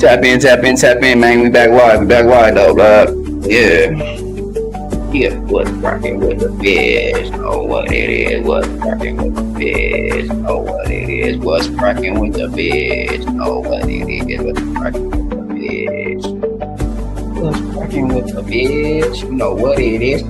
Tap in, man. We back wide though, yeah. Yeah, what's rocking with the biz? Know what it is. What's rocking with the biz? Know what it is. What's rocking with the biz? Know what it is. What's rocking with the biz? What's rocking with the biz? You know what it is.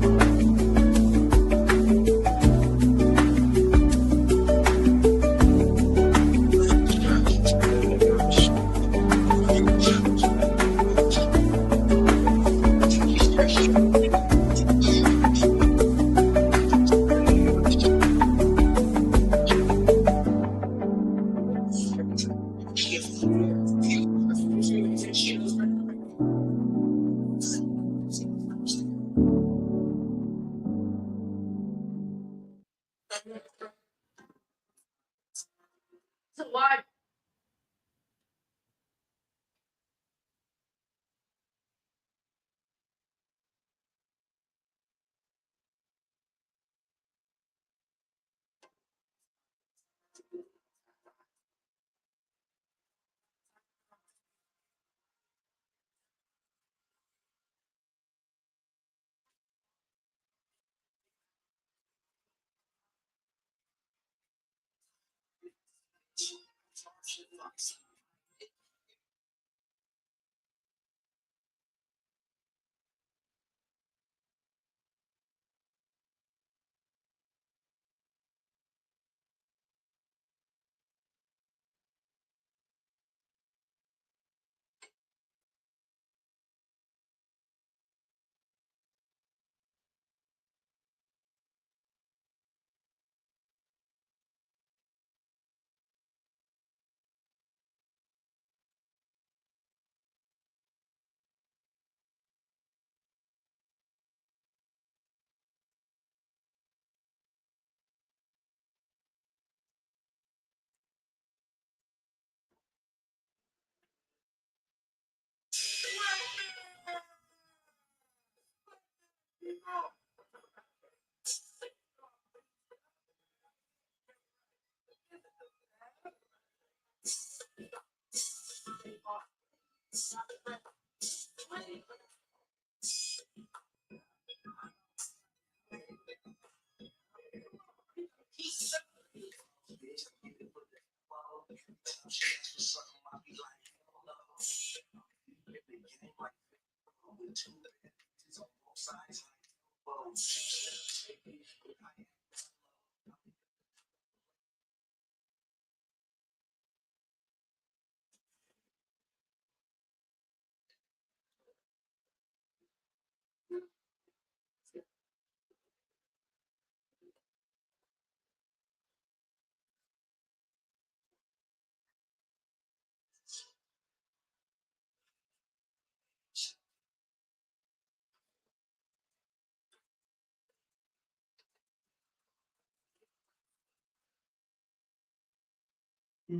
I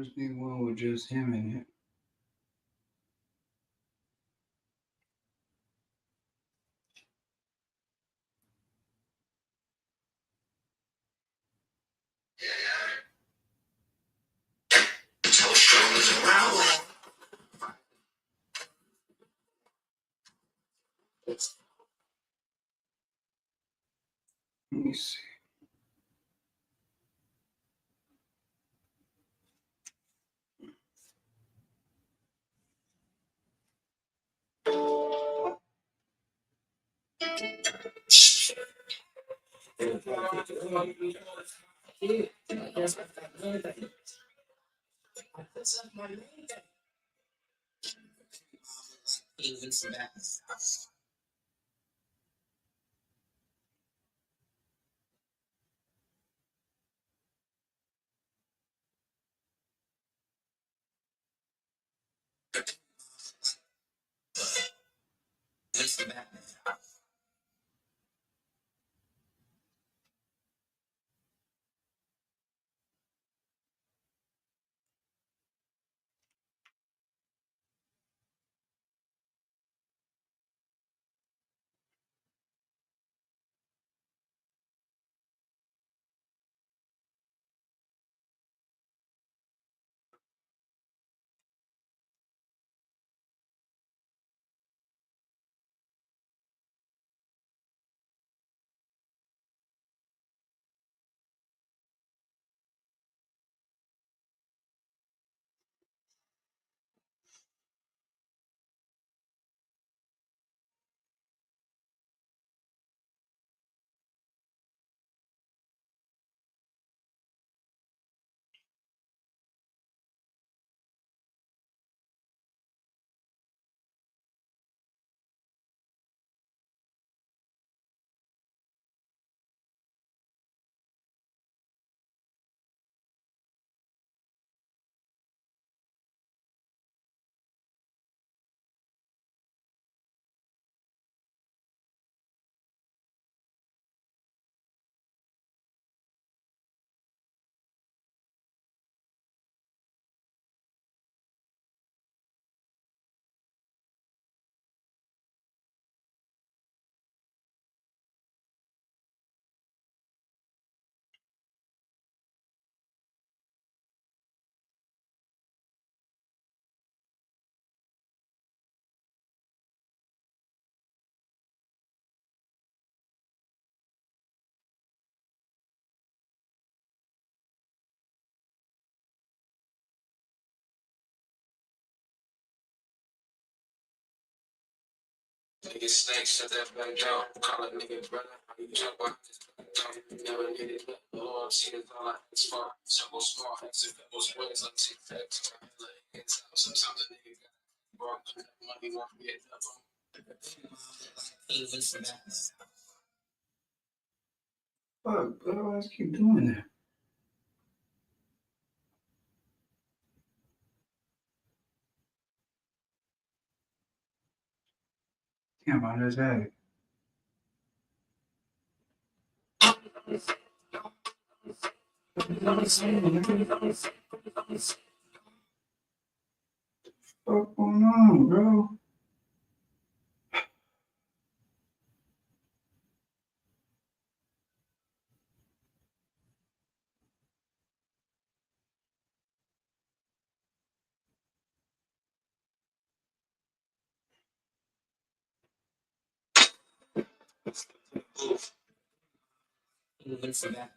just need one with just him in it. Let me see. Nigga snake, shut that back down. Call a nigga brother. How you jump on this back down? Never needed it. Lord, see it's all I ask for. Simple, small, exit, those ways like tic tac toe. Sometimes a nigga got broke. Money won't be a double. Even for that. Fuck, bro, I just keep doing that. Damn, I just had it. What's going on, bro? Even for that.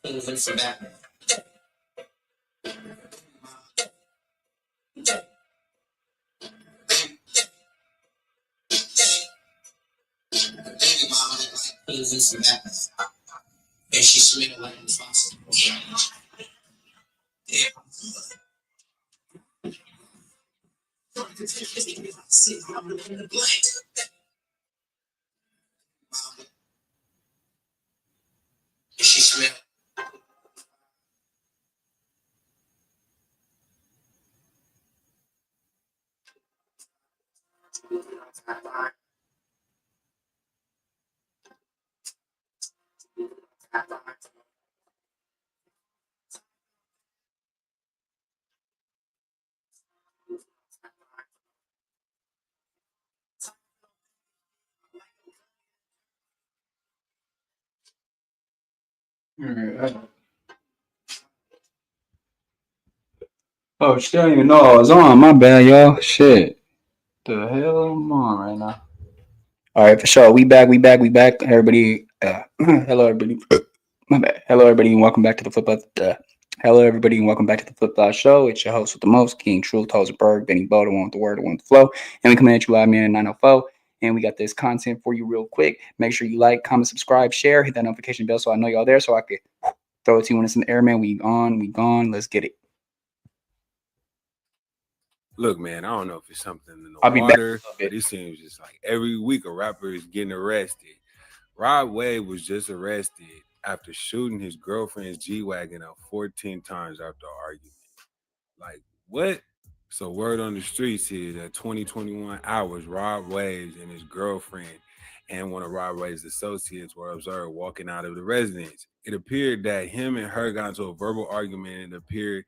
Even for that. Even for that. And she smelled like a faucet. Yeah. And she smelled. Oh shit, I didn't even know I was on. My bad, y'all. Shit. The hell am I on right now? All right, for sure. We back. Everybody, hello, everybody. My bad. Hello, everybody, and welcome back to the Flip Out. Hello, everybody, and welcome back to the Flip Out Show. It's your host with the most, King Truth, Hosenberg, Benny Bo, the one with the word, the one with the flow. And we coming at you live, man, at 904. And we got this content for you real quick. Make sure you like, comment, subscribe, share, hit that notification bell so I know y'all there so I can throw it to you when it's in the air, man. We gone. Let's get it. Look, man, I don't know if it's something in the I'll be back. water, but it seems just like every week a rapper is getting arrested. Rod Wave was just arrested after shooting his girlfriend's G Wagon up 14 times after an argument. Like, what? So, word on the streets is that 2021 hours, Rod Waves and his girlfriend and one of Rod Waves' associates were observed walking out of the residence. It appeared that him and her got into a verbal argument, and it appeared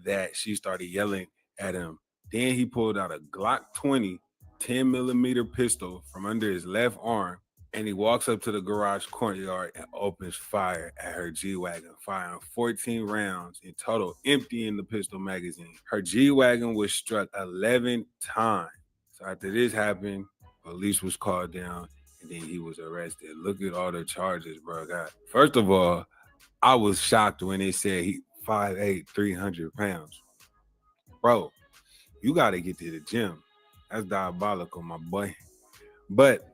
that she started yelling at him. Then he pulled out a Glock 20 10 millimeter pistol from under his left arm, and he walks up to the garage courtyard and opens fire at her G-Wagon, firing 14 rounds in total, emptying the pistol magazine. Her G-Wagon was struck 11 times. So after this happened, police was called down, and then he was arrested. Look at all the charges, bro. God. First of all, I was shocked when they said he 5'8", 300 pounds. Bro, you got to get to the gym. That's diabolical, my boy. But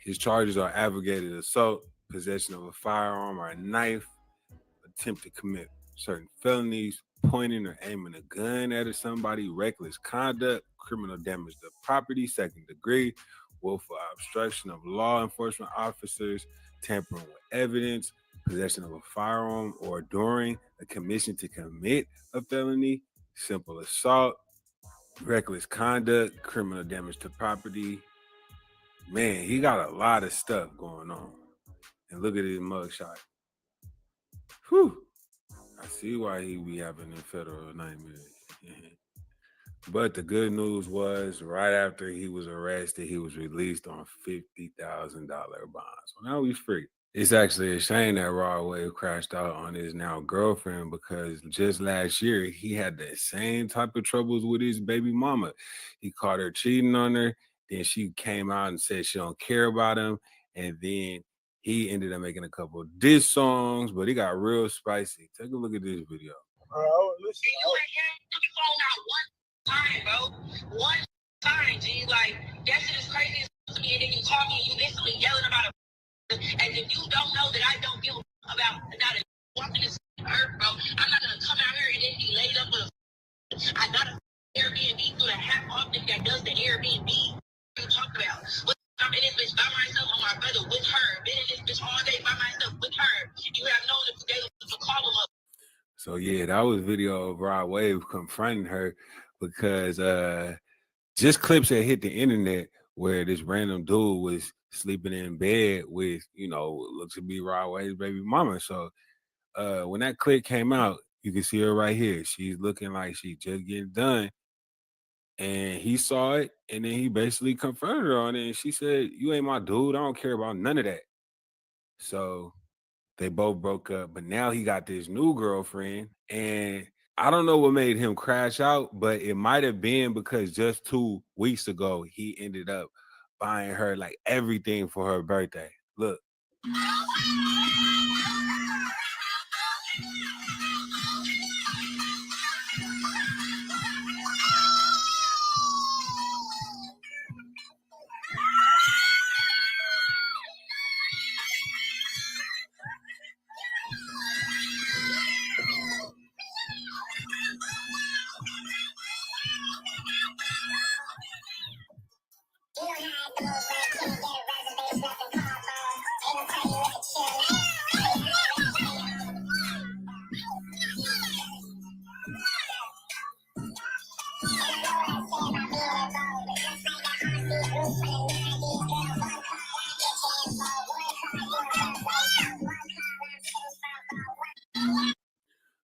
his charges are aggravated assault, possession of a firearm or a knife, attempt to commit certain felonies, pointing or aiming a gun at somebody, reckless conduct, criminal damage to property, second degree, willful obstruction of law enforcement officers, tampering with evidence, possession of a firearm or during a commission to commit a felony, simple assault, reckless conduct, criminal damage to property. Man, he got a lot of stuff going on. And look at his mugshot. Whew. I see why he be having the federal nightmares. But the good news was right after he was arrested, he was released on $50,000 bonds. So now he's free. It's actually a shame that Rod Wave crashed out on his now girlfriend because just last year he had the same type of troubles with his baby mama. He caught her cheating on her. Then she came out and said she don't care about him. And then He ended up making a couple of diss songs, but he got real spicy. Take a look at this video. Listen. Phone out one time, bro. One time, G. Like, that shit is crazy to me. And then you call me and you instantly yelling about it. As if you don't know that I don't give a about not a walking this earth, bro. I'm not gonna come out here and then be laid up with a. I got a Airbnb through the half office that does the Airbnb. What you talk about? I'm in this bitch by myself on my brother with her. Been in this bitch all day by myself with her. You have known if they was to call them up. So yeah, that was video of Rod Wave confronting her because just clips that hit the internet where this random dude was sleeping in bed with, looks to be Rod Wave's baby mama. So when that clip came out, you can see her right here. She's looking like she just getting done. And he saw it, and then he basically confronted her on it. And she said, "You ain't my dude. I don't care about none of that." So they both broke up, but now he got this new girlfriend. And I don't know what made him crash out, but it might have been because just 2 weeks ago, he ended up buying her like everything for her birthday. Look.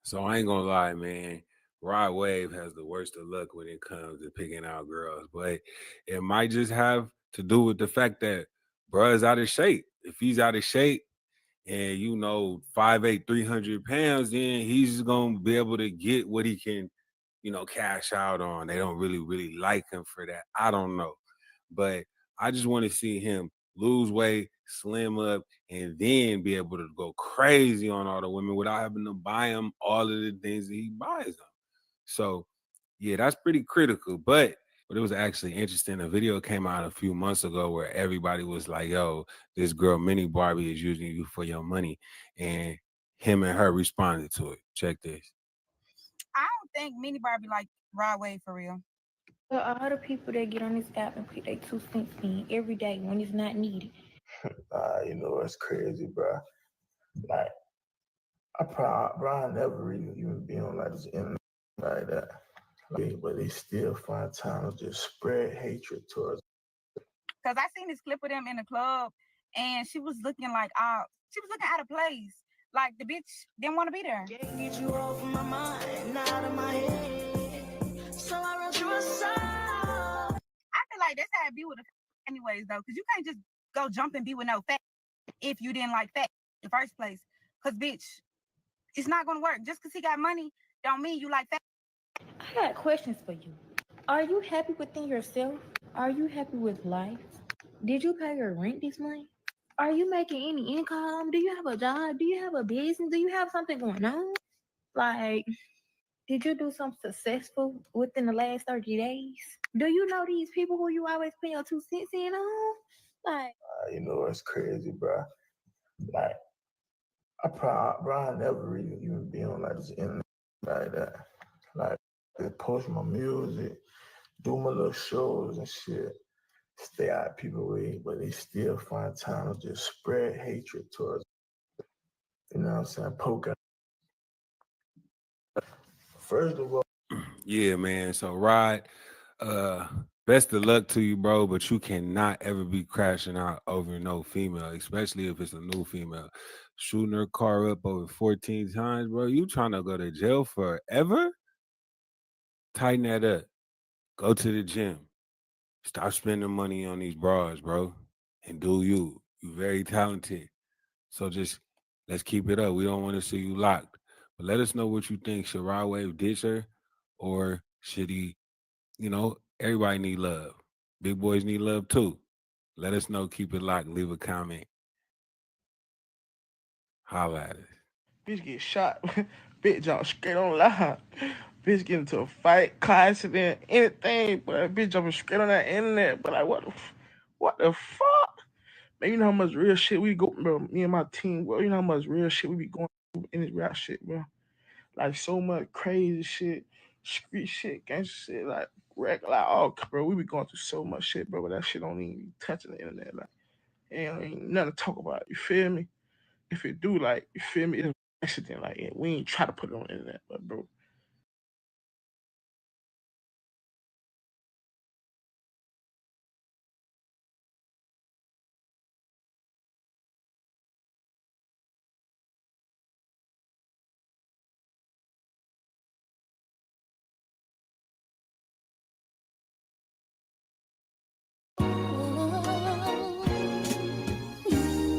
So I ain't gonna lie, man. Rod Wave has the worst of luck when it comes to picking out girls, but it might just have to do with the fact that bruh's out of shape. If he's out of shape and 5'8", 300 pounds, then he's just gonna be able to get what he can, cash out on. They don't really like him for that. I don't know. But I just want to see him lose weight, slim up, and then be able to go crazy on all the women without having to buy them all of the things that he buys them. So, yeah, that's pretty critical. But it was actually interesting. A video came out a few months ago where everybody was like, yo, this girl, Mini Barbie, is using you for your money. And him and her responded to it. Check this. I don't think Mini Barbie like Rod Wave for real. But all the people that get on this app and put their 2 cents in every day when it's not needed. It's crazy, bro. Like, I never really even been on like this internet like that. But they still find time to just spread hatred towards. Cause I seen this clip of them in the club, and she was looking like out of place. Like the bitch didn't want to be there. Can't get you off my mind, out of my head. So I wrote you a song. I feel like that's how it be with a anyways though, cause you can't just go jump and be with no fat if you didn't like fat in the first place. Cause bitch, it's not gonna work. Just cause he got money don't mean you like fat. I got questions for you. Are you happy within yourself? Are you happy with life? Did you pay your rent this month? Are you making any income? Do you have a job? Do you have a business? Do you have something going on? Like, did you do something successful within the last 30 days? Do you know these people who you always pay your 2 cents in on? Like, It's crazy, bro. Like, I never really even been on like this internet like that. Like, they post my music, do my little shows and shit, stay out of people's way, but they still find time to just spread hatred towards, you know what I'm saying, poke out. First of all, yeah, man. So Rod, best of luck to you, bro. But you cannot ever be crashing out over no female, especially if it's a new female. Shooting her car up over 14 times, bro. You trying to go to jail forever? Tighten that up. Go to the gym. Stop spending money on these bras, bro. And do you. You're very talented. So just let's keep it up. We don't want to see you locked. But let us know what you think. Should Rod Wave ditch her? Or should he, everybody need love. Big boys need love too. Let us know. Keep it locked. Leave a comment. Holla at it. Bitch get shot. Bitch jump straight on live. Bitch get into a fight, car accident, anything. But bitch jumping straight on that internet. But like, what the fuck? Man, you know how much real shit we go, bro. Me and my team, bro. You know how much real shit we be going through in this rap shit, bro. Like so much crazy shit, street shit, gangster shit, like oh, bro. We be going through so much shit, bro. But that shit don't even be touching the internet. Like, ain't nothing to talk about. You feel me? If it do, like, you feel me? It's an accident. Like, we ain't try to put it on the internet, but bro.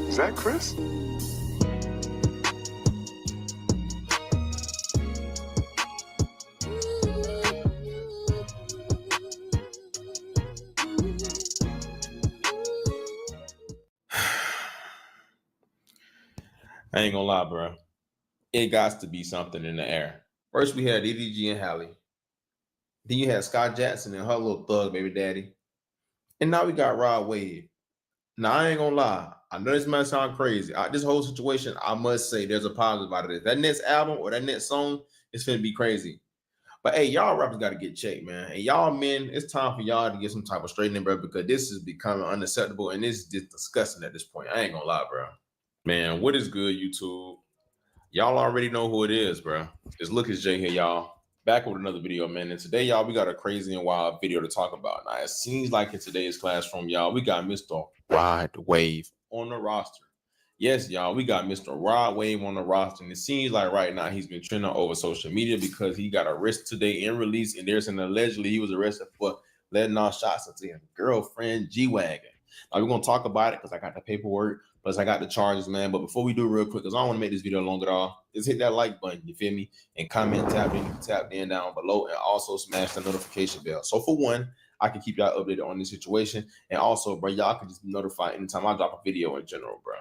Is that Chris? I ain't gonna lie, bro. It got to be something in the air. First, we had EDG and Halle. Then you had Scott Jackson and her little thug baby daddy. And now we got Rod Wave. Now, I ain't gonna lie. I know this might sound crazy. This whole situation, I must say, there's a positive out of this. That next album or that next song is finna be crazy. But hey, y'all rappers got to get checked, man. And y'all men, it's time for y'all to get some type of straightening, bro, because this is becoming unacceptable and this is just disgusting at this point. I ain't gonna lie, bro. Man, what is good, YouTube? Y'all already know who it is, bro. It's Lucas J here, y'all. Back with another video, man. And today, y'all, we got a crazy and wild video to talk about. Now, it seems like in today's classroom, y'all, we got Mr. Rod Wave on the roster. Yes, y'all, we got Mr. Rod Wave on the roster. And it seems like right now he's been trending over social media because he got arrested today and released. And there's an allegedly he was arrested for letting off shots into his girlfriend, G-Wagon. Now, we're going to talk about it because I got the paperwork. Plus, I got the charges, man. But before we do real quick, because I don't want to make this video long at all, just hit that like button, you feel me? And comment, tap in down below, and also smash the notification bell. So for one, I can keep y'all updated on this situation. And also, bro, y'all can just be notified anytime I drop a video in general, bro.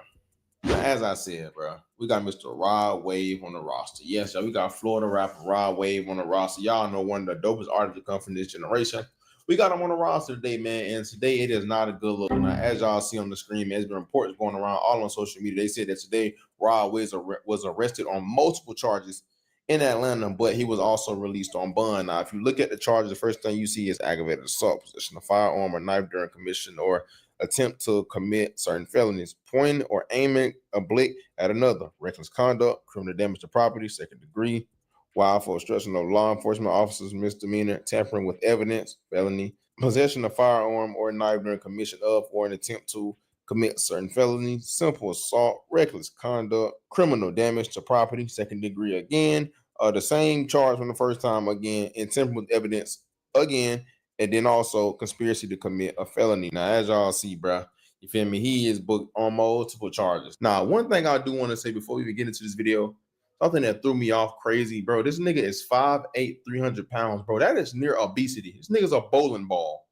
Now, as I said, bro, we got Mr. Rod Wave on the roster. Yes, y'all, we got Florida rapper Rod Wave on the roster. Y'all know one of the dopest artists to come from this generation. We got him on the roster today, man, and today it is not a good look. Now, as y'all see on the screen, man, there's been reports going around all on social media. They said that today Rod Wave was arrested on multiple charges in Atlanta, but he was also released on bond. Now, if you look at the charges, the first thing you see is aggravated assault, possession of firearm or knife during commission or attempt to commit certain felonies, pointing or aiming a blick at another, reckless conduct, criminal damage to property, second degree, while for obstruction of law enforcement officers, misdemeanor, tampering with evidence, felony, possession of firearm or knife during commission of or an attempt to commit certain felonies, simple assault, reckless conduct, criminal damage to property, second degree again, the same charge from the first time again, and tampering with evidence again, and then also conspiracy to commit a felony. Now, as y'all see, bro, you feel me? He is booked on multiple charges. Now, one thing I do want to say before we even get into this video, something that threw me off crazy, bro. This nigga is 5'8", 300 pounds, bro. That is near obesity. This nigga's a bowling ball.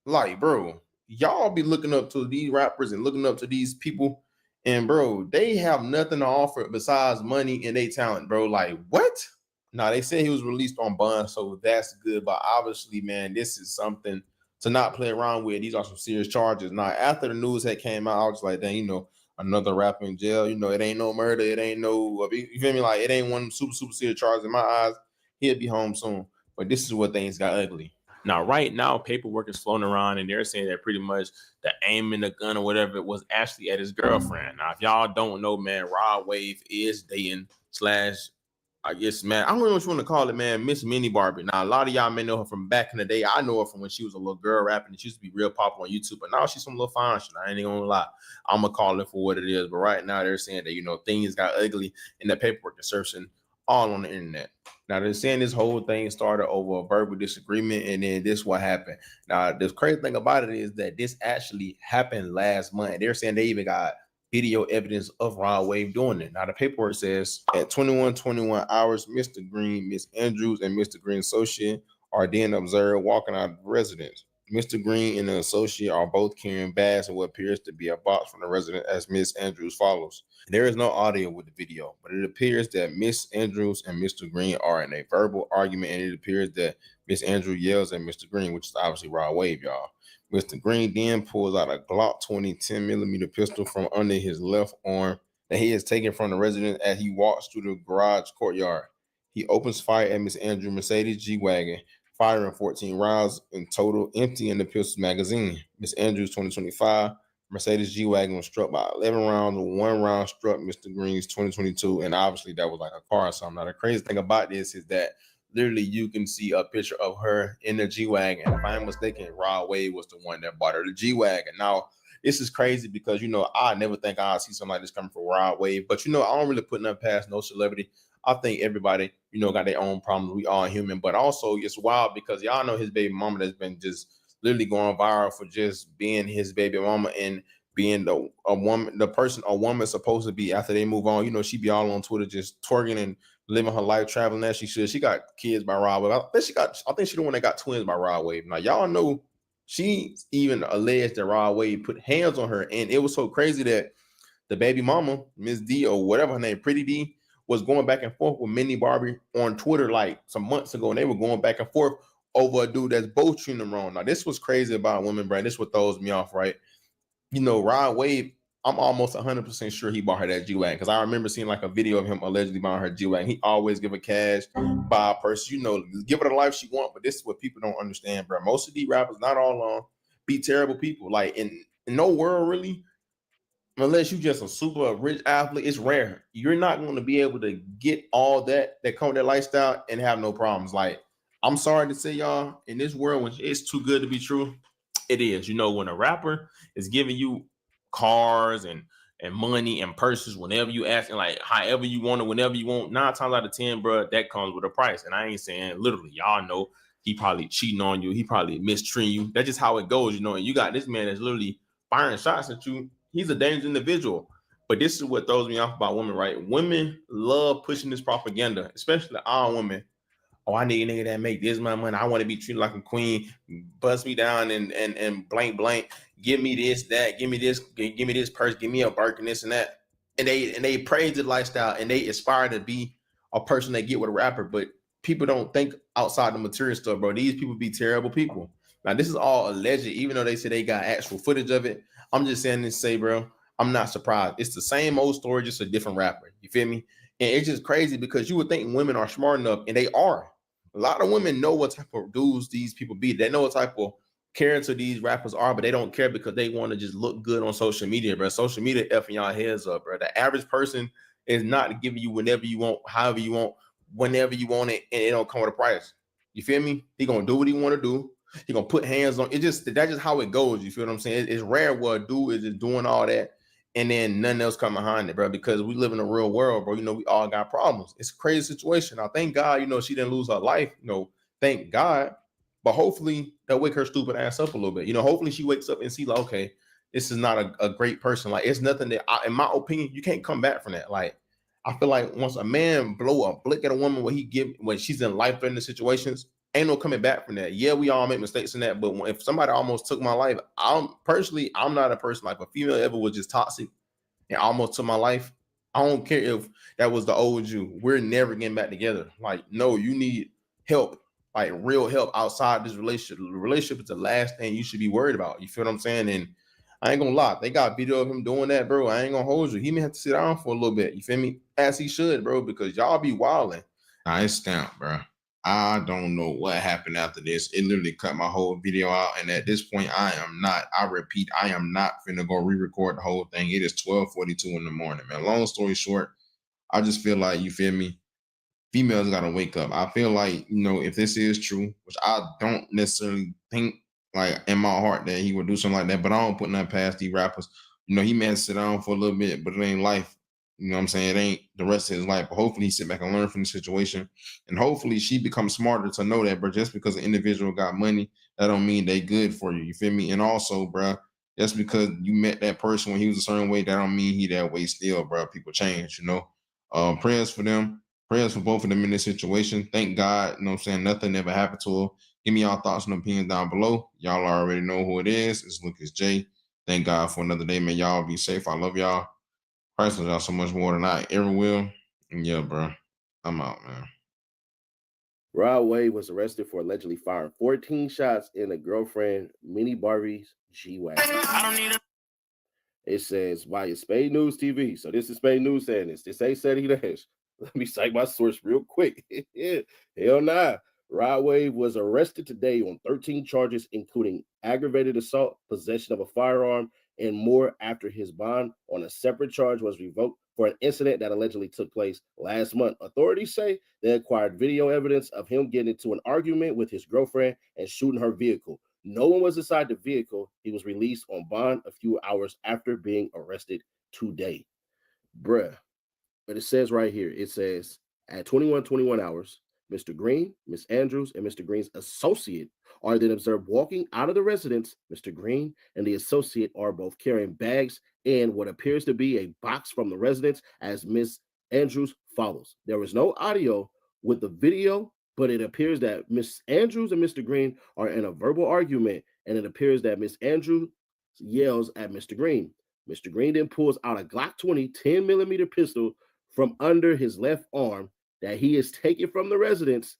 Like, bro, y'all be looking up to these rappers and looking up to these people, and bro, they have nothing to offer besides money and they talent, bro. Like, what? Now, they said he was released on bond, so that's good. But obviously, man, this is something to not play around with. These are some serious charges. Now, after the news had came out, I was like, dang, you know, another rapper in jail. You know, it ain't no murder. It ain't no, you feel me? Like, it ain't one super serious charge in my eyes. He'll be home soon. But this is what things got ugly. Now, right now, paperwork is floating around, and they're saying that pretty much the aim in the gun or whatever was actually at his girlfriend. Now, if y'all don't know, man, Rod Wave is dating / I guess, man, I don't know what you want to call it, man, Miss Mini Barbie. Now, a lot of y'all may know her from back in the day. I know her from when she was a little girl rapping, and she used to be real popular on YouTube, but now she's some little fine shit. I ain't even gonna lie. I'm gonna call it for what it is, but right now they're saying that, you know, things got ugly in the paperwork is searching all on the internet. Now, they're saying this whole thing started over a verbal disagreement, and then this what happened. Now, the crazy thing about it is that this actually happened last month. They're saying they even got video evidence of Rod Wave doing it. Now, the paperwork says at 21:21 hours, Mr. Green, Miss Andrews, and Mr. Green's associate are then observed walking out of the residence. Mr. Green and the associate are both carrying bags and what appears to be a box from the resident as Miss Andrews follows. There is no audio with the video, but it appears that Miss Andrews and Mr. Green are in a verbal argument, and it appears that Miss Andrews yells at Mr. Green, which is obviously Rod Wave, y'all. Mr. Green then pulls out a Glock 20 10mm pistol from under his left arm that he has taken from the resident as he walks through the garage courtyard. He opens fire at Miss Andrews' Mercedes G-Wagon, firing 14 rounds in total, emptying the pistol magazine. Miss Andrews' 2025 Mercedes G-Wagon was struck by 11 rounds. 1 round struck Mr. Green's 2022, and obviously that was like a car or something. Now, the crazy thing about this is that literally you can see a picture of her in the G-Wagon. If I'm mistaken, Rod Wave was the one that bought her the G-Wagon. Now, this is crazy because, I never think I'll see something like this coming from Rod Wave, but, I don't really put nothing past no celebrity. I think everybody, got their own problems. We all human, but also it's wild because y'all know his baby mama that's been just literally going viral for just being his baby mama and being a woman supposed to be after they move on. She be all on Twitter just twerking and living her life, traveling as she should. She got kids by Rod Wave. I think she the one that got twins by Rod Wave. Now y'all know she even alleged that Rod Wave put hands on her, and it was so crazy that the baby mama, Miss D or whatever her name, Pretty D, was going back and forth with Minnie Barbie on Twitter like some months ago, and they were going back and forth over a dude that's both treating them wrong. Now, this was crazy about women, Brad. This is what throws me off, right? Rod Wave, I'm almost 100% sure he bought her that G-Wagon because I remember seeing like a video of him allegedly buying her G-Wagon. He always give her cash, buy a purse, give her the life she want, but this is what people don't understand, bro. Most of these rappers, not all of them, be terrible people. Like, in no world, really, unless you just a super rich athlete, it's rare. You're not going to be able to get all that come with that lifestyle and have no problems. Like, I'm sorry to say, y'all, in this world, when it's too good to be true, it is. When a rapper is giving you cars and money and purses whenever you ask, and like however you want it, whenever you want, 9 times out of 10, bro, that comes with a price. And I ain't saying literally, y'all know he probably cheating on you, he probably mistreating you. That's just how it goes, and you got this man that's literally firing shots at you. He's a dangerous individual. But this is what throws me off about women, right? Women love pushing this propaganda, especially our women. Oh, I need a nigga that make this much money. I want to be treated like a queen. Bust me down and blank. Give me this, that. Give me this purse. Give me a Birkin, this and that. And they praise the lifestyle and they aspire to be a person they get with a rapper. But people don't think outside the material stuff, bro. These people be terrible people. Now, this is all alleged, even though they say they got actual footage of it. I'm just saying this to say, bro, I'm not surprised. It's the same old story, just a different rapper. You feel me? And it's just crazy because you would think women are smart enough, and they are. A lot of women know what type of dudes these people be. They know what type of character these rappers are, but they don't care because they want to just look good on social media, bro. Social media effing y'all heads up, bro. The average person is not giving you whenever you want, however you want, whenever you want it, and it don't come with a price. You feel me? He gonna do what he want to do. He gonna put hands on it. That's just how it goes. You feel what I'm saying? It's rare where a dude is just doing all that and then nothing else come behind it, bro. Because we live in a real world, bro. We all got problems. It's a crazy situation. Now, thank God, she didn't lose her life. Thank God. But hopefully they'll wake her stupid ass up a little bit. Hopefully she wakes up and see like, okay, this is not a great person. Like, it's nothing that, in my opinion, you can't come back from that. Like, I feel like once a man blow a blick at a woman when she's in life-threatening situations, ain't no coming back from that. Yeah, we all make mistakes in that, but if somebody almost took my life, I'm not a person like, if a female ever was just toxic and almost took my life, I don't care if that was the old you. We're never getting back together. Like, no, you need help, like real help outside this relationship. The relationship is the last thing you should be worried about. You feel what I'm saying? And I ain't gonna lie, they got video of him doing that, bro. I ain't gonna hold you. He may have to sit down for a little bit. You feel me? As he should, bro, because y'all be wilding. Nah, it's stamped, bro. I don't know what happened after this. It literally cut my whole video out. And at this point, I am not finna go re-record the whole thing. It is 12:42 in the morning, man. Long story short, I just feel like, you feel me? Females gotta wake up. I feel like, if this is true, which I don't necessarily think, like, in my heart that he would do something like that, but I don't put nothing past these rappers. He may have to sit down for a little bit, but it ain't life. You know what I'm saying? It ain't the rest of his life. But hopefully he sit back and learn from the situation. And hopefully she becomes smarter to know that, bro, just because an individual got money, that don't mean they good for you. You feel me? And also, bro, just because you met that person when he was a certain way, that don't mean he that way still, bro. People change, Prayers for them. Prayers for both of them in this situation. Thank God, nothing ever happened to her. Give me y'all thoughts and opinions down below. Y'all already know who it is. It's Lucas J. Thank God for another day, man. Y'all be safe. I love y'all. Christ loves y'all so much more than I ever will. And yeah, bro, I'm out, man. Rod Wave was arrested for allegedly firing 14 shots in a girlfriend, Minnie Barbie's G-Wagon. It says via Spade News TV. So this is Spade News saying this. This ain't Seti Nash. Let me cite my source real quick. Hell nah. Rod Wave was arrested today on 13 charges, including aggravated assault, possession of a firearm, and more after his bond on a separate charge was revoked for an incident that allegedly took place last month. Authorities say they acquired video evidence of him getting into an argument with his girlfriend and shooting her vehicle. No one was inside the vehicle. He was released on bond a few hours after being arrested today. Bruh. But it says right here, it says at 21 hours, Mr. Green, Miss Andrews, and Mr. Green's associate are then observed walking out of the residence. Mr. Green and the associate are both carrying bags and what appears to be a box from the residence as Miss Andrews follows. There was no audio with the video, but it appears that Miss Andrews and Mr. Green are in a verbal argument, and it appears that Miss Andrews yells at Mr. Green. Mr. Green then pulls out a Glock 20 10mm pistol from under his left arm that he is taken from the residence,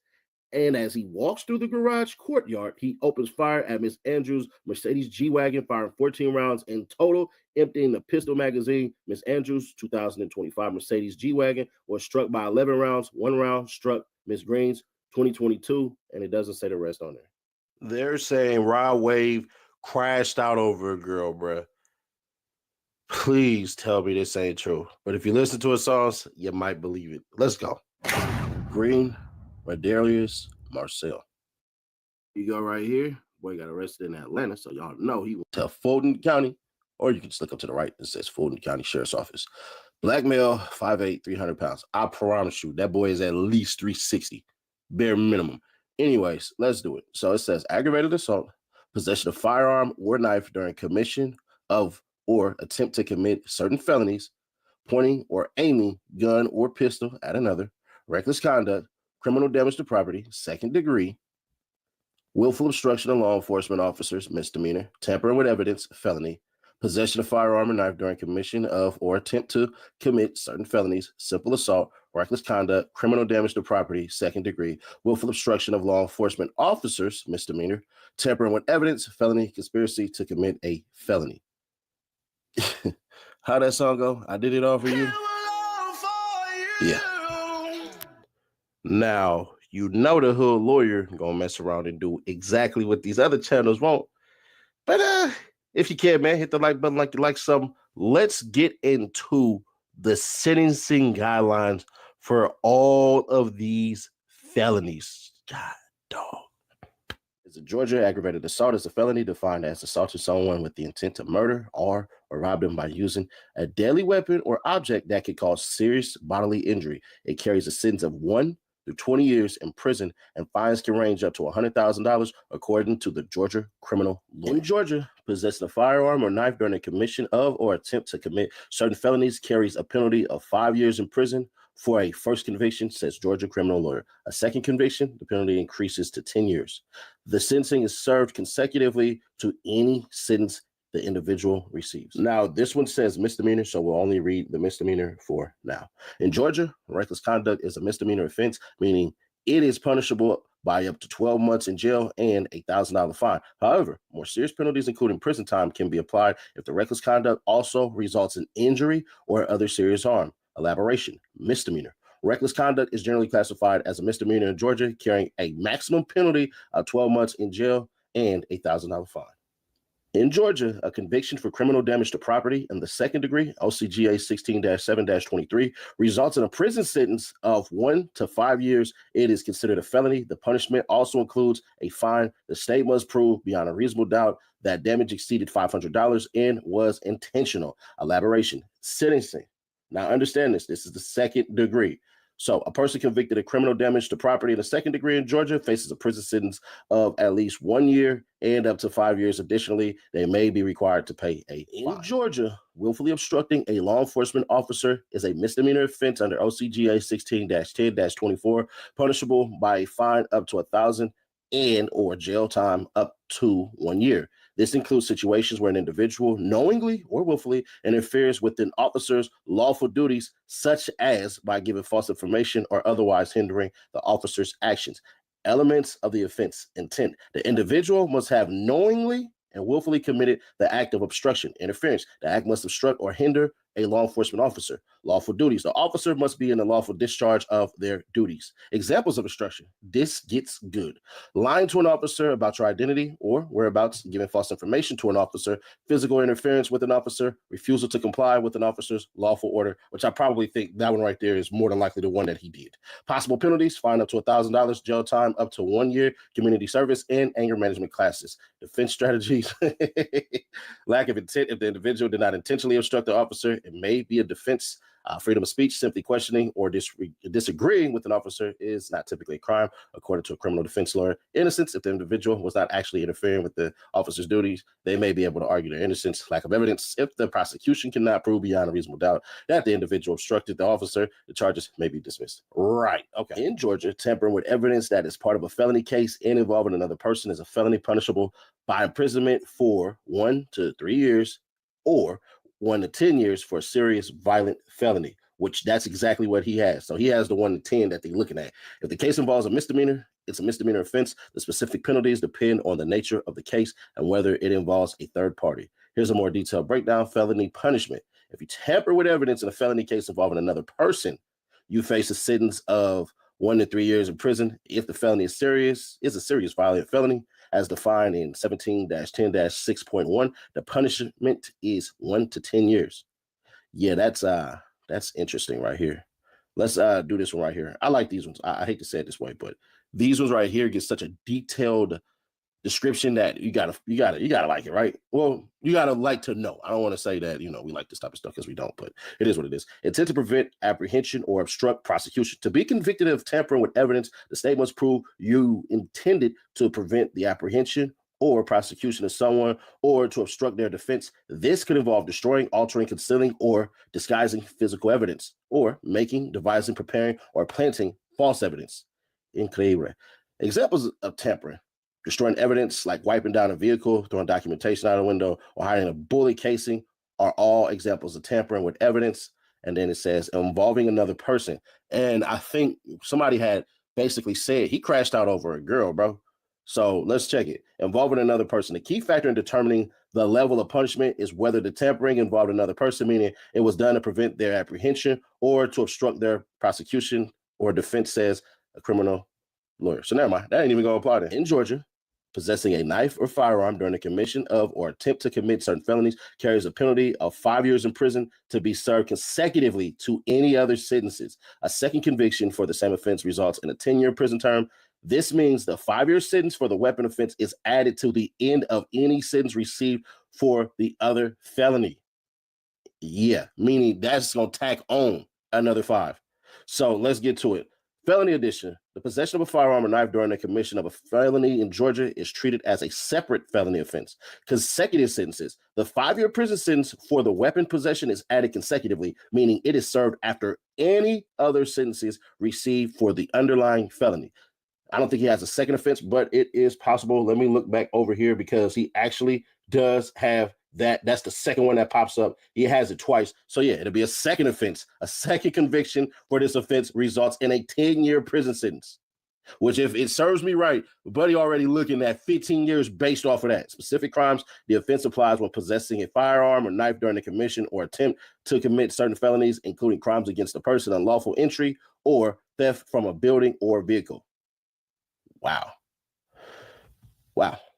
and as he walks through the garage courtyard, he opens fire at Miss Andrews' Mercedes G-Wagon, firing 14 rounds in total, emptying the pistol magazine. Miss Andrews' 2025 Mercedes G-Wagon was struck by 11 rounds. 1 round struck Miss Green's 2022, and it doesn't say the rest on there. They're saying Rod Wave crashed out over a girl, bruh. Please tell me this ain't true. But if you listen to his songs, you might believe it. Let's go. Green, Radarius, Marcel. You go right here. Boy got arrested in Atlanta, so y'all know he went to Fulton County, or you can just look up to the right. It says Fulton County Sheriff's Office. Black male, 5'8", 300 pounds. I promise you, that boy is at least 360, bare minimum. Anyways, let's do it. So it says aggravated assault, possession of firearm or knife during commission of or attempt to commit certain felonies, pointing or aiming gun or pistol at another, reckless conduct, criminal damage to property, second degree, willful obstruction of law enforcement officers, misdemeanor, tampering with evidence, felony, possession of firearm or knife during commission of or attempt to commit certain felonies, simple assault, reckless conduct, criminal damage to property, second degree, willful obstruction of law enforcement officers, misdemeanor, tampering with evidence, felony, conspiracy to commit a felony. How that song go? I did it all for you. Yeah. Now, you know the hood lawyer gonna mess around and do exactly what these other channels won't. But if you can, man, hit the like button like you like something. Let's get into the sentencing guidelines for all of these felonies. God, dog. Is a Georgia aggravated assault is a felony defined as assaulting someone with the intent to murder or rob them by using a deadly weapon or object that could cause serious bodily injury. It carries a sentence of 1 to 20 years in prison, and fines can range up to $100,000 according to the Georgia criminal law. In Georgia, possessing a firearm or knife during the commission of or attempt to commit certain felonies carries a penalty of 5 years in prison. For a first conviction, says Georgia criminal lawyer. A second conviction, the penalty increases to 10 years. The sentencing is served consecutively to any sentence the individual receives. Now, this one says misdemeanor, so we'll only read the misdemeanor for now. In Georgia, reckless conduct is a misdemeanor offense, meaning it is punishable by up to 12 months in jail and a $1,000 fine. However, more serious penalties, including prison time, can be applied if the reckless conduct also results in injury or other serious harm. Elaboration, misdemeanor. Reckless conduct is generally classified as a misdemeanor in Georgia, carrying a maximum penalty of 12 months in jail and a $1,000 fine. In Georgia, a conviction for criminal damage to property in the second degree, OCGA 16-7-23, results in a prison sentence of 1 to 5 years. It is considered a felony. The punishment also includes a fine. The state must prove beyond a reasonable doubt that damage exceeded $500 and was intentional. Elaboration, sentencing. Now understand this is the second degree. So a person convicted of criminal damage to property in the second degree in Georgia faces a prison sentence of at least 1 year and up to 5 years. Additionally, they may be required to pay a fine. In Georgia, willfully obstructing a law enforcement officer is a misdemeanor offense under OCGA 16-10-24, punishable by a fine up to $1,000 and or jail time up to 1 year. This includes situations where an individual knowingly or willfully interferes with an officer's lawful duties, such as by giving false information or otherwise hindering the officer's actions. Elements of the offense: intent. The individual must have knowingly and willfully committed the act of obstruction, interference. The act must obstruct or hinder a law enforcement officer. Lawful duties. The officer must be in the lawful discharge of their duties. Examples of obstruction: this gets good. Lying to an officer about your identity or whereabouts, giving false information to an officer, physical interference with an officer, refusal to comply with an officer's lawful order, which I probably think that one right there is more than likely the one that he did. Possible penalties: fine up to $1,000, jail time up to 1 year, community service, and anger management classes. Defense strategies: lack of intent. If the individual did not intentionally obstruct the officer, it may be a defense. Freedom of speech: simply questioning or disagreeing with an officer is not typically a crime, according to a criminal defense lawyer. Innocence: if the individual was not actually interfering with the officer's duties, they may be able to argue their innocence. Lack of evidence: if the prosecution cannot prove beyond a reasonable doubt that the individual obstructed the officer, the charges may be dismissed. Right. Okay. In Georgia, tampering with evidence that is part of a felony case and involving another person is a felony punishable by imprisonment for 1 to 3 years or 1 to 10 years for a serious violent felony, which that's exactly what he has. So he has the 1 to 10 that they're looking at. If the case involves a misdemeanor, it's a misdemeanor offense. The specific penalties depend on the nature of the case and whether it involves a third party. Here's a more detailed breakdown. Felony punishment: if you tamper with evidence in a felony case involving another person, you face a sentence of 1 to 3 years in prison. If the felony is a serious violent felony, as defined in 17-10-6.1, the punishment is 1 to 10 years. Yeah, that's interesting right here. Let's do this one right here. I like these ones. I hate to say it this way, but these ones right here get such a detailed description that you gotta like it, right? Well, you gotta like to know. I don't want to say that we like this type of stuff because we don't, but it is what it is. Intent to prevent apprehension or obstruct prosecution. To be convicted of tampering with evidence, the state must prove you intended to prevent the apprehension or prosecution of someone or to obstruct their defense. This could involve destroying, altering, concealing, or disguising physical evidence, or making, devising, preparing, or planting false evidence. Increíble. Examples of tampering: destroying evidence like wiping down a vehicle, throwing documentation out a window, or hiding a bullet casing are all examples of tampering with evidence. And then it says involving another person. And I think somebody had basically said he crashed out over a girl, bro. So let's check it. Involving another person. The key factor in determining the level of punishment is whether the tampering involved another person, meaning it was done to prevent their apprehension or to obstruct their prosecution, or defense, says a criminal lawyer. So never mind. That ain't even going to apply to. In Georgia, possessing a knife or firearm during the commission of or attempt to commit certain felonies carries a penalty of 5 years in prison to be served consecutively to any other sentences. A second conviction for the same offense results in a 10-year prison term. This means the 5-year sentence for the weapon offense is added to the end of any sentence received for the other felony. Yeah, meaning that's going to tack on another 5. So let's get to it. Felony addition: the possession of a firearm or knife during the commission of a felony in Georgia is treated as a separate felony offense. Consecutive sentences: the 5-year prison sentence for the weapon possession is added consecutively, meaning it is served after any other sentences received for the underlying felony. I don't think he has a second offense, but it is possible. Let me look back over here because he actually does have that. That's the second one that pops up. He has it twice. So yeah, it'll be a second offense. A second conviction for this offense results in a 10-year prison sentence, which, if it serves me right, buddy already looking at 15 years based off of that. Specific crimes: the offense applies when possessing a firearm or knife during the commission or attempt to commit certain felonies, including crimes against a person, unlawful entry, or theft from a building or vehicle. Wow.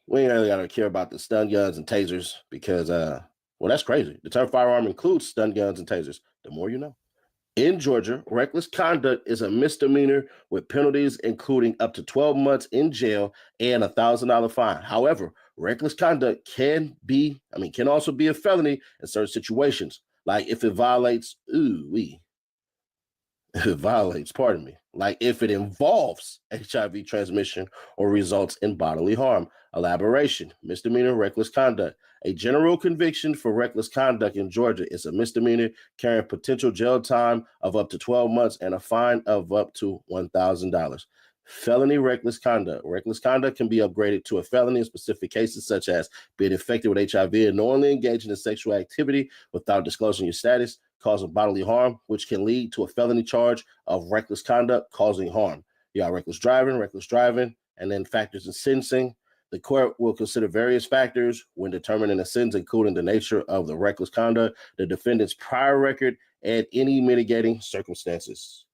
We ain't really got to care about the stun guns and tasers because, that's crazy. The term firearm includes stun guns and tasers. The more you know. In Georgia, reckless conduct is a misdemeanor with penalties including up to 12 months in jail and a $1,000 fine. However, reckless conduct can also be a felony in certain situations, like if it violates, like if it involves HIV transmission or results in bodily harm. Elaboration: misdemeanor reckless conduct. A general conviction for reckless conduct in Georgia is a misdemeanor carrying potential jail time of up to 12 months and a fine of up to $1,000. felony reckless conduct. Reckless conduct can be upgraded to a felony in specific cases, such as being infected with HIV and knowingly engaging in sexual activity without disclosing your status, causing bodily harm, which can lead to a felony charge of reckless conduct causing harm. You got reckless driving, and then factors in sentencing. The court will consider various factors when determining a sentence, including the nature of the reckless conduct, the defendant's prior record, and any mitigating circumstances.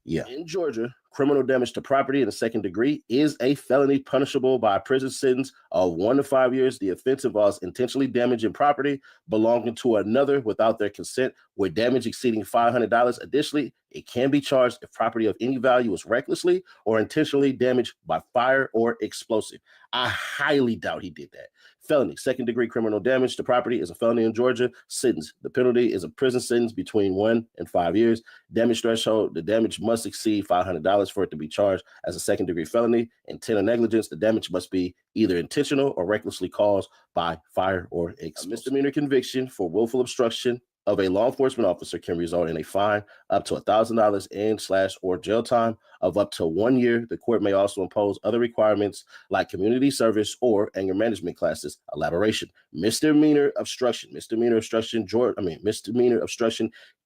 Yeah. In Georgia, criminal damage to property in the second degree is a felony punishable by a prison sentence of 1 to 5 years. The offense involves intentionally damaging property belonging to another without their consent, with damage exceeding $500. Additionally, it can be charged if property of any value is recklessly or intentionally damaged by fire or explosive. I highly doubt he did that. Felony, second degree criminal damage to property is a felony in Georgia. Sentence, the penalty is a prison sentence between 1 and 5 years. Damage threshold, the damage must exceed $500 for it to be charged as a second degree felony. Intent or negligence, the damage must be either intentional or recklessly caused by fire or explosive. A misdemeanor conviction for willful obstruction of a law enforcement officer can result in a fine up to $1,000 and/or jail time of up to 1 year. The court may also impose other requirements like community service or anger management classes. Elaboration: misdemeanor obstruction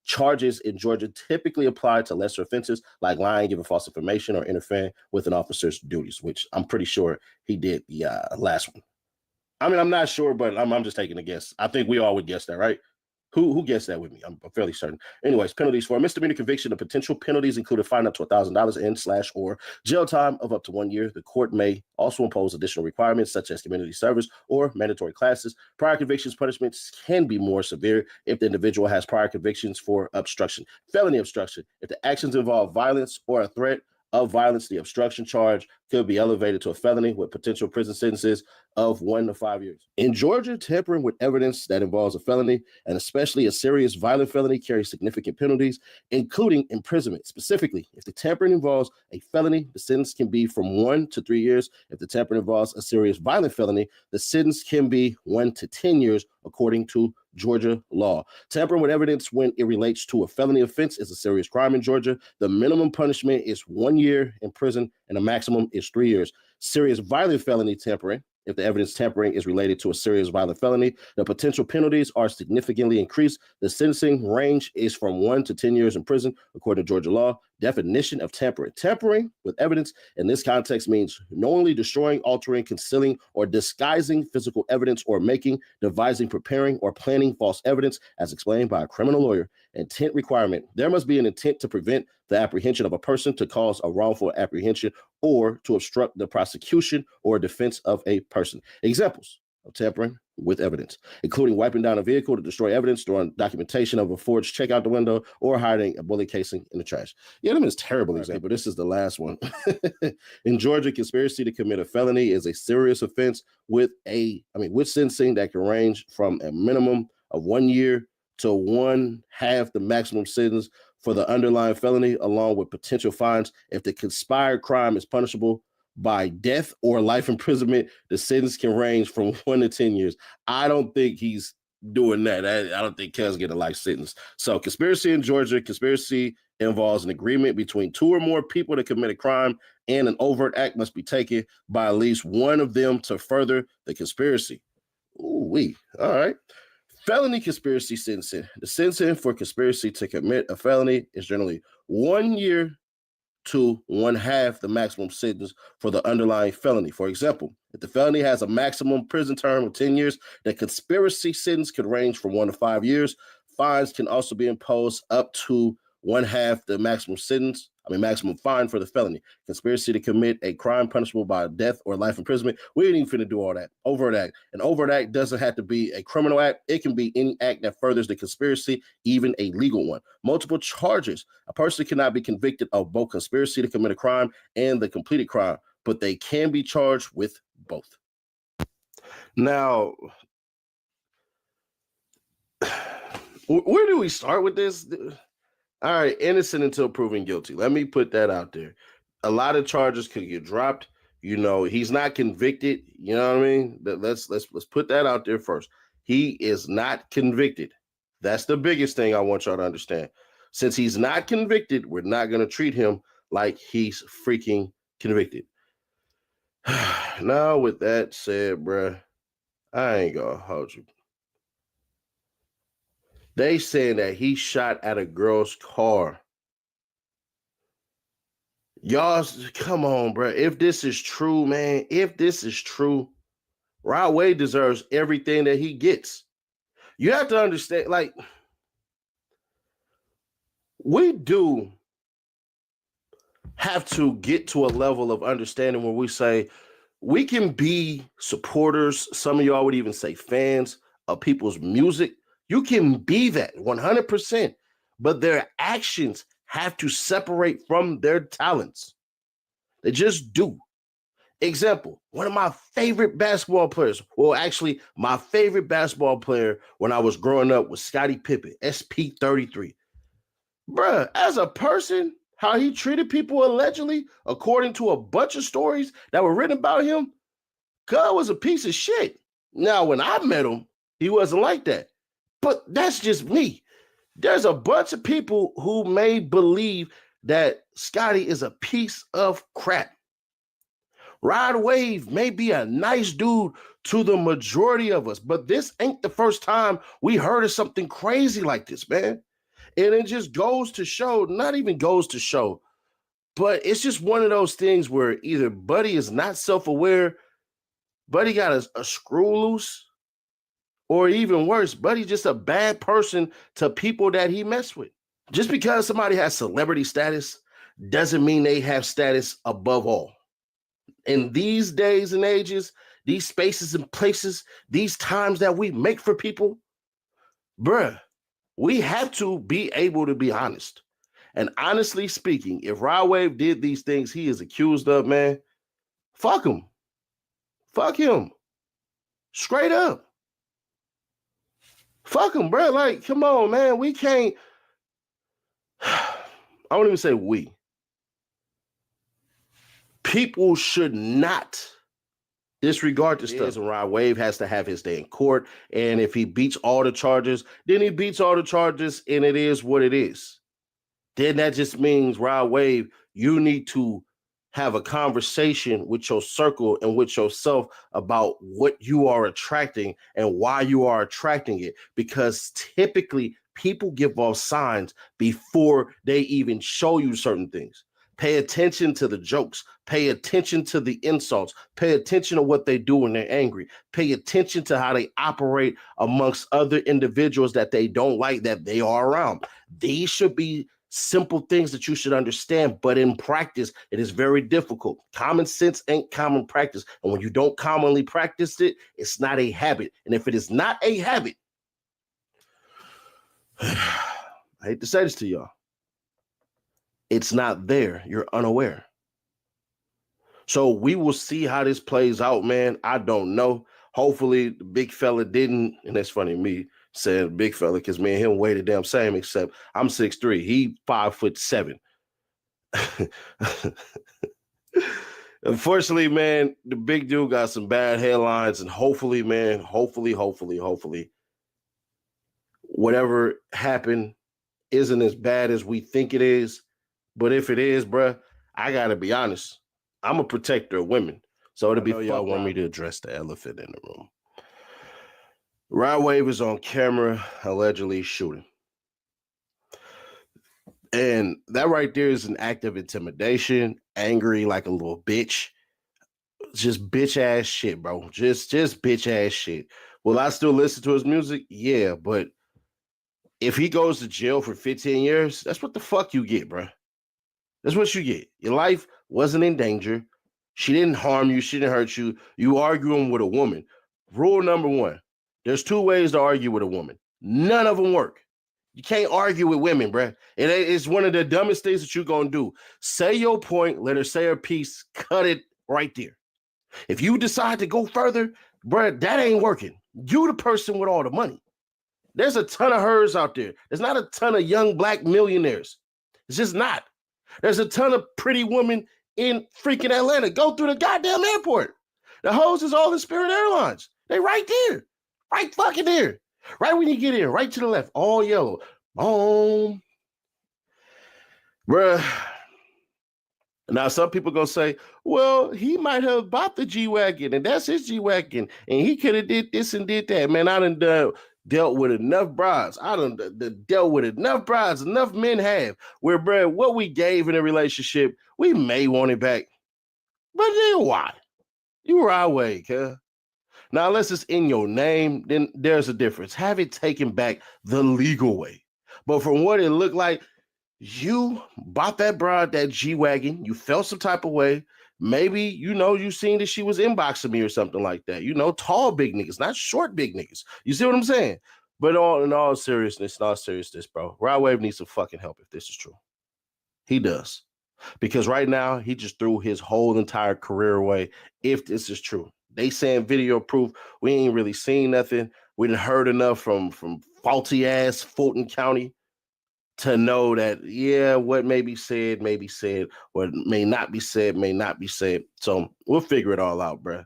charges in Georgia typically apply to lesser offenses like lying, giving false information, or interfering with an officer's duties, which I'm pretty sure he did the last one. I mean, I'm not sure, but I'm just taking a guess. I think we all would guess that, right? Who gets that with me? I'm fairly certain. Anyways, penalties for a misdemeanor conviction. The potential penalties include a fine up to $1,000 and/or jail time of up to 1 year. The court may also impose additional requirements such as community service or mandatory classes. Prior convictions punishments can be more severe if the individual has prior convictions for obstruction. Felony obstruction. If the actions involve violence or a threat of violence, the obstruction charge could be elevated to a felony with potential prison sentences of 1 to 5 years. In Georgia, tampering with evidence that involves a felony, and especially a serious violent felony, carries significant penalties, including imprisonment. Specifically, if the tampering involves a felony, the sentence can be from 1 to 3 years. If the tampering involves a serious violent felony, the sentence can be 1 to 10 years, according to Georgia law. Tampering with evidence when it relates to a felony offense is a serious crime in Georgia. The minimum punishment is 1 year in prison and the maximum is 3 years. Serious violent felony tampering, if the evidence tampering is related to a serious violent felony, the potential penalties are significantly increased. The sentencing range is from 1 to 10 years in prison, according to Georgia law. Definition of tampering. Tampering with evidence in this context means knowingly destroying, altering, concealing, or disguising physical evidence, or making, devising, preparing, or planning false evidence, as explained by a criminal lawyer. Intent requirement. There must be an intent to prevent the apprehension of a person, to cause a wrongful apprehension, or to obstruct the prosecution or defense of a person. Examples of tampering with evidence, including wiping down a vehicle to destroy evidence, throwing documentation of a forged check out the window, or hiding a bullet casing in the trash. Yeah, that is a terrible example. This is the last one. In Georgia, conspiracy to commit a felony is a serious offense with sentencing that can range from a minimum of 1 year to 1/2 the maximum sentence for the underlying felony, along with potential fines. If the conspired crime is punishable by death or life imprisonment, the sentence can range from 1 to 10 years. I don't think he's doing that. I don't think Kel's getting a life sentence. So conspiracy in Georgia, conspiracy involves an agreement between 2 or more people to commit a crime, and an overt act must be taken by at least one of them to further the conspiracy. Ooh-wee. All right. Felony conspiracy sentencing. The sentencing for conspiracy to commit a felony is generally 1 year to 1/2 the maximum sentence for the underlying felony. For example, if the felony has a maximum prison term of 10 years, the conspiracy sentence could range from 1 to 5 years. Fines can also be imposed up to 1/2 the maximum fine for the felony. Conspiracy to commit a crime punishable by death or life imprisonment. We ain't even finna do all that. Overt act. An overt act doesn't have to be a criminal act. It can be any act that furthers the conspiracy, even a legal one. Multiple charges. A person cannot be convicted of both conspiracy to commit a crime and the completed crime, but they can be charged with both. Now, where do we start with this? All right, innocent until proven guilty. Let me put that out there. A lot of charges could get dropped. You know, he's not convicted. You know what I mean? Let's put that out there first. He is not convicted. That's the biggest thing I want y'all to understand. Since he's not convicted, we're not going to treat him like he's freaking convicted. Now, with that said, bruh, I ain't gonna hold you. They saying that he shot at a girl's car. Y'all, come on, bruh. If this is true, man, if this is true, Rod Wave deserves everything that he gets. You have to understand, like, we do have to get to a level of understanding where we say we can be supporters. Some of y'all would even say fans of people's music. You can be that 100%, but their actions have to separate from their talents. They just do. Example, one of my favorite basketball players, well, actually, my favorite basketball player when I was growing up was Scottie Pippen, SP33. Bruh, as a person, how he treated people allegedly, according to a bunch of stories that were written about him, God was a piece of shit. Now, when I met him, he wasn't like that. But that's just me. There's a bunch of people who may believe that Scottie is a piece of crap. Rod Wave may be a nice dude to the majority of us, but this ain't the first time we heard of something crazy like this, man. And it just goes to show, not even goes to show, but it's just one of those things where either Buddy is not self-aware, Buddy got a screw loose, or even worse, Buddy's just a bad person to people that he messed with. Just because somebody has celebrity status doesn't mean they have status above all. In these days and ages, these spaces and places, these times that we make for people, bruh, we have to be able to be honest. And honestly speaking, if Rod Wave did these things he is accused of, man, fuck him. Fuck him. Straight up. Fuck him, bro. Like, come on, man. We can't. I won't even say we. People should not disregard this stuff. And Rod Wave has to have his day in court. And if he beats all the charges, then he beats all the charges, and it is what it is. Then that just means, Rod Wave, you need to have a conversation with your circle and with yourself about what you are attracting and why you are attracting it. Because typically people give off signs before they even show you certain things. Pay attention to the jokes. Pay attention to the insults. Pay attention to what they do when they're angry. Pay attention to how they operate amongst other individuals that they don't like, that they are around. These should be simple things that you should understand, but in practice, it is very difficult. Common sense ain't common practice. And when you don't commonly practice it, it's not a habit. And if it is not a habit, I hate to say this to y'all, it's not there. You're unaware. So we will see how this plays out, man. I don't know. Hopefully the big fella didn't, and that's funny, me saying big fella, because me and him weigh the damn same, except I'm 6'3". He 5'7". Unfortunately, man, the big dude got some bad headlines, and hopefully, man, hopefully, whatever happened isn't as bad as we think it is. But if it is, bruh, I gotta be honest. I'm a protector of women. So it'll be y'all want me to address the elephant in the room. Rod Wave is on camera allegedly shooting. And that right there is an act of intimidation, angry like a little bitch. Just bitch ass shit, bro. Just bitch ass shit. Will I still listen to his music? Yeah, but if he goes to jail for 15 years, that's what the fuck you get, bro. That's what you get. Your life wasn't in danger. She didn't harm you. She didn't hurt you. You arguing with a woman. Rule number one, there's two ways to argue with a woman. None of them work. You can't argue with women, bruh. It's one of the dumbest things that you're going to do. Say your point. Let her say her piece. Cut it right there. If you decide to go further, bruh, that ain't working. You the person with all the money. There's a ton of hers out there. There's not a ton of young black millionaires. It's just not. There's a ton of pretty women in freaking Atlanta. Go through the goddamn airport. The hoes is all in Spirit Airlines. They right there. Right fucking there. Right when you get in, right to the left, all yellow. Boom. Bruh, Now, some people gonna say, well, he might have bought the G-Wagon, and that's his G-Wagon, and he could have did this and did that. Man, I done dealt with enough brides. I done dealt with enough brides, enough men have, where, bro, what we gave in a relationship, we may want it back. But then why? You Rod Wave, huh? Now, unless it's in your name, then there's a difference. Have it taken back the legal way. But from what it looked like, you bought that broad, that G-Wagon, you felt some type of way. Maybe, you seen that she was inboxing me or something like that. Tall big niggas, not short big niggas. You see what I'm saying? But in all seriousness, bro, Rod Wave needs some fucking help if this is true. He does. Because right now, he just threw his whole entire career away if this is true. They saying video proof. We ain't really seen nothing. We done heard enough from faulty-ass Fulton County to know that, yeah, what may be said, what may not be said. So we'll figure it all out, bruh.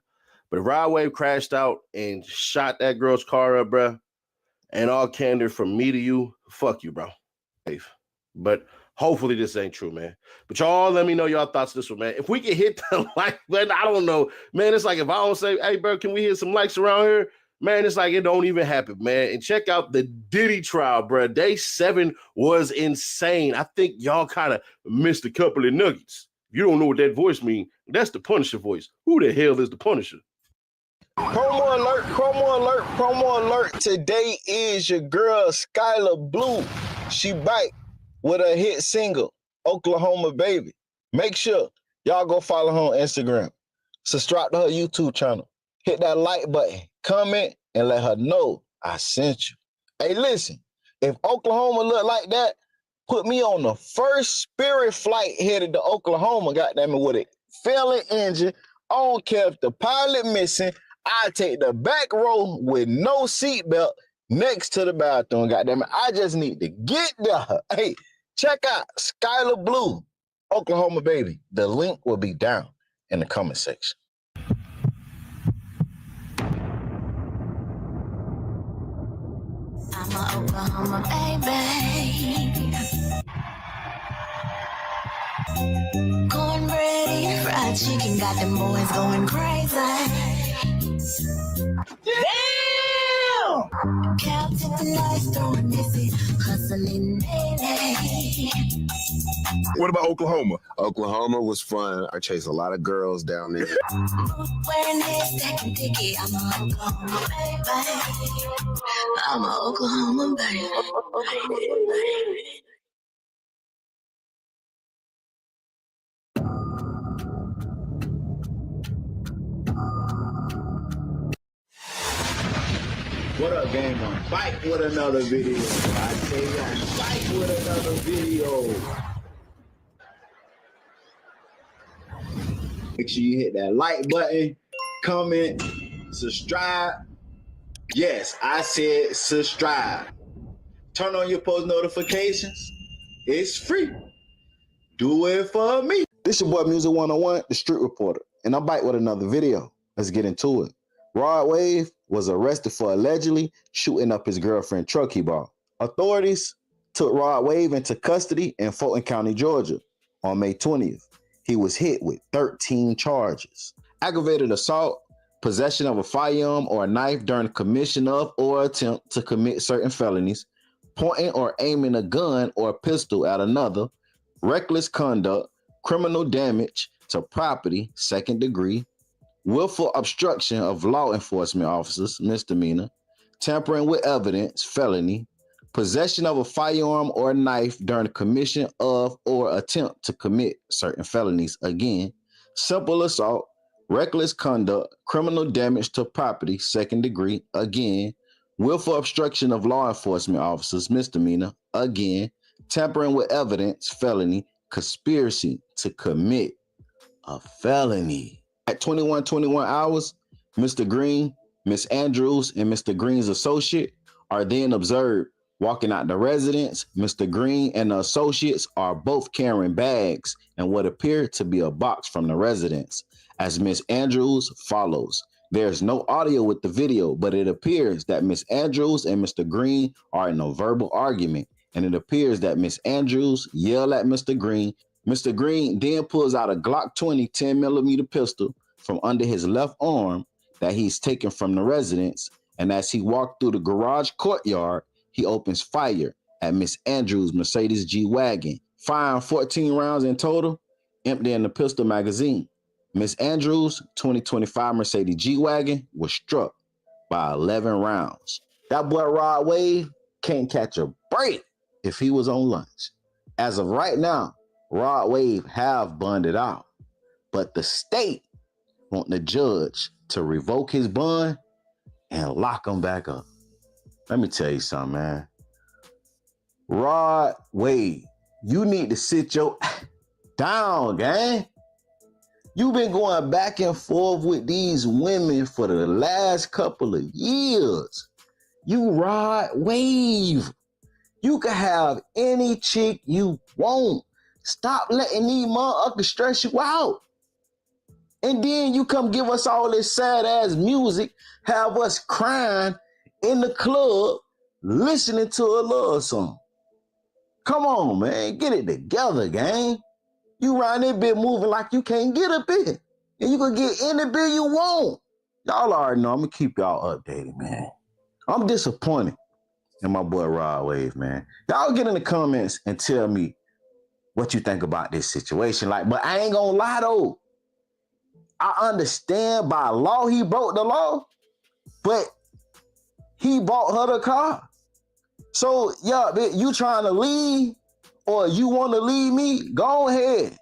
But if Rod Wave crashed out and shot that girl's car up, bruh, and all candor from me to you, fuck you, bro. But hopefully this ain't true, man. But y'all let me know y'all thoughts this one, man. If we can hit the like button, I don't know. Man, it's like if I don't say, hey, bro, can we hit some likes around here? Man, it's like it don't even happen, man. And check out the Diddy trial, bro. Day 7 was insane. I think y'all kind of missed a couple of nuggets. If you don't know what that voice means, that's the Punisher voice. Who the hell is the Punisher? Promo alert, promo alert, promo alert. Today is your girl, Skylar Blue. She back with a hit single, Oklahoma Baby. Make sure y'all go follow her on Instagram. Subscribe to her YouTube channel. Hit that like button, comment, and let her know I sent you. Hey, listen, if Oklahoma look like that, put me on the first Spirit flight headed to Oklahoma, goddammit, with a failing engine. I don't care if the pilot missing. I take the back row with no seatbelt next to the bathroom, goddammit. I just need to get there. Hey, check out Skylar Blue, Oklahoma Baby. The link will be down in the comment section. I'm a Oklahoma baby. Cornbread and fried chicken got them boys going crazy. Damn! Captain Nice throwing this hustling daily. What about Oklahoma? Oklahoma was fun. I chased a lot of girls down there. Wearing this second ticket, I'm a Oklahoma baby. I'm a Oklahoma baby. What up, gang? I'm back with another video. I say I'm back with another video. Make sure you hit that like button, comment, subscribe. Yes, I said subscribe. Turn on your post notifications. It's free. Do it for me. This your boy Music 101, the Street Reporter, and I'm back with another video. Let's get into it. Rod Wave was arrested for allegedly shooting up his girlfriend truck he bought. Authorities took Rod Wave into custody in Fulton County, Georgia on May 20th. He was hit with 13 charges. Aggravated assault, possession of a firearm or a knife during commission of or attempt to commit certain felonies, pointing or aiming a gun or a pistol at another, reckless conduct, criminal damage to property, second degree, willful obstruction of law enforcement officers, misdemeanor, tampering with evidence, felony, possession of a firearm or a knife during the commission of or attempt to commit certain felonies, again, simple assault, reckless conduct, criminal damage to property, second degree, again, willful obstruction of law enforcement officers, misdemeanor, again, tampering with evidence, felony, conspiracy to commit a felony. At 21 hours, Mr. Green, Miss Andrews, and Mr. Green's associate are then observed walking out the residence. Mr. Green and the associates are both carrying bags and what appear to be a box from the residence. As Miss Andrews follows. There's no audio with the video, but it appears that Miss Andrews and Mr. Green are in a verbal argument, and it appears that Miss Andrews yelled at Mr. Green, Mr. Green then pulls out a Glock 20 10mm pistol from under his left arm that he's taken from the residence, and as he walked through the garage courtyard, he opens fire at Miss Andrews' Mercedes G-Wagon, firing 14 rounds in total, emptying the pistol magazine. Miss Andrews' 2025 Mercedes G-Wagon was struck by 11 rounds. That boy Rod Wave can't catch a break if he was on lunch. As of right now, Rod Wave have bonded out, but the state want the judge to revoke his bond and lock him back up. Let me tell you something, man. Rod Wave, you need to sit your down, gang. You've been going back and forth with these women for the last couple of years. You Rod Wave. You can have any chick you want. Stop letting these motherfuckers stress you out. And then you come give us all this sad ass music, have us crying in the club, listening to a love song. Come on, man, get it together, gang. You around there bit moving like you can't get a bit. And you can get any bit you want. Y'all already know I'm gonna keep y'all updated, man. I'm disappointed in my boy Rod Wave, man. Y'all get in the comments and tell me what you think about this situation. Like, but I ain't gonna lie though. I understand by law he broke the law, but he bought her the car. So, yeah, you trying to leave or you want to leave me? Go ahead.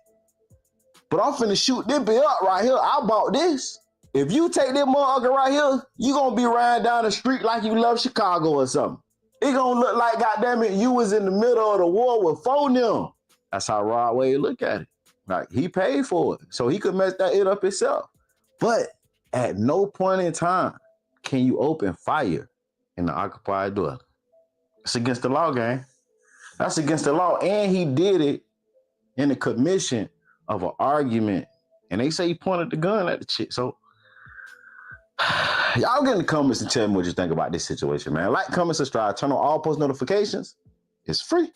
But I'm finna shoot this bitch up right here. I bought this. If you take this motherfucker right here, you gonna be riding down the street like you love Chicago or something. It gonna look like, goddamn it, you was in the middle of the war with them. That's how Rod Wave look at it. Like, he paid for it, so he could mess that it up himself. But at no point in time can you open fire in the occupied dwelling. It's against the law, gang. That's against the law. And he did it in the commission of an argument. And they say he pointed the gun at the chick. So y'all get in the comments and tell me what you think about this situation, man. Like, comment, subscribe, turn on all post notifications. It's free.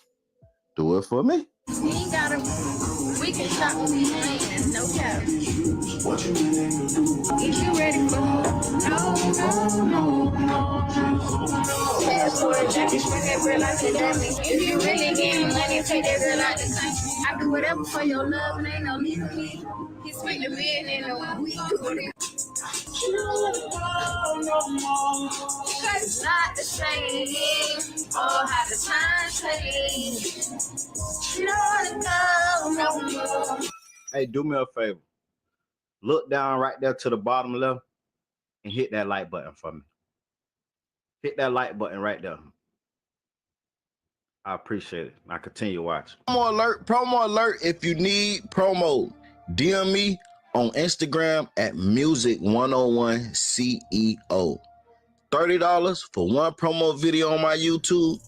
Do it for me. We ain't gotta, we can shop with these hands, no cap. What you mean to do? If you ready for no. Passport, jacket, spring that real like a diamond. If you really getting money, take that real out the country. I do whatever for your love, and ain't no legally. He speak to me and ain't no weak. You don't let it go no more. Cause it's not the same. Oh, how the time change. You don't let it go no more. Hey, do me a favor. Look down right there to the bottom left and hit that like button for me. Hit that like button right there. I appreciate it. Now continue watching. Promo alert if you need promo. DM me on Instagram at Music101CEO. $30 for one promo video on my YouTube.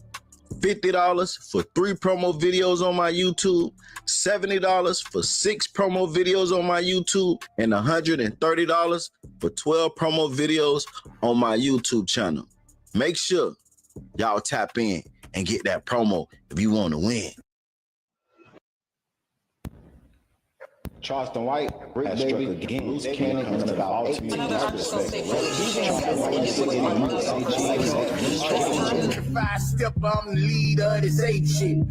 $50 for 3 promo videos on my YouTube, $70 for 6 promo videos on my YouTube, and $130 for 12 promo videos on my YouTube channel. Make sure y'all tap in and get that promo if you want to win. Charleston White, Brick Baby, Loose Cannon, and about 18 Step on the leader, this ain't shit.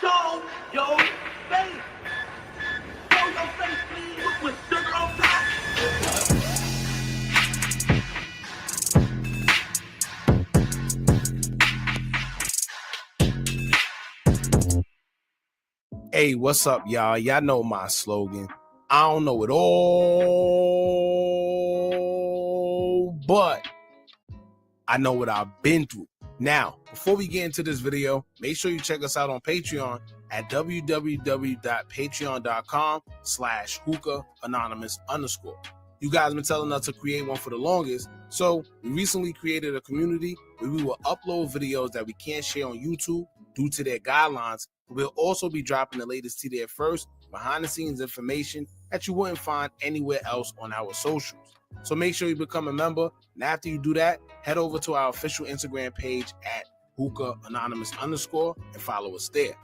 Show your face. Show your face, please, with sugar on top. Hey, what's up, y'all? Y'all know my slogan. I don't know it all, but I know what I've been through. Now, before we get into this video, make sure you check us out on Patreon at www.patreon.com/hookah_anonymous. You guys been telling us to create one for the longest, so we recently created a community where we will upload videos that we can't share on YouTube due to their guidelines. We'll also be dropping the latest to there first, behind the scenes information that you wouldn't find anywhere else on our socials. So make sure you become a member, and after you do that, head over to our official Instagram page at hookah_anonymous and follow us there.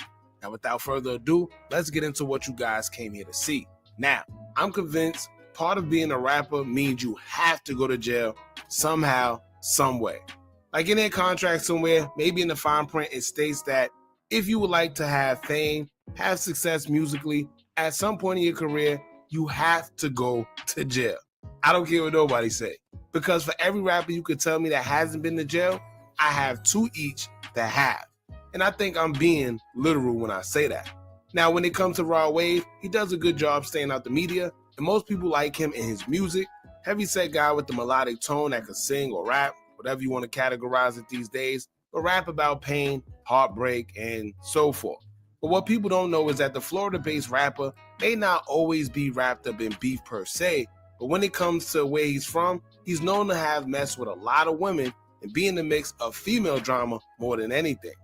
Now, without further ado, let's get into what you guys came here to see. Now, I'm convinced part of being a rapper means you have to go to jail somehow, some way. Like in their contract somewhere, maybe in the fine print, it states that if you would like to have fame, have success musically, at some point in your career, you have to go to jail. I don't care what nobody say, because for every rapper you could tell me that hasn't been to jail, I have 2 each that have. And I think I'm being literal when I say that. Now, when it comes to Rod Wave, he does a good job staying out the media, and most people like him in his music. Heavyset guy with the melodic tone that could sing or rap, whatever you want to categorize it these days, but rap about pain, heartbreak, and so forth. But what people don't know is that the Florida-based rapper may not always be wrapped up in beef per se, but when it comes to where he's from, he's known to have messed with a lot of women and be in the mix of female drama more than anything.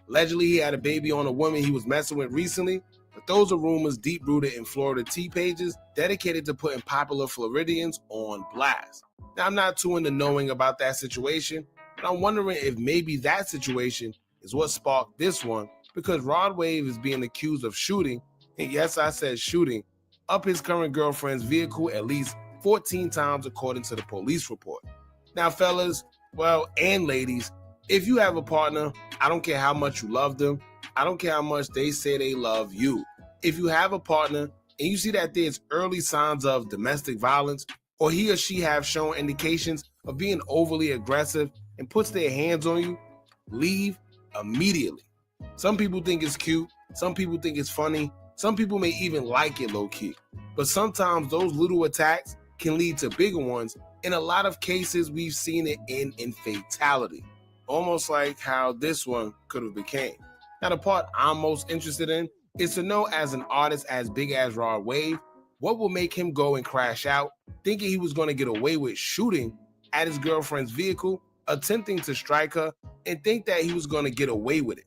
Allegedly, he had a baby on a woman he was messing with recently, but those are rumors deep-rooted in Florida tea pages dedicated to putting popular Floridians on blast. Now, I'm not too into knowing about that situation, but I'm wondering if maybe that situation is what sparked this one, because Rod Wave is being accused of shooting, and yes, I said shooting, up his current girlfriend's vehicle at least 14 times according to the police report. Now, fellas, well, and ladies, if you have a partner, I don't care how much you love them, I don't care how much they say they love you. If you have a partner and you see that there's early signs of domestic violence, or he or she have shown indications of being overly aggressive and puts their hands on you, leave immediately. Some people think it's cute, some people think it's funny, some people may even like it low-key. But sometimes those little attacks can lead to bigger ones. In a lot of cases, we've seen it end in fatality, almost like how this one could have became. Now, the part I'm most interested in is to know, as an artist as big as Rod Wave, what will make him go and crash out, thinking he was going to get away with shooting at his girlfriend's vehicle, attempting to strike her, and think that he was going to get away with it.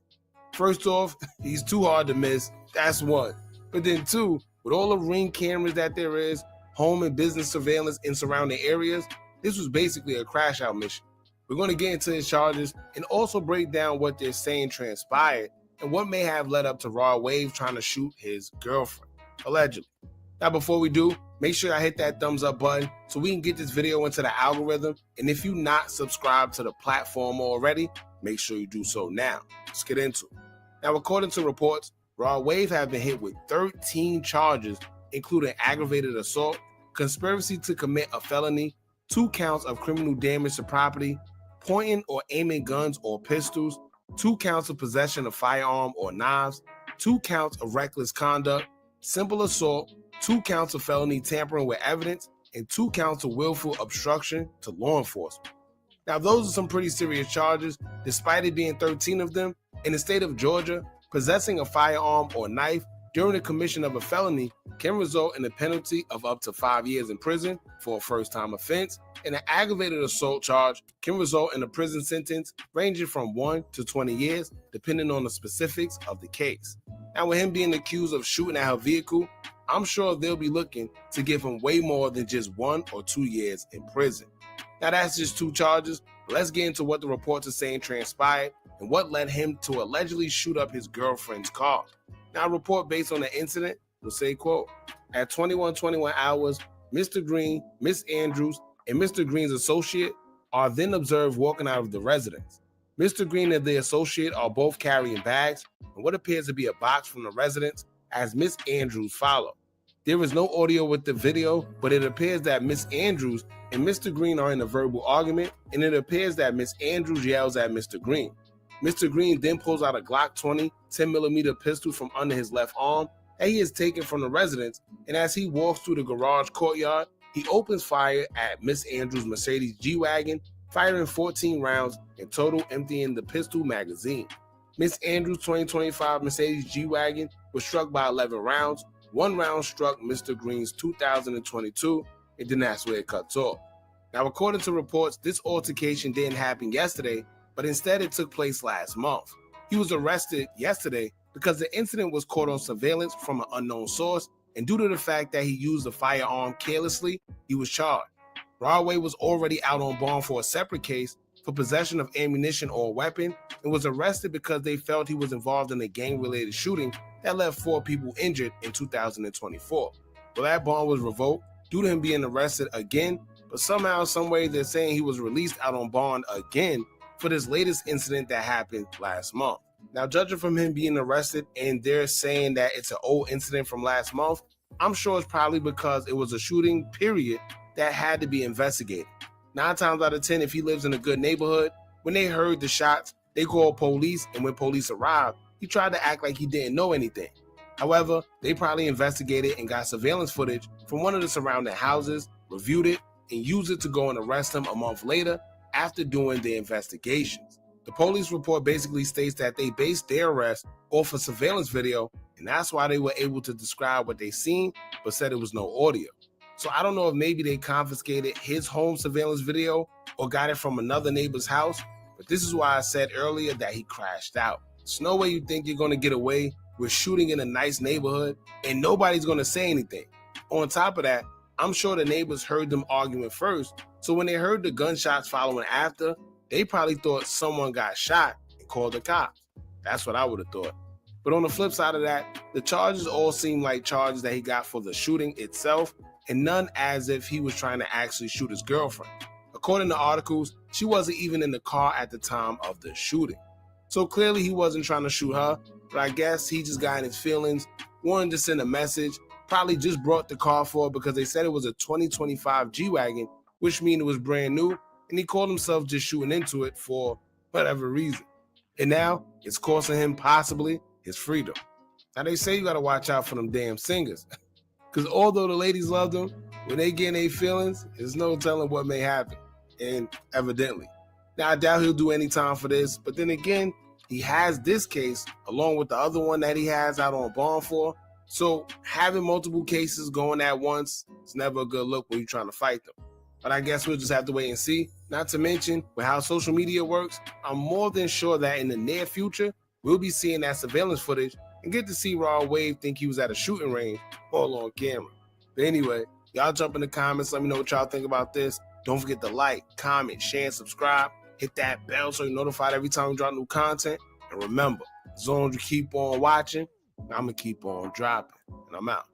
First off, he's too hard to miss, that's one. But then two, with all the Ring cameras that there is, home and business surveillance in surrounding areas, this was basically a crash out mission. We're going to get into his charges and also break down what they're saying transpired and what may have led up to Rod Wave trying to shoot his girlfriend, allegedly. Now, before we do, make sure I hit that thumbs up button so we can get this video into the algorithm. And if you're not subscribed to the platform already, make sure you do so now. Let's get into it. Now, according to reports, Rod Wave have been hit with 13 charges, including aggravated assault, conspiracy to commit a felony, 2 counts of criminal damage to property, pointing or aiming guns or pistols, 2 counts of possession of firearm or knives, 2 counts of reckless conduct, simple assault, 2 counts of felony tampering with evidence, and 2 counts of willful obstruction to law enforcement. Now, those are some pretty serious charges. Despite it being 13 of them, in the state of Georgia, possessing a firearm or knife during the commission of a felony can result in a penalty of up to 5 years in prison for a first-time offense, and an aggravated assault charge can result in a prison sentence ranging from 1 to 20 years, depending on the specifics of the case. Now, with him being accused of shooting at her vehicle, I'm sure they'll be looking to give him way more than just 1 or 2 years in prison. Now, that's just 2 charges. Let's get into what the reports are saying transpired and what led him to allegedly shoot up his girlfriend's car. Now, a report based on the incident will say, quote, at 21:21 hours, Mr. Green, Miss Andrews, and Mr. Green's associate are then observed walking out of the residence. Mr. Green and the associate are both carrying bags and what appears to be a box from the residence as Miss Andrews follow. There is no audio with the video, but it appears that Miss Andrews and Mr. Green are in a verbal argument, and it appears that Miss Andrews yells at Mr. Green. Mr. Green then pulls out a Glock 20 10mm pistol from under his left arm that he has taken from the residence, and as he walks through the garage courtyard, he opens fire at Miss Andrews' Mercedes G-Wagon, firing 14 rounds in total, emptying the pistol magazine. Miss Andrews' 2025 Mercedes G-Wagon was struck by 11 rounds. 1 round struck Mr. Green's 2022, and then that's where it cuts off. Now, according to reports, this altercation didn't happen yesterday, but instead it took place last month. He was arrested yesterday because the incident was caught on surveillance from an unknown source, and due to the fact that he used a firearm carelessly, he was charged. Rod Wave was already out on bond for a separate case for possession of ammunition or a weapon, and was arrested because they felt he was involved in a gang-related shooting that left 4 people injured in 2024. Well, that bond was revoked due to him being arrested again, but somehow, someway, they're saying he was released out on bond again for this latest incident that happened last month. Now, judging from him being arrested and they're saying that it's an old incident from last month, I'm sure it's probably because it was a shooting, period, that had to be investigated. 9 times out of 10, if he lives in a good neighborhood, when they heard the shots, they called police, and when police arrived, he tried to act like he didn't know anything. However, they probably investigated and got surveillance footage from one of the surrounding houses, reviewed it, and used it to go and arrest him a month later after doing their investigations. The police report basically states that they based their arrest off a surveillance video, and that's why they were able to describe what they seen, but said it was no audio. So I don't know if maybe they confiscated his home surveillance video or got it from another neighbor's house, but this is why I said earlier that he crashed out. There's no way you think you're going to get away with shooting in a nice neighborhood and nobody's going to say anything. On top of that, I'm sure the neighbors heard them arguing first, so when they heard the gunshots following after, they probably thought someone got shot and called the cops. That's what I would have thought. But on the flip side of that, the charges all seem like charges that he got for the shooting itself, and none as if he was trying to actually shoot his girlfriend. According to articles, she wasn't even in the car at the time of the shooting. So clearly he wasn't trying to shoot her, but I guess he just got in his feelings, wanted to send a message, probably just brought the car for her because they said it was a 2025 G-Wagon, which means it was brand new, and he called himself just shooting into it for whatever reason. And now it's costing him possibly his freedom. Now they say you gotta watch out for them damn singers. Because although the ladies love them, when they get in their feelings, there's no telling what may happen. And evidently. Now, I doubt he'll do any time for this, but then again, he has this case along with the other one that he has out on bond for. So having multiple cases going at once is never a good look when you're trying to fight them. But I guess we'll just have to wait and see. Not to mention, with how social media works, I'm more than sure that in the near future, we'll be seeing that surveillance footage and get to see Rod Wave think he was at a shooting range all on camera. But anyway, y'all jump in the comments. Let me know what y'all think about this. Don't forget to like, comment, share, and subscribe. Hit that bell so you're notified every time we drop new content. And remember, as long as you keep on watching, I'm going to keep on dropping. And I'm out.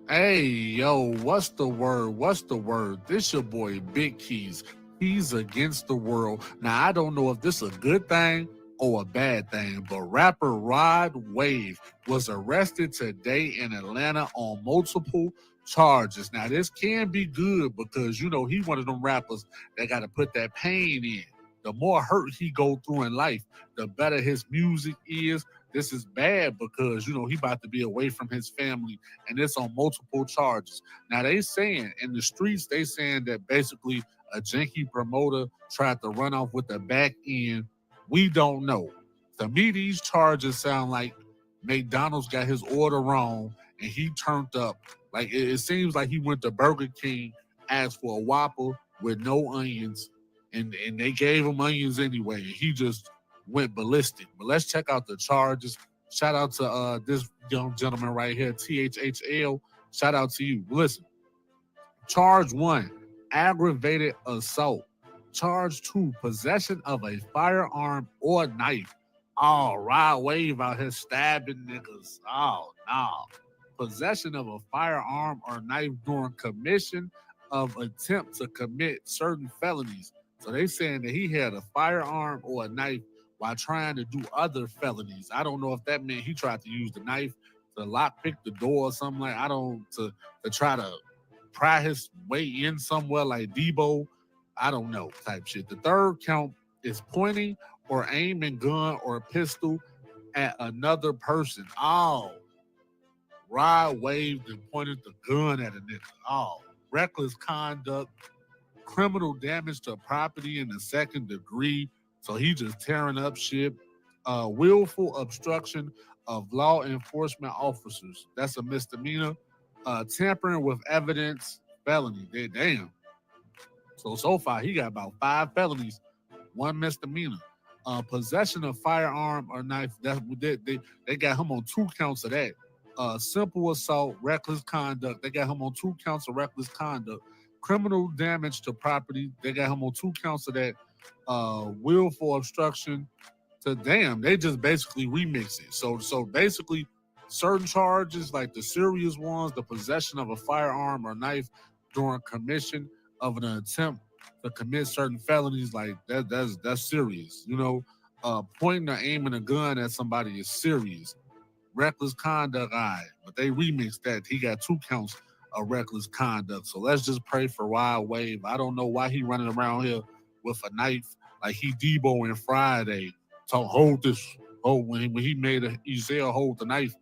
Hey, yo, what's the word? What's the word? This your boy, Big Keys. He's against the world. Now, I don't know if this is a good thing or a bad thing, but rapper Rod Wave was arrested today in Atlanta on multiple charges. Now, this can be good because, you know, he one of them rappers that got to put that pain in. The more hurt he go through in life, the better his music is. This is bad because, you know, he about to be away from his family, and it's on multiple charges. Now, they saying in the streets, they saying that basically a janky promoter tried to run off with the back end. We don't know. To me, these charges sound like McDonald's got his order wrong and he turned up. Like it seems like he went to Burger King, asked for a Whopper with no onions, and they gave him onions anyway. And he just went ballistic. But let's check out the charges. Shout out to this young gentleman right here, THHL. Shout out to you. Listen, charge 1, aggravated assault. Charge 2, possession of a firearm or knife. Oh, Rod Wave out here stabbing niggas. Oh, no. Possession of a firearm or knife during commission of attempt to commit certain felonies. So they saying that he had a firearm or a knife while trying to do other felonies. I don't know if that meant he tried to use the knife to lockpick the door or something like to try to pry his way in somewhere like Debo. I don't know type shit. The third count is pointing or aiming gun or pistol at another person. Oh, Rod waved and pointed the gun at a nigga. Oh, reckless conduct, criminal damage to property in the second degree. So he just tearing up shit. Willful obstruction of law enforcement officers. That's a misdemeanor. Tampering with evidence, felony. Damn. So far, he got about 5 felonies, 1 misdemeanor. Possession of firearm or knife. They got him on 2 counts of that. Simple assault, reckless conduct. They got him on 2 counts of reckless conduct. Criminal damage to property. They got him on 2 counts of that. Willful obstruction. So damn, they just basically remix it. So basically, certain charges like the serious ones, the possession of a firearm or knife during commission of an attempt to commit certain felonies, like that's serious. You know, pointing or aiming a gun at somebody is serious. Reckless conduct, all right, but they remixed that. He got 2 counts of reckless conduct. So let's just pray for Rod Wave. I don't know why he running around here with a knife like he Debo in Friday. So hold this. Oh, when he made Ezell hold the knife,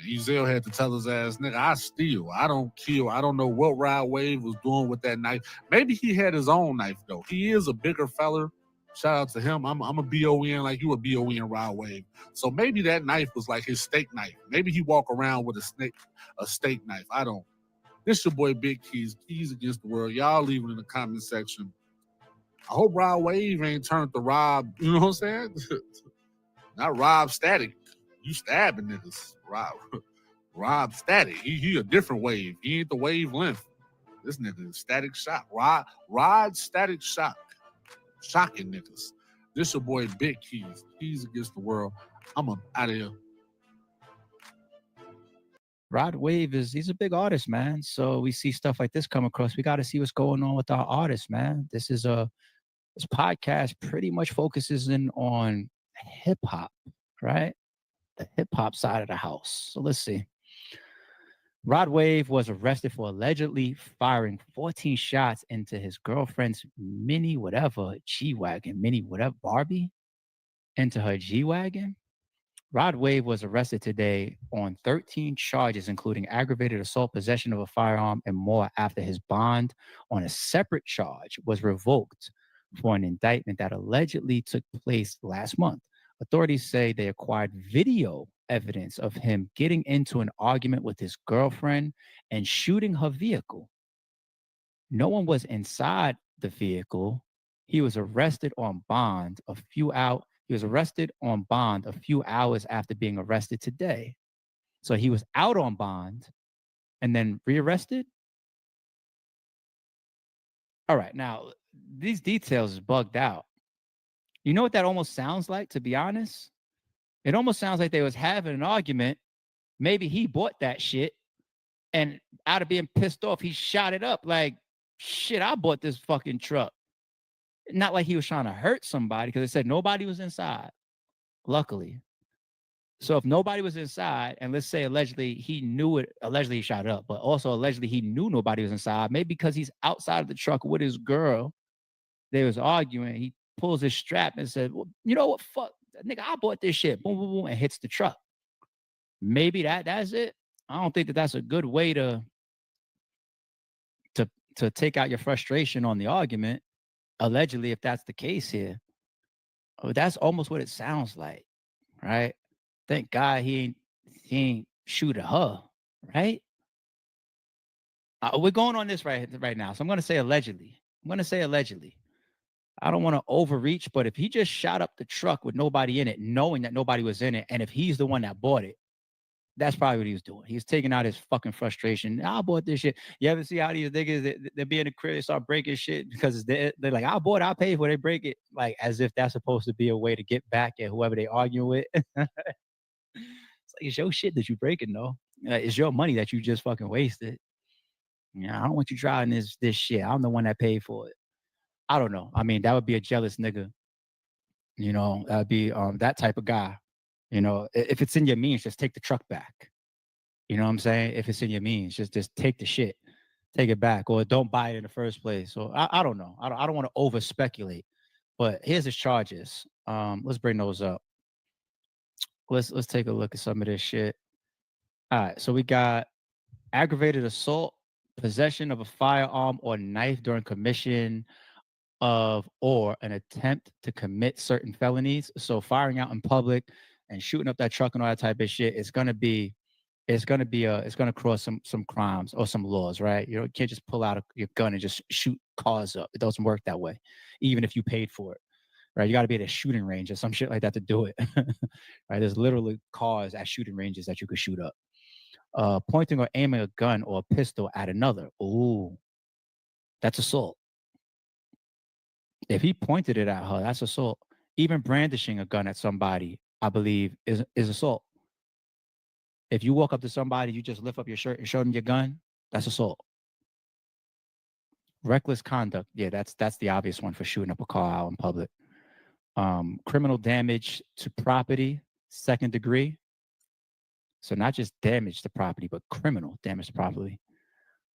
Ezell had to tell his ass, nigga, I steal, I don't kill. I don't know what Rod Wave was doing with that knife. Maybe he had his own knife, though. He is a bigger feller. Shout out to him. I'm a BON like you a BON Rod Wave. So maybe that knife was like his steak knife. Maybe he walk around with a steak knife. I don't. This your boy Big Keys. Keys Against the World. Y'all leave it in the comment section. I hope Rod Wave ain't turned to Rob, you know what I'm saying? Not Rob Static. You stabbing niggas. Rob Static. He a different wave. He ain't the wavelength. This nigga is Static Shock. Rod Static Shock. Shocking niggas. This your boy Big Keys. Keys Against the World. I'm out of here. Rod Wave he's a big artist, man. So we see stuff like this come across. We got to see what's going on with our artists, man. This podcast pretty much focuses in on hip hop, right? The hip hop side of the house. So let's see. Rod Wave was arrested for allegedly firing 14 shots into his girlfriend's mini whatever G-Wagon, mini whatever Barbie, into her G-Wagon. Rod Wave was arrested today on 13 charges, including aggravated assault, possession of a firearm, and more after his bond on a separate charge was revoked for an indictment that allegedly took place last month. Authorities say they acquired video evidence of him getting into an argument with his girlfriend and shooting her vehicle. No one was inside the vehicle. He was arrested on bond a few hours. He was arrested on bond a few hours after being arrested today. So he was out on bond and then rearrested. All right, now these details is bugged out. You know what that almost sounds like, to be honest? It almost sounds like they was having an argument. Maybe he bought that shit and out of being pissed off, he shot it up like, shit, I bought this fucking truck. Not like he was trying to hurt somebody, because it said nobody was inside, luckily. So if nobody was inside, and let's say allegedly he knew it, allegedly he shot it up, but also allegedly he knew nobody was inside, maybe because he's outside of the truck with his girl, they was arguing, he pulls his strap and said, well, you know what, fuck, nigga, I bought this shit, boom, boom, boom, and hits the truck. Maybe that's it. I don't think that that's a good way to take out your frustration on the argument. Allegedly, if that's the case here, that's almost what it sounds like, right? Thank God he ain't shoot at her, right? We're going on this right now, so I'm going to say allegedly. I don't want to overreach, but if he just shot up the truck with nobody in it, knowing that nobody was in it, and if he's the one that bought it, that's probably what he was doing. He's taking out his fucking frustration. I bought this shit. You ever see how these niggas, they be in the crib, they start breaking shit because they're like, I bought it, I paid for it, they break it. Like, as if that's supposed to be a way to get back at whoever they argue with. It's like, it's your shit that you breaking, though. It's your money that you just fucking wasted. Yeah, I don't want you driving this shit. I'm the one that paid for it. I don't know. I mean, that would be a jealous nigga. You know, that'd be that type of guy. You know, if it's in your means, just take the truck back. You know what I'm saying? If it's in your means, just take the shit, take it back, or don't buy it in the first place. So I don't know. I don't want to over speculate, but here's his charges. Let's bring those up. Let's take a look at some of this shit. All right, so we got aggravated assault, possession of a firearm or knife during commission of or an attempt to commit certain felonies. So firing out in public and shooting up that truck and all that type of shit is gonna cross some crimes or some laws, right? You can't just pull out your gun and just shoot cars up. It doesn't work that way, even if you paid for it, right? You got to be at a shooting range or some shit like that to do it, right? There's literally cars at shooting ranges that you could shoot up. Pointing or aiming a gun or a pistol at another. Ooh, that's assault. If he pointed it at her, that's assault. Even brandishing a gun at somebody, I believe, is assault. If you walk up to somebody, you just lift up your shirt and show them your gun, that's assault. Reckless conduct, yeah, that's the obvious one for shooting up a car out in public. Criminal damage to property, second degree. So not just damage to property, but criminal damage to property.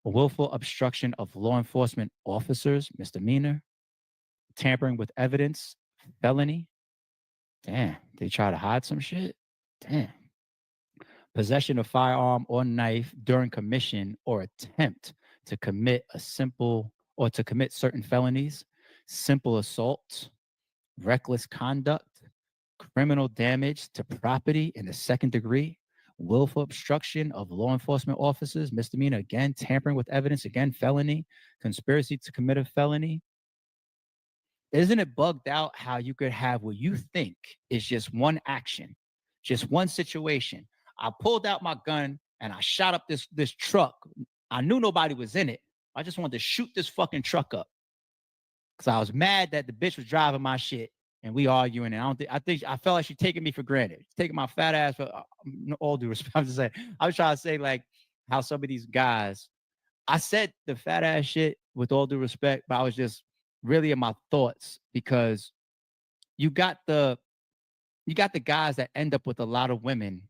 Willful obstruction of law enforcement officers, misdemeanor. Tampering with evidence, felony. Damn, they try to hide some shit? Damn. Possession of firearm or knife during commission or attempt to commit certain felonies, simple assault, reckless conduct, criminal damage to property in the second degree, willful obstruction of law enforcement officers, misdemeanor, again, tampering with evidence, again, felony, conspiracy to commit a felony. Isn't it bugged out how you could have what you think is just one action, just one situation? I pulled out my gun and I shot up this truck. I knew nobody was in it. I just wanted to shoot this fucking truck up because I was mad that the bitch was driving my shit and we arguing. And I felt like she's taking me for granted. She's taking my fat ass for all due respect. I'm just saying, I was trying to say like how some of these guys, I said the fat ass shit with all due respect, but I was just really in my thoughts because you got the guys that end up with a lot of women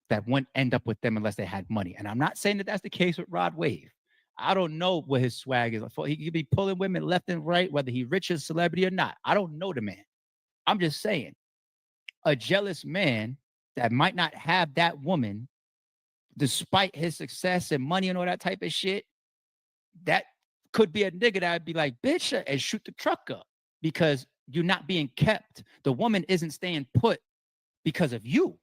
that wouldn't end up with them unless they had money. And I'm not saying that that's the case with Rod Wave. I don't know what his swag is. He could be pulling women left and right, whether he rich as celebrity or not. I don't know the man. I'm just saying a jealous man that might not have that woman despite his success and money and all that type of shit, that could be a nigga that would be like, bitch, and shoot the truck up because you're not being kept. The woman isn't staying put because of you.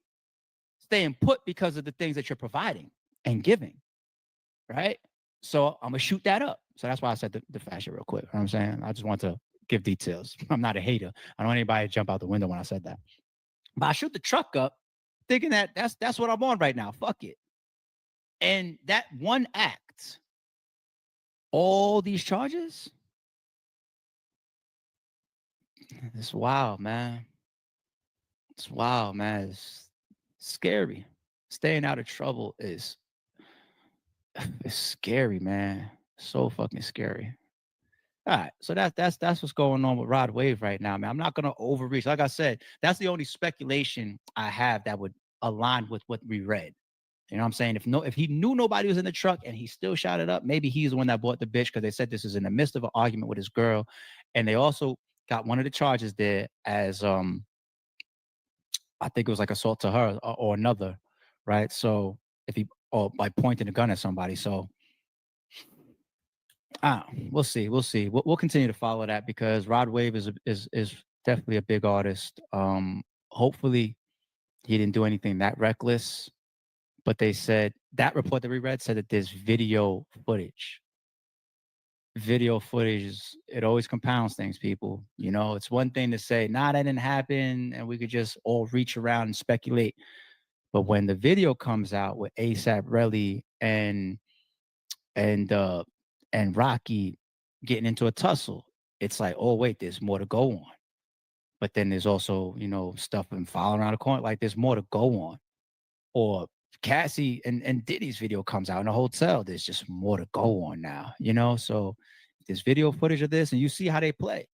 Staying put because of the things that you're providing and giving, right? So I'm gonna shoot that up. So that's why I said the fashion real quick. You know what I'm saying? I just want to give details. I'm not a hater. I don't want anybody to jump out the window when I said that. But I shoot the truck up thinking that that's what I'm on right now. Fuck it. And that one act, all these charges, it's wild, man. It's wild, man. It's scary. Staying out of trouble is it's scary, man. So fucking scary. All right, so that's what's going on with Rod Wave right now, man. I'm not gonna overreach. Like I said, that's the only speculation I have that would align with what we read. You know what I'm saying? If he knew nobody was in the truck and he still shot it up, maybe he's the one that bought the bitch because they said this is in the midst of an argument with his girl, and they also got one of the charges there as I think it was like assault to her or another, right? So or by pointing a gun at somebody. So we'll see. We'll continue to follow that because Rod Wave is definitely a big artist. Hopefully he didn't do anything that reckless, but they said that report that we read said that there's video footage. Video footage, it always compounds things, people. You know, it's one thing to say, nah, that didn't happen, and we could just all reach around and speculate. But when the video comes out with A$AP Rocky and Rocky getting into a tussle, it's like, oh wait, there's more to go on. But then there's also, you know, stuff and following around the corner, like there's more to go on. Or Cassie and Diddy's video comes out in a hotel, there's just more to go on now, you know? So there's video footage of this and you see how they play.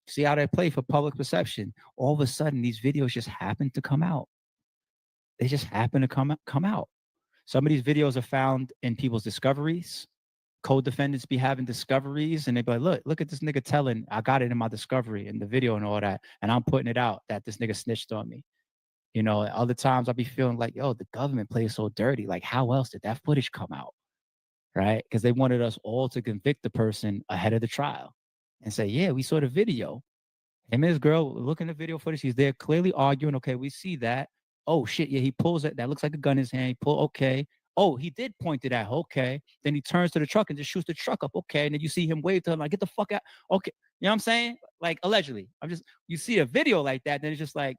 See how they play for public perception. All of a sudden, these videos just happen to come out. They just happen to come out. Some of these videos are found in people's discoveries. co-defendants be having discoveries and they be like, look at this nigga telling, I got it in my discovery and the video and all that, and I'm putting it out that this nigga snitched on me. You know, other times I'll be feeling like, yo, the government plays so dirty. Like, how else did that footage come out? Right? Because they wanted us all to convict the person ahead of the trial and say, yeah, we saw the video. Him and his girl look in the video footage. He's there clearly arguing. Okay, we see that. Oh shit, yeah, he pulls it. That looks like a gun in his hand. He pull, okay. Oh, he did point it at her. Okay. Then he turns to the truck and just shoots the truck up. Okay. And then you see him wave to him like, get the fuck out. Okay. You know what I'm saying? Like, allegedly. You see a video like that, then it's just like,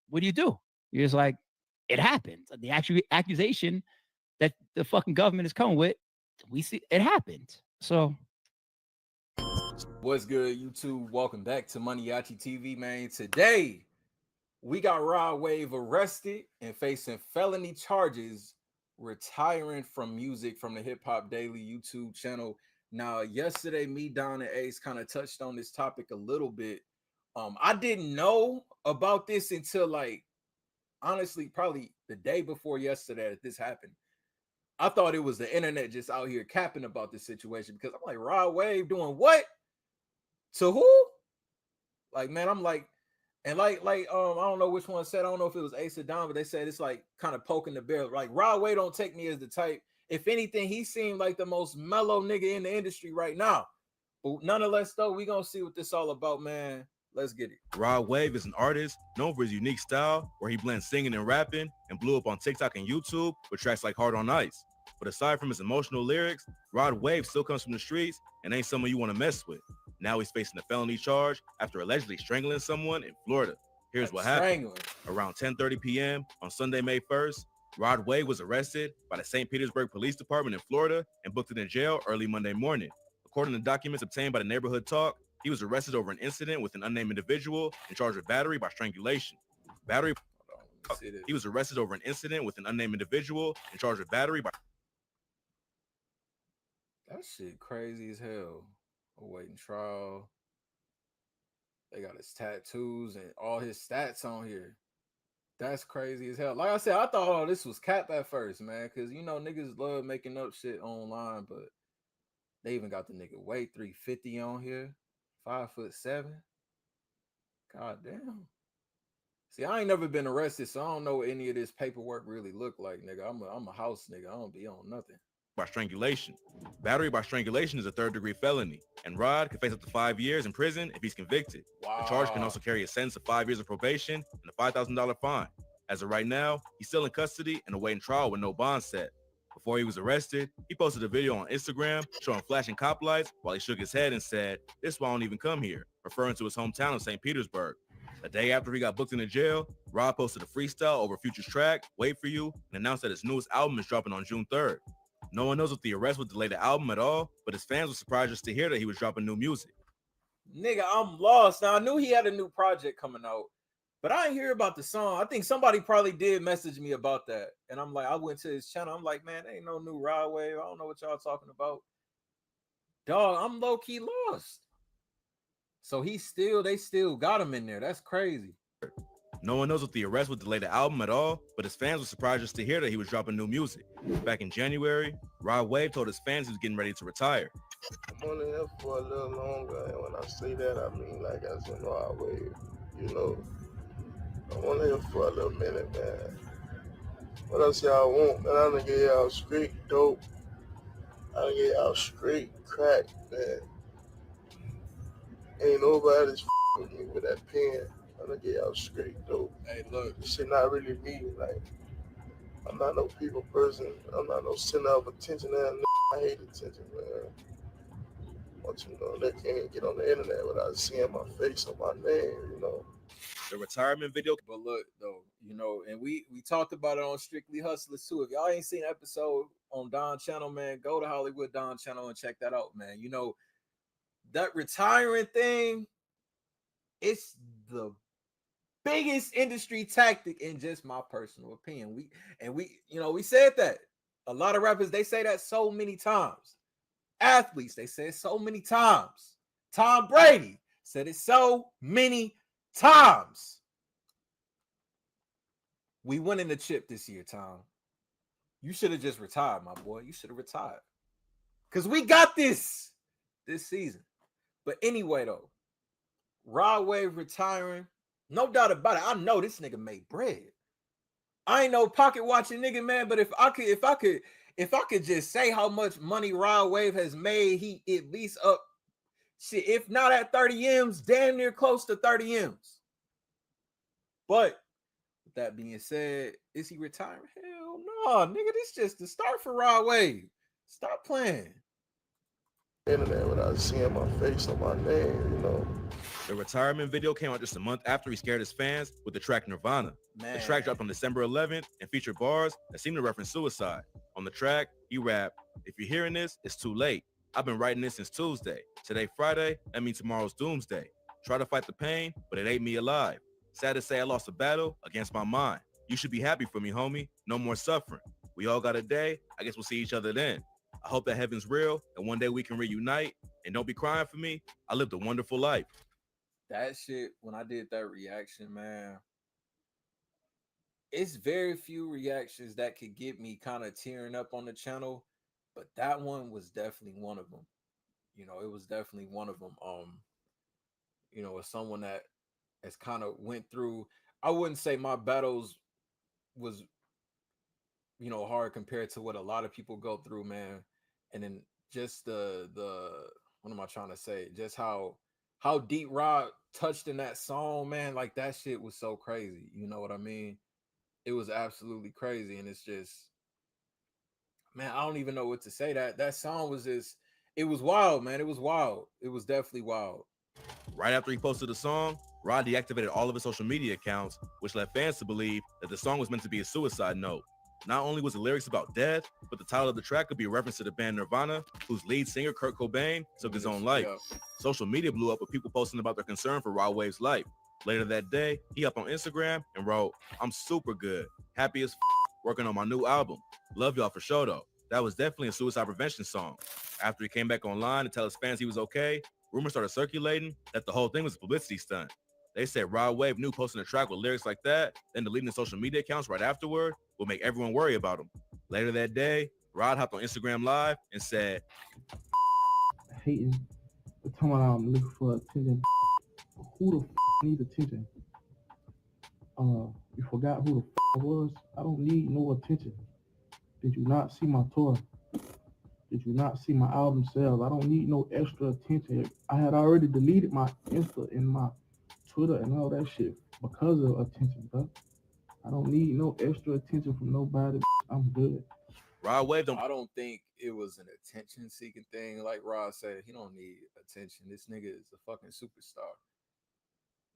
what do? You're just like, it happened. The actual accusation that the fucking government is coming with, we see it happened. So what's good, YouTube? Welcome back to Moneyyachi TV, man. Today we got Rod Wave arrested and facing felony charges, retiring from music from the Hip Hop Daily YouTube channel. Now, yesterday, me, Don, and Ace kind of touched on this topic a little bit. I didn't know about this until, like, honestly, probably the day before yesterday that this happened. I thought it was the internet just out here capping about this situation because I'm like, Rod Wave doing what? To who? Like, man, I'm like, and like, I don't know which one said, I don't know if it was Ace or Don, but they said it's like kind of poking the bear. Like, Rod Wave don't take me as the type. If anything, he seemed like the most mellow nigga in the industry right now. But nonetheless, though, we gonna see what this all about, man. Let's get it. Rod Wave is an artist known for his unique style where he blends singing and rapping and blew up on TikTok and YouTube with tracks like Hard on Ice. But aside from his emotional lyrics, Rod Wave still comes from the streets and ain't someone you want to mess with. Now he's facing a felony charge after allegedly strangling someone in Florida. Here's what happened. Around 10:30 p.m. on Sunday, May 1st, Rod Wave was arrested by the St. Petersburg Police Department in Florida and booked in jail early Monday morning. According to documents obtained by the Neighborhood Talk, he was arrested over an incident with an unnamed individual in charge of battery by strangulation. He was arrested over an incident with an unnamed individual in charge of battery by. That shit crazy as hell. Awaiting trial. They got his tattoos and all his stats on here. That's crazy as hell. Like I said, I thought all this was cap at first, man, because you know niggas love making up shit online, but they even got the nigga weight 350 on here. 5'7". God damn. See, I ain't never been arrested, so I don't know what any of this paperwork really look like, nigga. I'm a house nigga. I don't be on nothing. By strangulation. Battery by strangulation is a third-degree felony, and Rod can face up to 5 years in prison if he's convicted. Wow. The charge can also carry a sentence of 5 years of probation and a $5,000 fine. As of right now, he's still in custody and awaiting trial with no bond set. Before he was arrested, he posted a video on Instagram showing flashing cop lights while he shook his head and said, "This is why I don't even come here," referring to his hometown of St. Petersburg. A day after he got booked into jail, Rod posted a freestyle over Future's track, Wait For You, and announced that his newest album is dropping on June 3rd. No one knows if the arrest would delay the album at all, but his fans were surprised just to hear that he was dropping new music. Nigga, I'm lost. Now, I knew he had a new project coming out, but I didn't hear about the song. I think somebody probably did message me about that. And I'm like, I went to his channel. I'm like, man, there ain't no new Rod Wave. I don't know what y'all talking about. Dog, I'm low-key lost. So they still got him in there. That's crazy. No one knows if the arrest would delay the album at all, but his fans were surprised just to hear that he was dropping new music. Back in January, Rod Wave told his fans he was getting ready to retire. I'm only here for a little longer, and when I say that, I mean like as in Rod Wave, you know. I'm only here for a little minute, man. What else y'all want? Man, I done get y'all straight dope. I done get y'all straight crack, man. Ain't nobody's with me with that pen. I done get y'all straight dope. Hey, look. This shit not really me. Like, I'm not no people person. I'm not no center of attention. I hate attention, man. Want you to know, they can't get on the internet without seeing my face or my name, you know. The retirement video. But look, though, you know, and we talked about it on Strictly Hustlers too. If y'all ain't seen an episode on Don channel, man, go to Hollywood Don channel and check that out, man. You know, that retiring thing, it's the biggest industry tactic in just my personal opinion. We said that. A lot of rappers, they say that so many times. Athletes, they say it so many times. Tom Brady said it so many times. We winning the chip this year, Tom. You should have just retired, my boy. You should have retired. Because we got this season. But anyway, though, Rod Wave retiring, no doubt about it. I know this nigga made bread. I ain't no pocket watching nigga, man. But if I could just say how much money Rod Wave has made, he at least up shit, if not at 30 M's, damn near close to 30 M's. But with that being said, is he retiring? Hell no, nigga. This just the start for Rod Wave. Stop playing. Internet without seeing my face or my name, you know. The retirement video came out just a month after he scared his fans with the track Nirvana. Man. The track dropped on December 11th and featured bars that seem to reference suicide. On the track, he rapped, "If you're hearing this, it's too late. I've been writing this since Tuesday. Today, Friday, that means tomorrow's doomsday. Try to fight the pain, but it ate me alive. Sad to say I lost a battle against my mind. You should be happy for me, homie. No more suffering. We all got a day. I guess we'll see each other then. I hope that heaven's real and one day we can reunite. And don't be crying for me. I lived a wonderful life." That shit, when I did that reaction, man, it's very few reactions that could get me kind of tearing up on the channel, but that one was definitely one of them. You know, it was definitely one of them. You know, as someone that has kind of went through, I wouldn't say my battles was, you know, hard compared to what a lot of people go through, man. And then just the what am I trying to say? Just how deep Rod touched in that song, man. Like that shit was so crazy. You know what I mean? It was absolutely crazy. And it's just, man, I don't even know what to say. That song was just, it was wild, man. It was wild. It was definitely wild. Right after he posted the song, Rod deactivated all of his social media accounts, which led fans to believe that the song was meant to be a suicide note. Not only was the lyrics about death, but the title of the track could be a reference to the band Nirvana, whose lead singer Kurt Cobain took his own life. Social media blew up with people posting about their concern for Rod Wave's life. Later that day, he hopped on Instagram and wrote, "I'm super good, happy as working on my new album. Love y'all for sure though." That was definitely a suicide prevention song. After he came back online to tell his fans he was okay, rumors started circulating that the whole thing was a publicity stunt. They said Rod Wave knew posting a track with lyrics like that, then deleting the social media accounts right afterward would make everyone worry about him. Later that day, Rod hopped on Instagram Live and said, "Hating, the time I'm looking for attention. Who the needs attention? You forgot who the I was? I don't need no attention. Did you not see my tour? Did you not see my album sales? I don't need no extra attention. I had already deleted my Insta and my Twitter and all that shit because of attention, bro. I don't need no extra attention from nobody. I'm good." Rod Wave I don't think it was an attention-seeking thing. Like Rod said, he don't need attention. This nigga is a fucking superstar.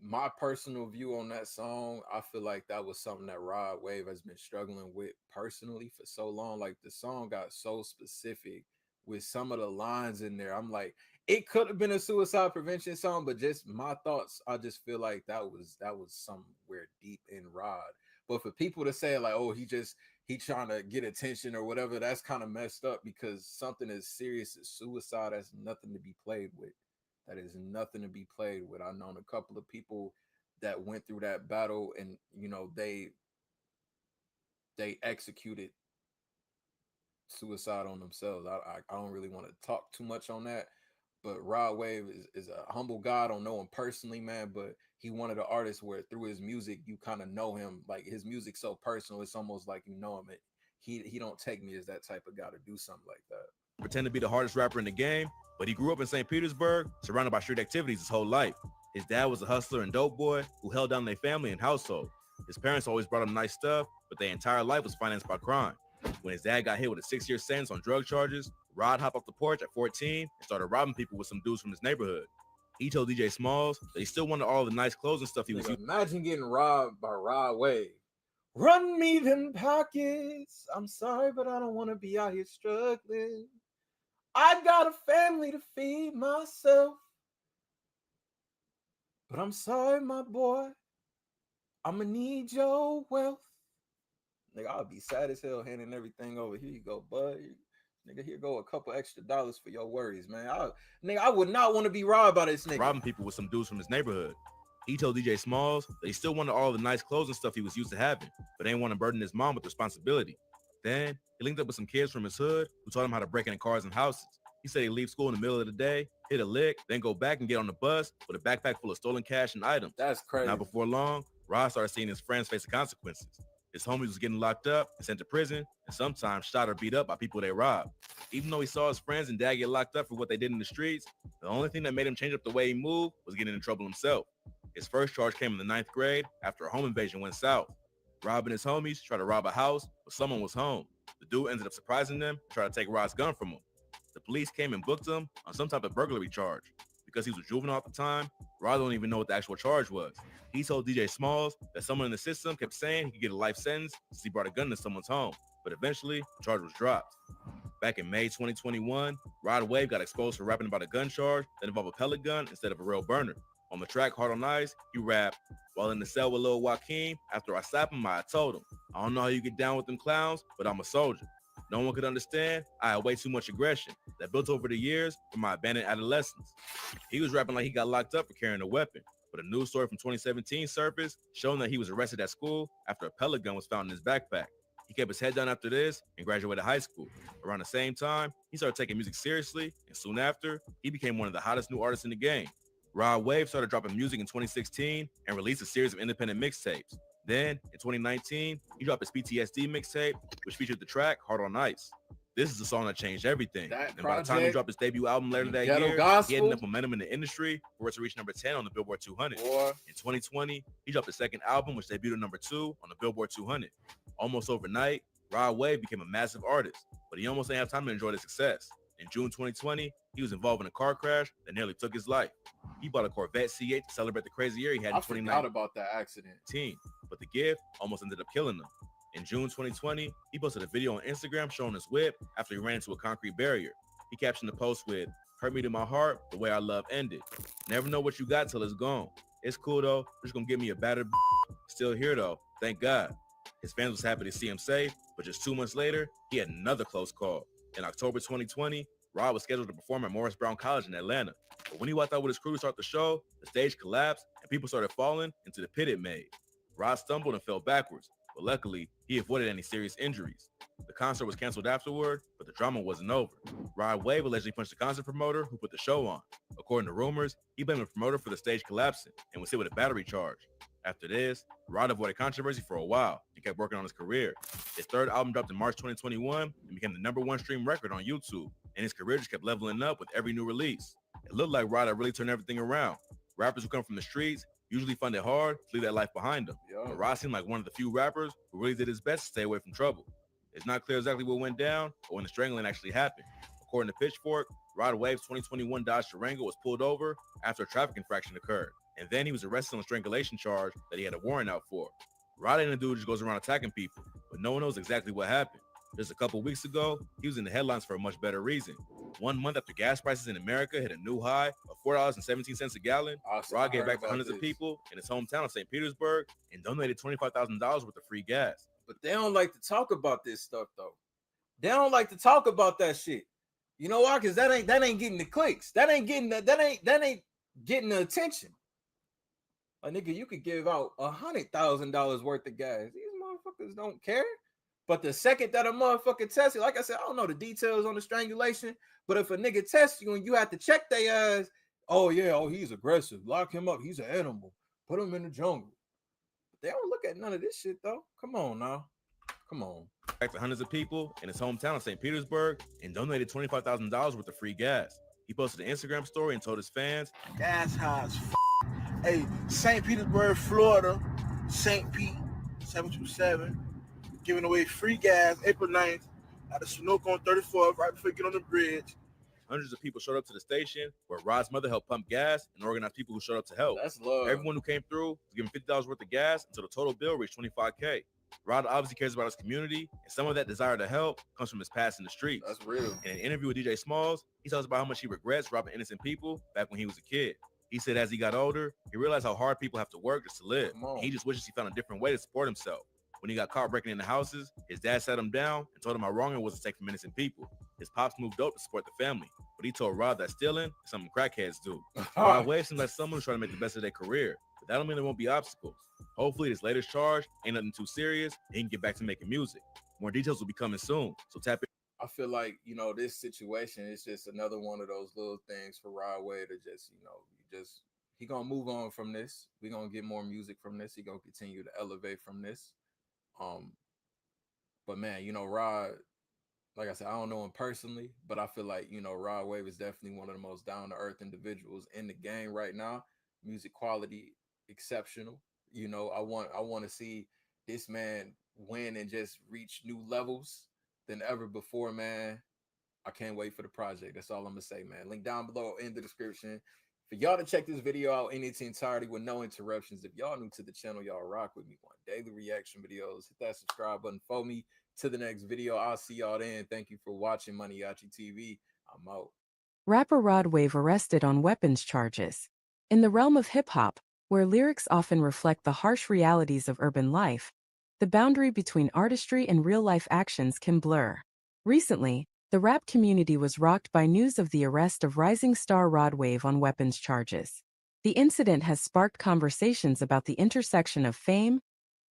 My personal view on that song, I feel like that was something that Rod Wave has been struggling with personally for so long. Like the song got so specific with some of the lines in there. I'm like, it could have been a suicide prevention song, but just my thoughts, I just feel like that was somewhere deep in Rod. But for people to say like, oh, he trying to get attention or whatever, that's kind of messed up, because something as serious as suicide has nothing to be played with. That is nothing to be played with. I've known a couple of people that went through that battle, and you know, they executed suicide on themselves. I don't really want to talk too much on that, but Rod Wave is a humble guy. I don't know him personally, man, but he one of the artists where through his music you kind of know him. Like his music's so personal, it's almost like you know him. He don't take me as that type of guy to do something like that. Pretend to be the hardest rapper in the game, but he grew up in St. Petersburg, surrounded by street activities his whole life. His dad was a hustler and dope boy who held down their family and household. His parents always brought him nice stuff, but their entire life was financed by crime. When his dad got hit with a 6-year sentence on drug charges, Rod hopped off the porch at 14 and started robbing people with some dudes from his neighborhood. He told DJ Smalls that he still wanted all the nice clothes and stuff he was using. Imagine getting robbed by Rod Wave. Run me them pockets. I'm sorry, but I don't want to be out here struggling. I got a family to feed myself. But I'm sorry, my boy. I'ma need your wealth. Nigga, I'll be sad as hell handing everything over. Here you go, bud. Nigga, here go a couple extra dollars for your worries, man. I would not want to be robbed by this nigga. Robbing people with some dudes from his neighborhood. He told DJ Smalls that he still wanted all the nice clothes and stuff he was used to having, but ain't want to burden his mom with responsibility. Then he linked up with some kids from his hood who taught him how to break into cars and houses. He said he'd leave school in the middle of the day, hit a lick, then go back and get on the bus with a backpack full of stolen cash and items. That's crazy. Not before long, Rod started seeing his friends face the consequences. His homies was getting locked up and sent to prison, and sometimes shot or beat up by people they robbed. Even though he saw his friends and dad get locked up for what they did in the streets, the only thing that made him change up the way he moved was getting in trouble himself. His first charge came in the 9th grade after a home invasion went south. Rob and his homies tried to rob a house, but someone was home. The dude ended up surprising them and tried to take Rod's gun from him. The police came and booked him on some type of burglary charge. Because he was a juvenile at the time, Rod don't even know what the actual charge was. He told DJ Smalls that someone in the system kept saying he could get a life sentence since he brought a gun to someone's home, but eventually the charge was dropped. Back in May 2021, Rod Wave got exposed for rapping about a gun charge that involved a pellet gun instead of a real burner. On the track Hard on Ice, he rapped, "While in the cell with Lil Joaquin, after I slapped him, I told him, I don't know how you get down with them clowns, but I'm a soldier. No one could understand. I had way too much aggression that built over the years from my abandoned adolescence." He was rapping like he got locked up for carrying a weapon, but a news story from 2017 surfaced showing that he was arrested at school after a pellet gun was found in his backpack. He kept his head down after this and graduated high school. Around the same time, he started taking music seriously, and soon after, he became one of the hottest new artists in the game. Rod Wave started dropping music in 2016 and released a series of independent mixtapes. Then, in 2019, he dropped his PTSD mixtape, which featured the track Hard on Ice. This is a song that changed everything. And by the time he dropped his debut album later that year, he had enough momentum in the industry for it to reach number 10 on the Billboard 200. In 2020, he dropped his second album, which debuted at number 2 on the Billboard 200. Almost overnight, Rod Wave became a massive artist, but he almost didn't have time to enjoy the success. In June 2020, he was involved in a car crash that nearly took his life. He bought a Corvette C8 to celebrate the crazy year he had in 2019. I forgot about that accident. But the gift almost ended up killing him. In June 2020, he posted a video on Instagram showing his whip after he ran into a concrete barrier. He captioned the post with, "Hurt me to my heart, the way our love ended. Never know what you got till it's gone. It's cool though, they're just gonna give me a battered Still here though, thank God." His fans was happy to see him safe, but just 2 months later, he had another close call. In October 2020, Rod was scheduled to perform at Morris Brown College in Atlanta. But when he walked out with his crew to start the show, the stage collapsed and people started falling into the pit it made. Rod stumbled and fell backwards, but luckily, he avoided any serious injuries. The concert was canceled afterward, but the drama wasn't over. Rod Wave allegedly punched the concert promoter who put the show on. According to rumors, he blamed the promoter for the stage collapsing and was hit with a battery charge. After this, Rod avoided controversy for a while and kept working on his career. His third album dropped in March 2021 and became the #1 stream record on YouTube, and his career just kept leveling up with every new release. It looked like Rod had really turned everything around. Rappers who come from the streets usually find it hard to leave that life behind them. But Rod seemed like one of the few rappers who really did his best to stay away from trouble. It's not clear exactly what went down or when the strangling actually happened. According to Pitchfork, Rod Wave's 2021 Dodge Durango was pulled over after a traffic infraction occurred, and then he was arrested on a strangulation charge that he had a warrant out for. Rod ain't a dude who just goes around attacking people, but no one knows exactly what happened. Just a couple weeks ago, he was in the headlines for a much better reason. 1 month after gas prices in America hit a new high of $4.17 a gallon, Rod gave back to hundreds of people in his hometown of St. Petersburg and donated $25,000 worth of free gas. But they don't like to talk about this stuff though. They don't like to talk about that shit. You know why? Because that ain't getting the clicks. That ain't getting the attention. Like, nigga, you could give out $100,000 worth of gas. These motherfuckers don't care. But the second that a motherfucker tests you, like I said, I don't know the details on the strangulation, but if a nigga tests you and you have to check their ass, oh yeah, oh he's aggressive, lock him up, he's an animal, put him in the jungle. They don't look at none of this shit though. Come on now, come on. Back to hundreds of people in his hometown of St. Petersburg and donated $25,000 worth of free gas. He posted an Instagram story and told his fans, "Gas high as f***. Hey, St. Petersburg, Florida, St. Pete, 727. Giving away free gas April 9th at the Sunoco on 34th, right before you get on the bridge." Hundreds of people showed up to the station where Rod's mother helped pump gas and organize people who showed up to help. That's love. Everyone who came through was given $50 worth of gas until the total bill reached $25K. Rod obviously cares about his community, and some of that desire to help comes from his past in the streets. That's real. In an interview with DJ Smalls, he tells about how much he regrets robbing innocent people back when he was a kid. He said as he got older, he realized how hard people have to work just to live. And he just wishes he found a different way to support himself. When he got caught breaking into houses, his dad sat him down and told him how wrong it was to take from innocent people. His pops moved dope to support the family, but he told Rod that stealing is something crackheads do. Rod Wave seems like someone who's trying to make the best of their career, but that don't mean there won't be obstacles. Hopefully this latest charge ain't nothing too serious and he can get back to making music. More details will be coming soon, so tap in. I feel like, you know, this situation is just another one of those little things for Rod Wave to just, you know, he gonna move on from this. We gonna get more music from this. He gonna continue to elevate from this. Um, but man, you know, Rod, like I said, I don't know him personally, but I feel like, you know, Rod Wave is definitely one of the most down to earth individuals in the game right now. Music quality exceptional. You know, I want to see this man win and just reach new levels than ever before, man. I can't wait for the project. That's all I'm gonna say, man. Link down below in the description for y'all to check this video out in its entirety with no interruptions. If y'all new to the channel, y'all rock with me on daily reaction videos. Hit that subscribe button for me. To the next video, I'll see y'all then. Thank you for watching Maniachi TV. I'm out. Rapper Rod Wave arrested on weapons charges. In the realm of hip-hop, where lyrics often reflect the harsh realities of urban life, the boundary between artistry and real-life actions can blur. Recently, the rap community was rocked by news of the arrest of rising star Rod Wave on weapons charges. The incident has sparked conversations about the intersection of fame,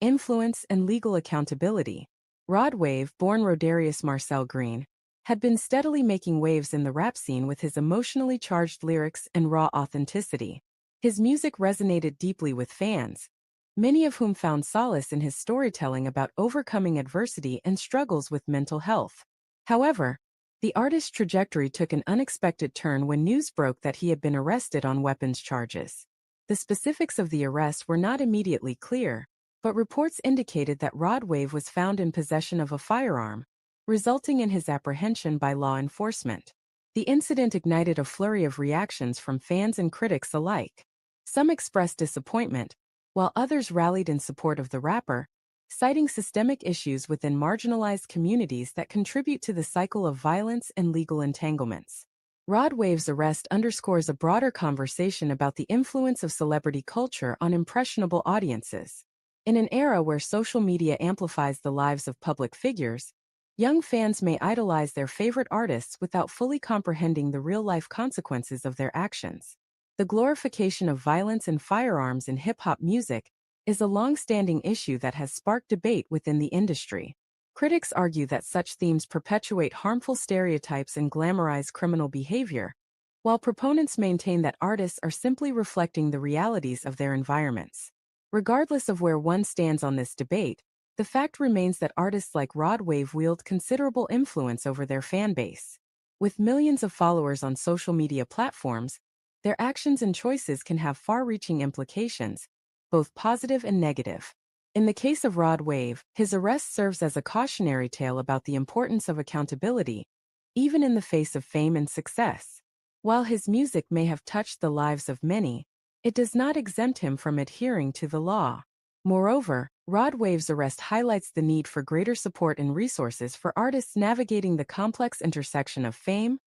influence, and legal accountability. Rod Wave, born Rodarius Marcel Green, had been steadily making waves in the rap scene with his emotionally charged lyrics and raw authenticity. His music resonated deeply with fans, many of whom found solace in his storytelling about overcoming adversity and struggles with mental health. However, the artist's trajectory took an unexpected turn when news broke that he had been arrested on weapons charges. The specifics of the arrest were not immediately clear, but reports indicated that Rod Wave was found in possession of a firearm, resulting in his apprehension by law enforcement. The incident ignited a flurry of reactions from fans and critics alike. Some expressed disappointment, while others rallied in support of the rapper, citing systemic issues within marginalized communities that contribute to the cycle of violence and legal entanglements. Rod Wave's arrest underscores a broader conversation about the influence of celebrity culture on impressionable audiences. In an era where social media amplifies the lives of public figures, young fans may idolize their favorite artists without fully comprehending the real-life consequences of their actions. The glorification of violence and firearms in hip-hop music is a long-standing issue that has sparked debate within the industry. Critics argue that such themes perpetuate harmful stereotypes and glamorize criminal behavior, while proponents maintain that artists are simply reflecting the realities of their environments. Regardless of where one stands on this debate, the fact remains that artists like Rod Wave wield considerable influence over their fan base. With millions of followers on social media platforms, their actions and choices can have far-reaching implications, both positive and negative. In the case of Rod Wave, his arrest serves as a cautionary tale about the importance of accountability, even in the face of fame and success. While his music may have touched the lives of many, it does not exempt him from adhering to the law. Moreover, Rod Wave's arrest highlights the need for greater support and resources for artists navigating the complex intersection of fame,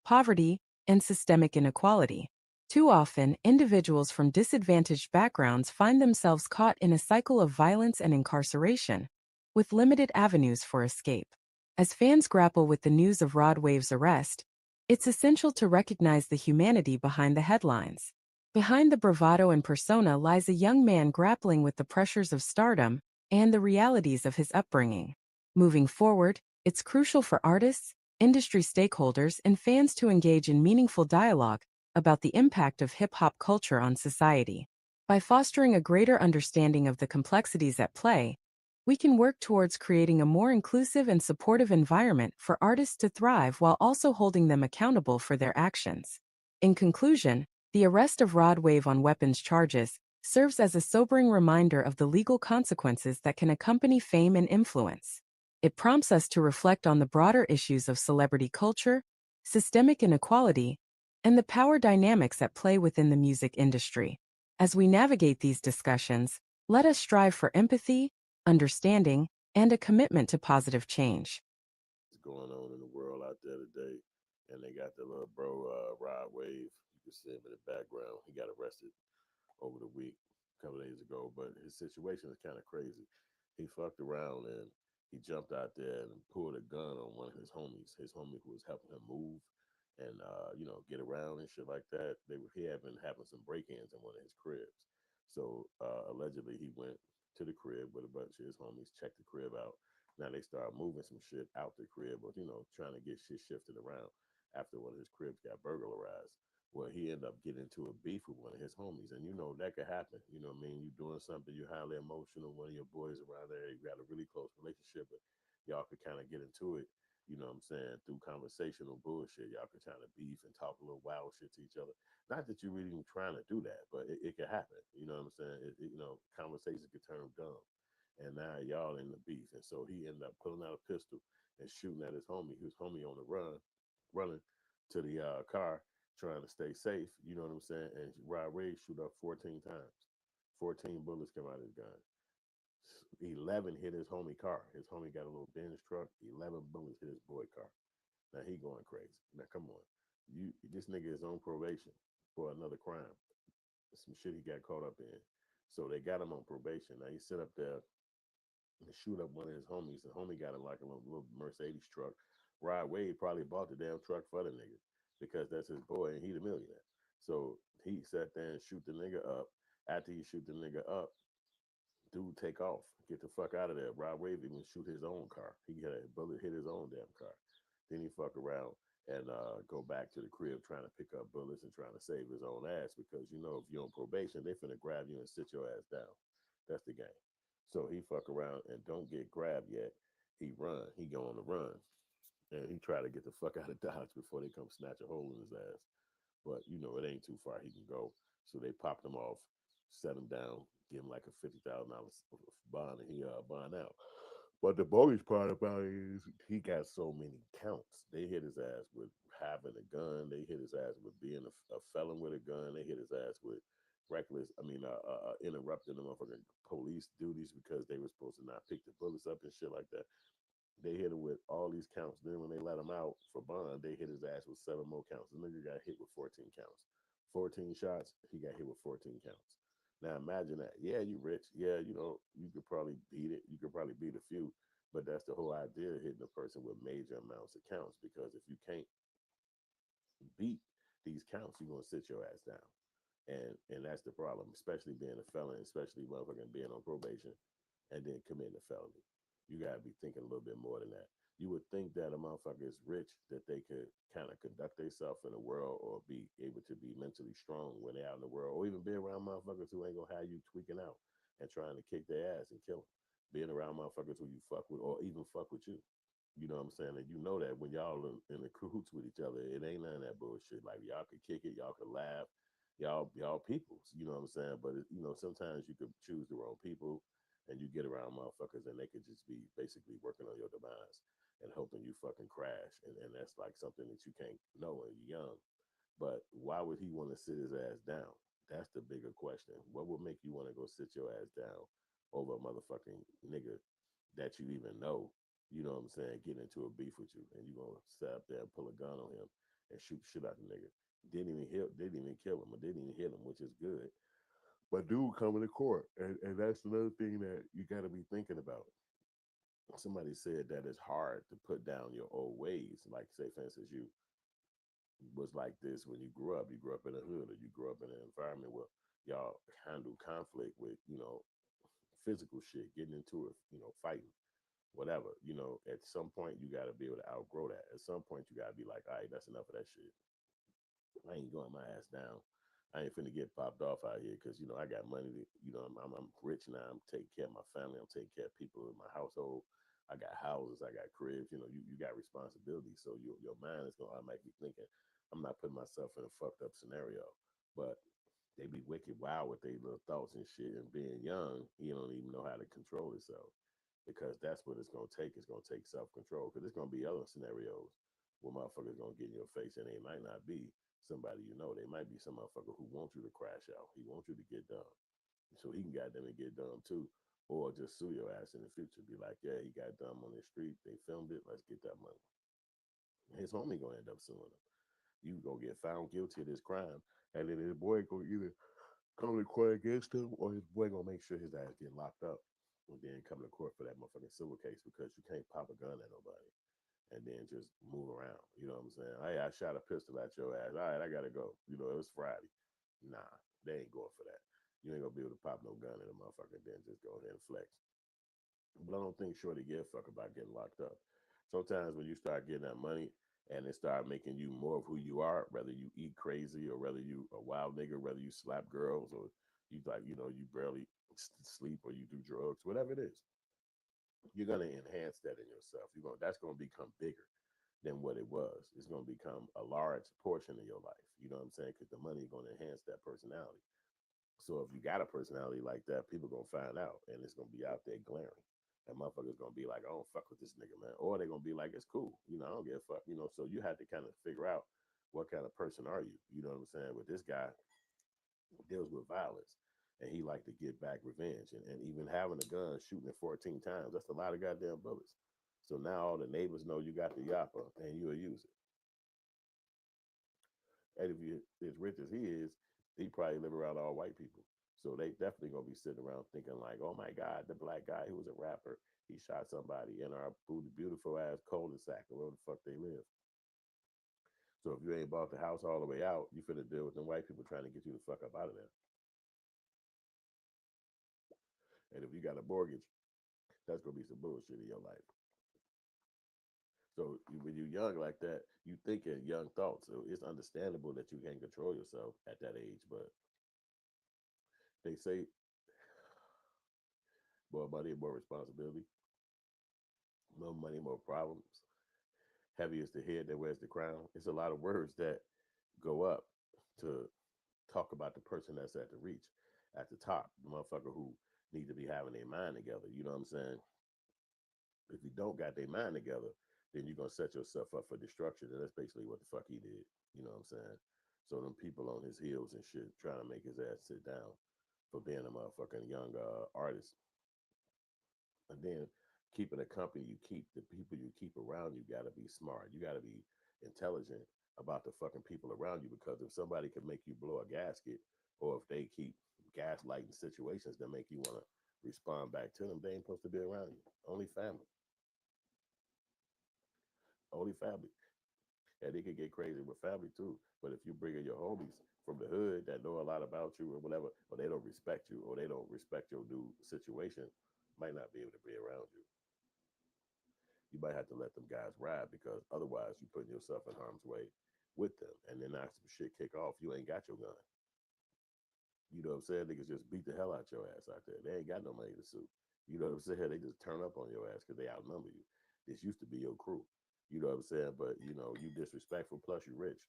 poverty, and systemic inequality. Too often, individuals from disadvantaged backgrounds find themselves caught in a cycle of violence and incarceration, with limited avenues for escape. As fans grapple with the news of Rod Wave's arrest, it's essential to recognize the humanity behind the headlines. Behind the bravado and persona lies a young man grappling with the pressures of stardom and the realities of his upbringing. Moving forward, it's crucial for artists, industry stakeholders, and fans to engage in meaningful dialogue about the impact of hip-hop culture on society. By fostering a greater understanding of the complexities at play, we can work towards creating a more inclusive and supportive environment for artists to thrive while also holding them accountable for their actions. In conclusion, the arrest of Rod Wave on weapons charges serves as a sobering reminder of the legal consequences that can accompany fame and influence. It prompts us to reflect on the broader issues of celebrity culture, systemic inequality, and the power dynamics at play within the music industry. As we navigate these discussions, let us strive for empathy, understanding, and a commitment to positive change. What's going on in the world out there today? And they got the little bro, Rod Wave. You can see him in the background. He got arrested over the week, a couple days ago, but his situation is kind of crazy. He fucked around and he jumped out there and pulled a gun on one of his homie who was helping him move and get around and shit like that. He had been having some break-ins in one of his cribs. So allegedly he went to the crib with a bunch of his homies, checked the crib out, Now they start moving some shit out the crib, or trying to get shit shifted around after one of his cribs got burglarized. Well, he ended up getting into a beef with one of his homies, and that could happen. You know what I mean? You doing something, you're highly emotional. One of your boys around there, you got a really close relationship, but y'all could kind of get into it. You know what I'm saying? Through conversational bullshit, y'all could kind of beef and talk a little wild shit to each other. Not that you're really even trying to do that, but it could happen. You know what I'm saying? Conversations could turn dumb, and now y'all in the beef, and so he ended up pulling out a pistol and shooting at his homie. His homie on the run, running to the car, trying to stay safe. You know what I'm saying? And Rod Wave shoot up 14 times. 14 bullets come out of his gun. 11 hit his homie car. His homie got a little Benz truck. 11 bullets hit his boy car. Now he going crazy. Now come on, this nigga is on probation for another crime. Some shit he got caught up in. So they got him on probation. Now he sit up there and shoot up one of his homies. The homie got him like a little Mercedes truck. Rod Wave probably bought the damn truck for the nigga because that's his boy and he the millionaire. So he sat there and shoot the nigga up. After he shoot the nigga up, dude take off, get the fuck out of there. Rod Wave even shoot his own car. He had a bullet hit his own damn car. Then he fuck around and go back to the crib trying to pick up bullets and trying to save his own ass because if you're on probation, they finna grab you and sit your ass down. That's the game. So he fuck around and don't get grabbed yet. He run. He go on the run. And he try to get the fuck out of Dodge before they come snatch a hole in his ass. But it ain't too far he can go. So they popped him off, set him down, give him like a $50,000 bond, and he bond out. But the bogus part about it is he got so many counts. They hit his ass with having a gun. They hit his ass with being a felon with a gun. They hit his ass with interrupting the motherfucking police duties because they were supposed to not pick the bullets up and shit like that. They hit him with all these counts. Then when they let him out for bond, they hit his ass with 7 more counts. The nigga got hit with 14 counts. 14 shots, he got hit with 14 counts. Now imagine that. Yeah, you rich. Yeah, you could probably beat it. You could probably beat a few. But that's the whole idea of hitting a person with major amounts of counts. Because if you can't beat these counts, you're gonna sit your ass down. And that's the problem, especially being a felon, especially motherfucking being on probation and then committing a felony. You gotta be thinking a little bit more than that. You would think that a motherfucker is rich, that they could kind of conduct themselves in the world or be able to be mentally strong when they're out in the world, or even be around motherfuckers who ain't gonna have you tweaking out and trying to kick their ass and kill them. Being around motherfuckers who you fuck with or even fuck with you. You know what I'm saying? And you know that when y'all in the cahoots with each other, it ain't none of that bullshit. Like y'all could kick it, y'all could laugh, y'all peoples. You know what I'm saying? But sometimes you could choose the wrong people, and you get around motherfuckers, and they could just be basically working on your demise and hoping you fucking crash. And that's like something that you can't know when you're young. But why would he want to sit his ass down? That's the bigger question. What would make you want to go sit your ass down over a motherfucking nigga that you even know? You know what I'm saying? Get into a beef with you, and you gonna sit up there and pull a gun on him and shoot shit out the nigga. Didn't even kill him, or didn't even hit him, which is good. But dude coming to court, and that's another thing that you got to be thinking about. Somebody said that it's hard to put down your old ways. Like, say, for instance, you was like this when you grew up. You grew up in a hood, or you grew up in an environment where y'all handle conflict with, physical shit, getting into it, fighting, whatever. At some point, you got to be able to outgrow that. At some point, you got to be like, all right, that's enough of that shit. I ain't going my ass down. I ain't finna get popped off out here because, I got money. I'm rich now. I'm taking care of my family. I'm taking care of people in my household. I got houses. I got cribs. You got responsibility. So your mind is going to automatically thinking, I'm not putting myself in a fucked up scenario. But they be wicked wild with their little thoughts and shit. And being young, you don't even know how to control yourself because that's what it's going to take. It's going to take self-control because there's going to be other scenarios where motherfuckers going to get in your face and they might not be somebody they might be some motherfucker who wants you to crash out. He wants you to get dumb. So he can goddamn it get dumb too. Or just sue your ass in the future. Be like, yeah, he got dumb on the street. They filmed it. Let's get that money. His homie gonna end up suing him. You gonna get found guilty of this crime. And then his boy gonna either come to court against him or his boy gonna make sure his ass get locked up. And then come to court for that motherfucking civil case because you can't pop a gun at nobody and then just move around. You know what I'm saying? Hey, I shot a pistol at your ass. All right, I gotta go. It was Friday. Nah, they ain't going for that. You ain't gonna be able to pop no gun in a motherfucker and then just go ahead and flex. But I don't think Shorty give a fuck about getting locked up. Sometimes when you start getting that money and it start making you more of who you are, whether you eat crazy or whether you a wild nigga, whether you slap girls or you like, you know, you barely sleep or you do drugs, whatever it is, you're gonna enhance that in yourself. That's gonna become bigger than what it was. It's gonna become a large portion of your life. You know what I'm saying? Because the money is gonna enhance that personality. So if you got a personality like that, people gonna find out and it's gonna be out there glaring. And motherfuckers gonna be like, I don't fuck with this nigga, man. Or they're gonna be like, it's cool. You know, I don't give a fuck. You know, so you had to kind of figure out what kind of person are you? You know what I'm saying? With this guy deals with violence and he like to get back revenge. And even having a gun, shooting it 14 times, that's a lot of goddamn bullets. So now all the neighbors know you got the yappa and you'll use it. And if you're as rich as he is, he probably live around all white people. So they definitely gonna be sitting around thinking like, oh my God, the black guy who was a rapper, he shot somebody in our beautiful ass cul-de-sac or wherever the fuck they live. So if you ain't bought the house all the way out, you finna deal with them white people trying to get you the fuck up out of there. And if you got a mortgage, that's gonna be some bullshit in your life. So when you're young like that, you think in young thoughts. So it's understandable that you can't control yourself at that age, but they say more money, more responsibility, more money, more problems. Heavy is the head that wears the crown. It's a lot of words that go up to talk about the person that's at the reach, at the top, the motherfucker who need to be having their mind together. You know what I'm saying? If you don't got their mind together, then you're gonna set yourself up for destruction. And that's basically what the fuck he did. You know what I'm saying? So them people on his heels and shit trying to make his ass sit down for being a motherfucking young artist. And then keeping a company you keep, the people you keep around you gotta be smart. You gotta be intelligent about the fucking people around you, because if somebody can make you blow a gasket, or if they keep gaslighting situations that make you want to respond back to them, they ain't supposed to be around you. Only family. Only family. And they can get crazy with family too. But if you bring in your homies from the hood that know a lot about you or whatever, or they don't respect you, or they don't respect your new situation, might not be able to be around you. You might have to let them guys ride, because otherwise you're putting yourself in harm's way with them. And then after some shit kick off, you ain't got your gun. You know what I'm saying? Niggas just beat the hell out your ass out there. They ain't got no money to sue. You know what I'm saying? They just turn up on your ass because they outnumber you. This used to be your crew. You know what I'm saying? But, you know, you disrespectful, plus you rich.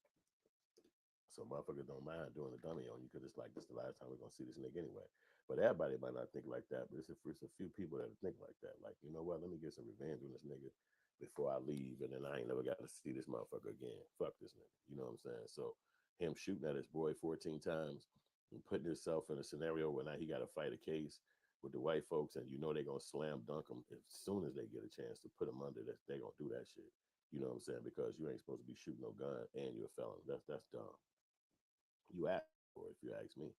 So motherfuckers don't mind doing a dummy on you, because it's like, this is the last time we're going to see this nigga anyway. But everybody might not think like that. But it's a few people that think like that. Like, you know what? Let me get some revenge on this nigga before I leave. And then I ain't never got to see this motherfucker again. Fuck this nigga. You know what I'm saying? So him shooting at his boy 14 times and putting himself in a scenario where now he got to fight a case with the white folks, and you know they're going to slam dunk him as soon as they get a chance to put him under. That they're going to do that shit. You know what I'm saying? Because you ain't supposed to be shooting no gun and you're a felon. That's dumb. You ask for it, if you ask me.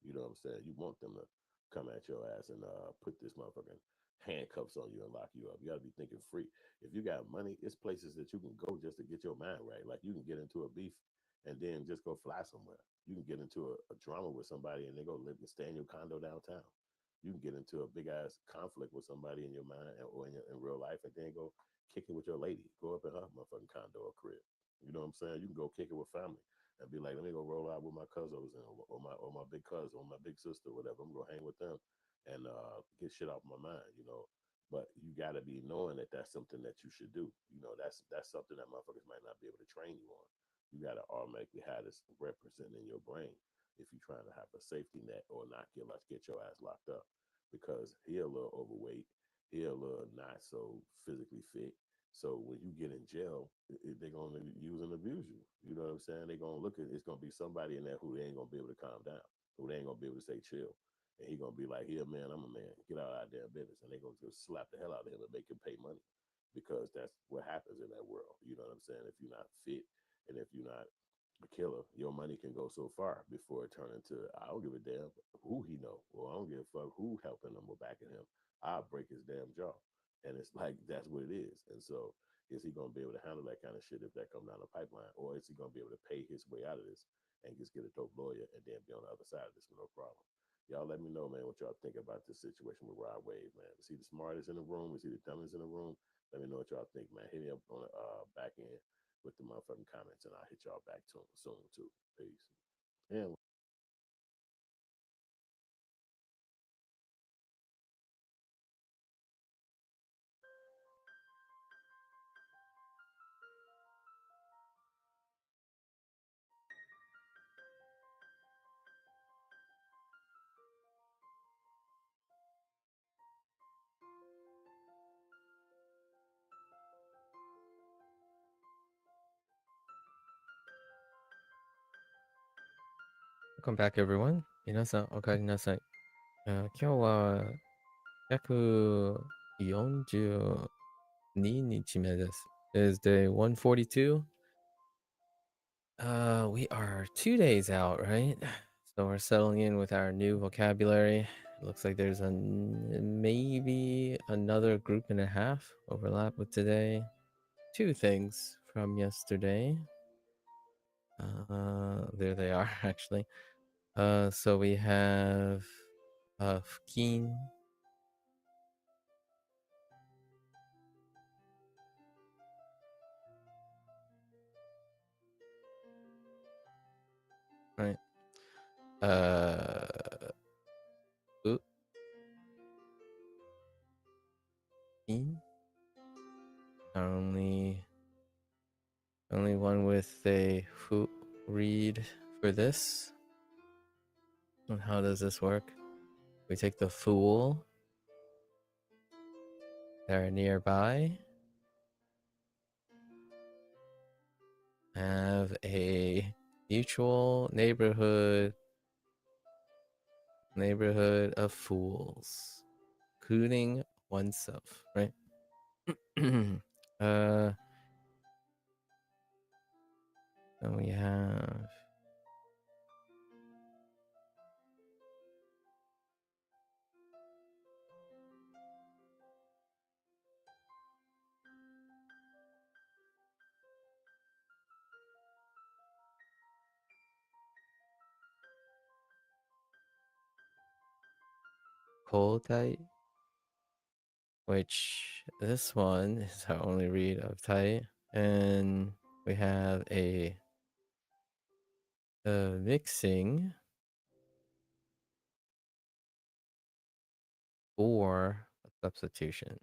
You know what I'm saying? You want them to come at your ass and put this motherfucking handcuffs on you and lock you up. You got to be thinking free. If you got money, it's places that you can go just to get your mind right. Like you can get into a beef and then just go fly somewhere. You can get into a drama with somebody and they go live and stay in your condo downtown. You can get into a big ass conflict with somebody in your mind or in real life, and then go kick it with your lady. Go up in her motherfucking condo or crib. You know what I'm saying? You can go kick it with family and be like, let me go roll out with my cousins or my big cousin or my big sister or whatever. I'm gonna hang with them and get shit off my mind, you know. But you gotta be knowing that that's something that you should do. You know, that's something that motherfuckers might not be able to train you on. You gotta automatically have this representing in your brain if you're trying to have a safety net or not get your ass locked up, because he a little overweight, he a little not so physically fit. So when you get in jail, they're gonna use and abuse you. You know what I'm saying? They're gonna look at, it's gonna be somebody in there who they ain't gonna be able to calm down, who they ain't gonna be able to say chill. And he gonna be like, here, man, I'm a man. Get out of our damn business. And they gonna just slap the hell out of him and make him pay money, because that's what happens in that world. You know what I'm saying? If you're not fit and if you're not a killer, your money can go so far before it turn into, I don't give a damn who he know, or I don't give a fuck who helping him or backing him. I'll break his damn jaw. And it's like, that's what it is. And so is he going to be able to handle that kind of shit if that comes down the pipeline? Or is he going to be able to pay his way out of this and just get a dope lawyer and then be on the other side of this with no problem? Y'all let me know, man, what y'all think about this situation with Rod Wave, man. Is he the smartest in the room? Is he the dumbest in the room? Let me know what y'all think, man. Hit me up on the back end with the motherfucking comments, and I'll hit y'all back to soon, too. Peace. And Welcome back, everyone. 皆さん、おかえりなさい。今日は約42日目です。Is day 142? We are 2 days out, right? So we're settling in with our new vocabulary. It looks like there's maybe another group and a half overlap with today. 2 things from yesterday. There they are, actually. So we have Fukin. Right. Fukin. Only one with a read for this. And how does this work? We take the fool. They're nearby. Have a mutual neighborhood of fools, including oneself, right? Then we have Kotai, which this one is our only read of Tai, and we have a mixing or a substitution.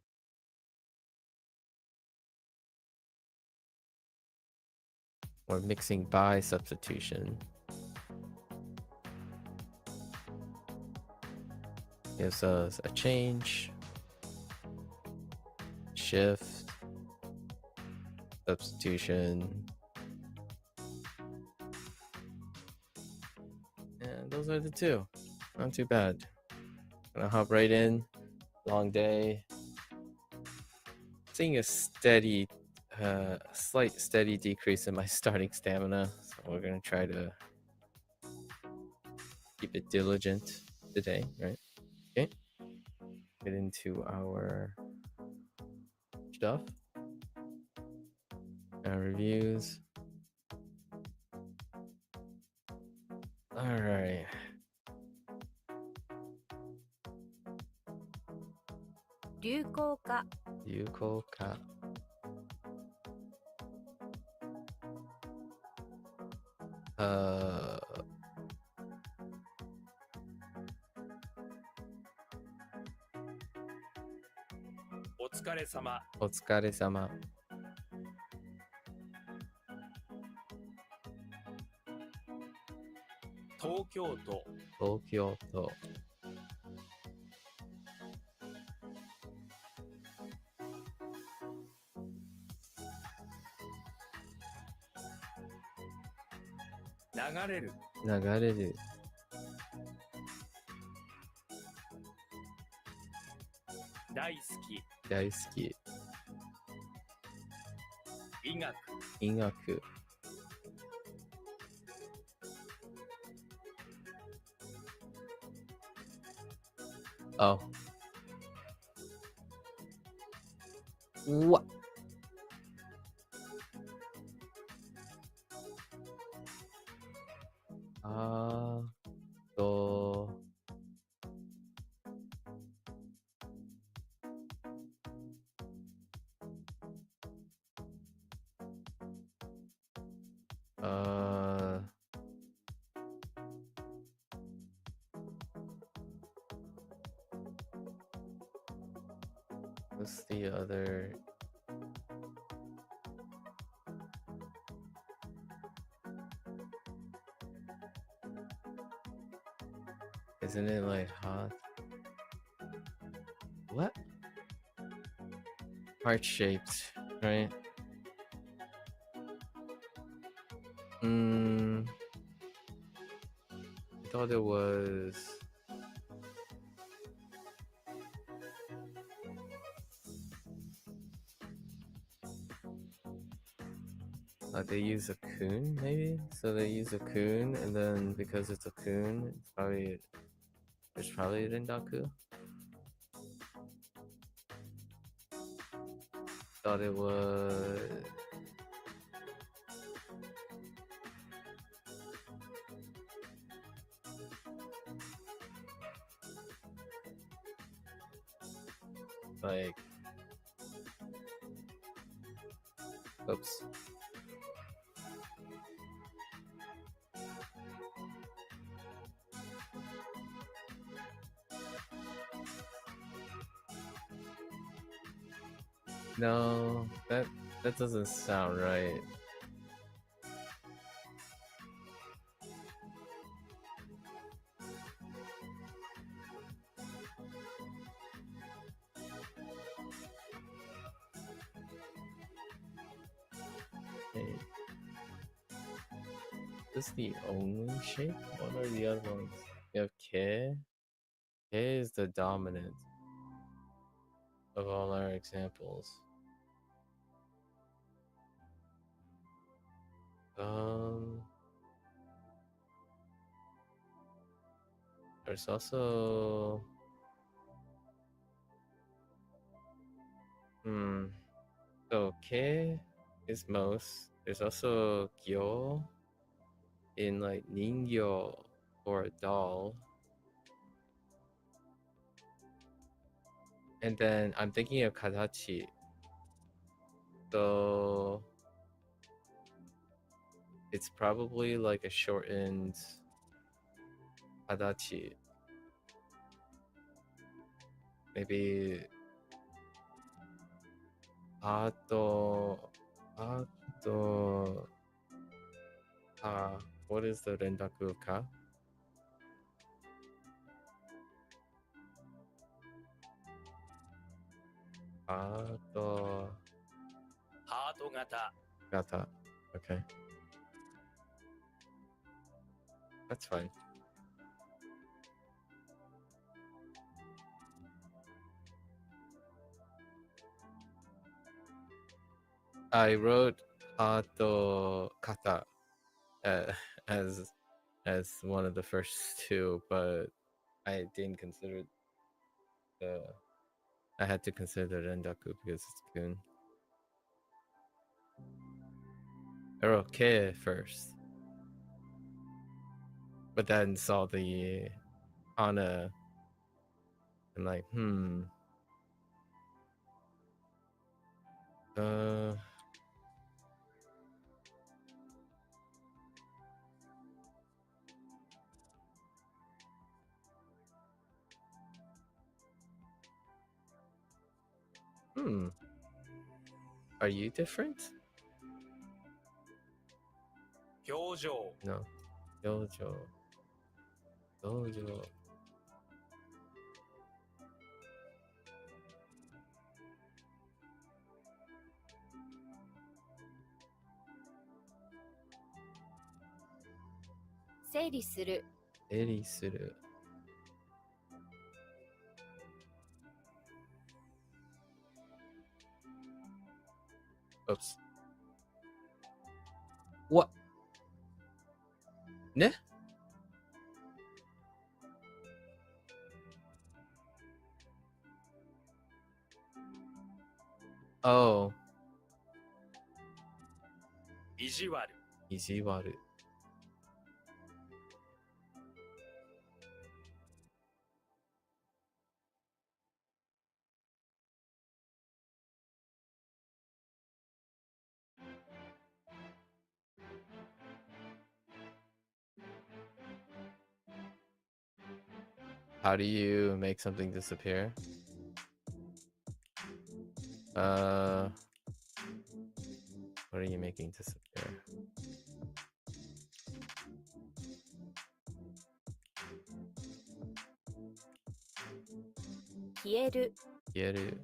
Or mixing by substitution. Gives us a change, shift, substitution. And those are the 2. Not too bad. Gonna hop right in. Long day. Seeing a steady, slight steady decrease in my starting stamina. So we're gonna try to keep it diligent today, right? Okay. Get into our stuff. Our reviews. All right. Ryukoka. Otsukare-sama. Tokyo. Nagareru. Daisuki. Ingaku. Oh. What? Uh, what's the other? Isn't it like hot? What? Heart shaped, right? I thought it was. They use a coon, maybe? So they use a coon, and then because it's a coon, there's probably Rendaku. Thought it was. Like. Oops. No, that doesn't sound right. Hey. Is this the only shape? What are the other ones? You have K. K is the dominant of all our examples. There's also so K is most. There's also Gyo in like Ningyo or a doll. And then I'm thinking of Kadachi. So it's probably like a shortened Kadachi. Maybe what is the rendaku of ka? Gata. Okay. That's fine. I wrote Hato Kata as one of the first two, but I didn't consider I had to consider Rendaku because it's Kun. I wrote Ke first, but then saw the Ana and like, Are you different? Gyojo. No. Gyojo. Gyojo. Suru. Oops. What? Ne? Oh. Ijiwaru. How do you make something disappear? What are you making disappear? Kieru. Kieru.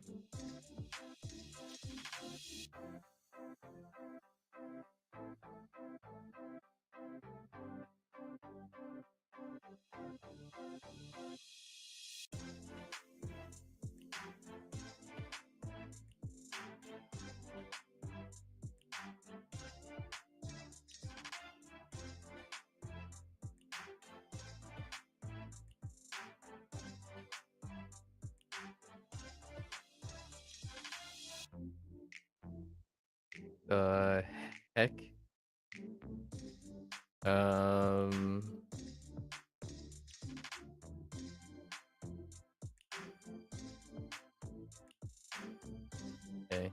The heck? Okay.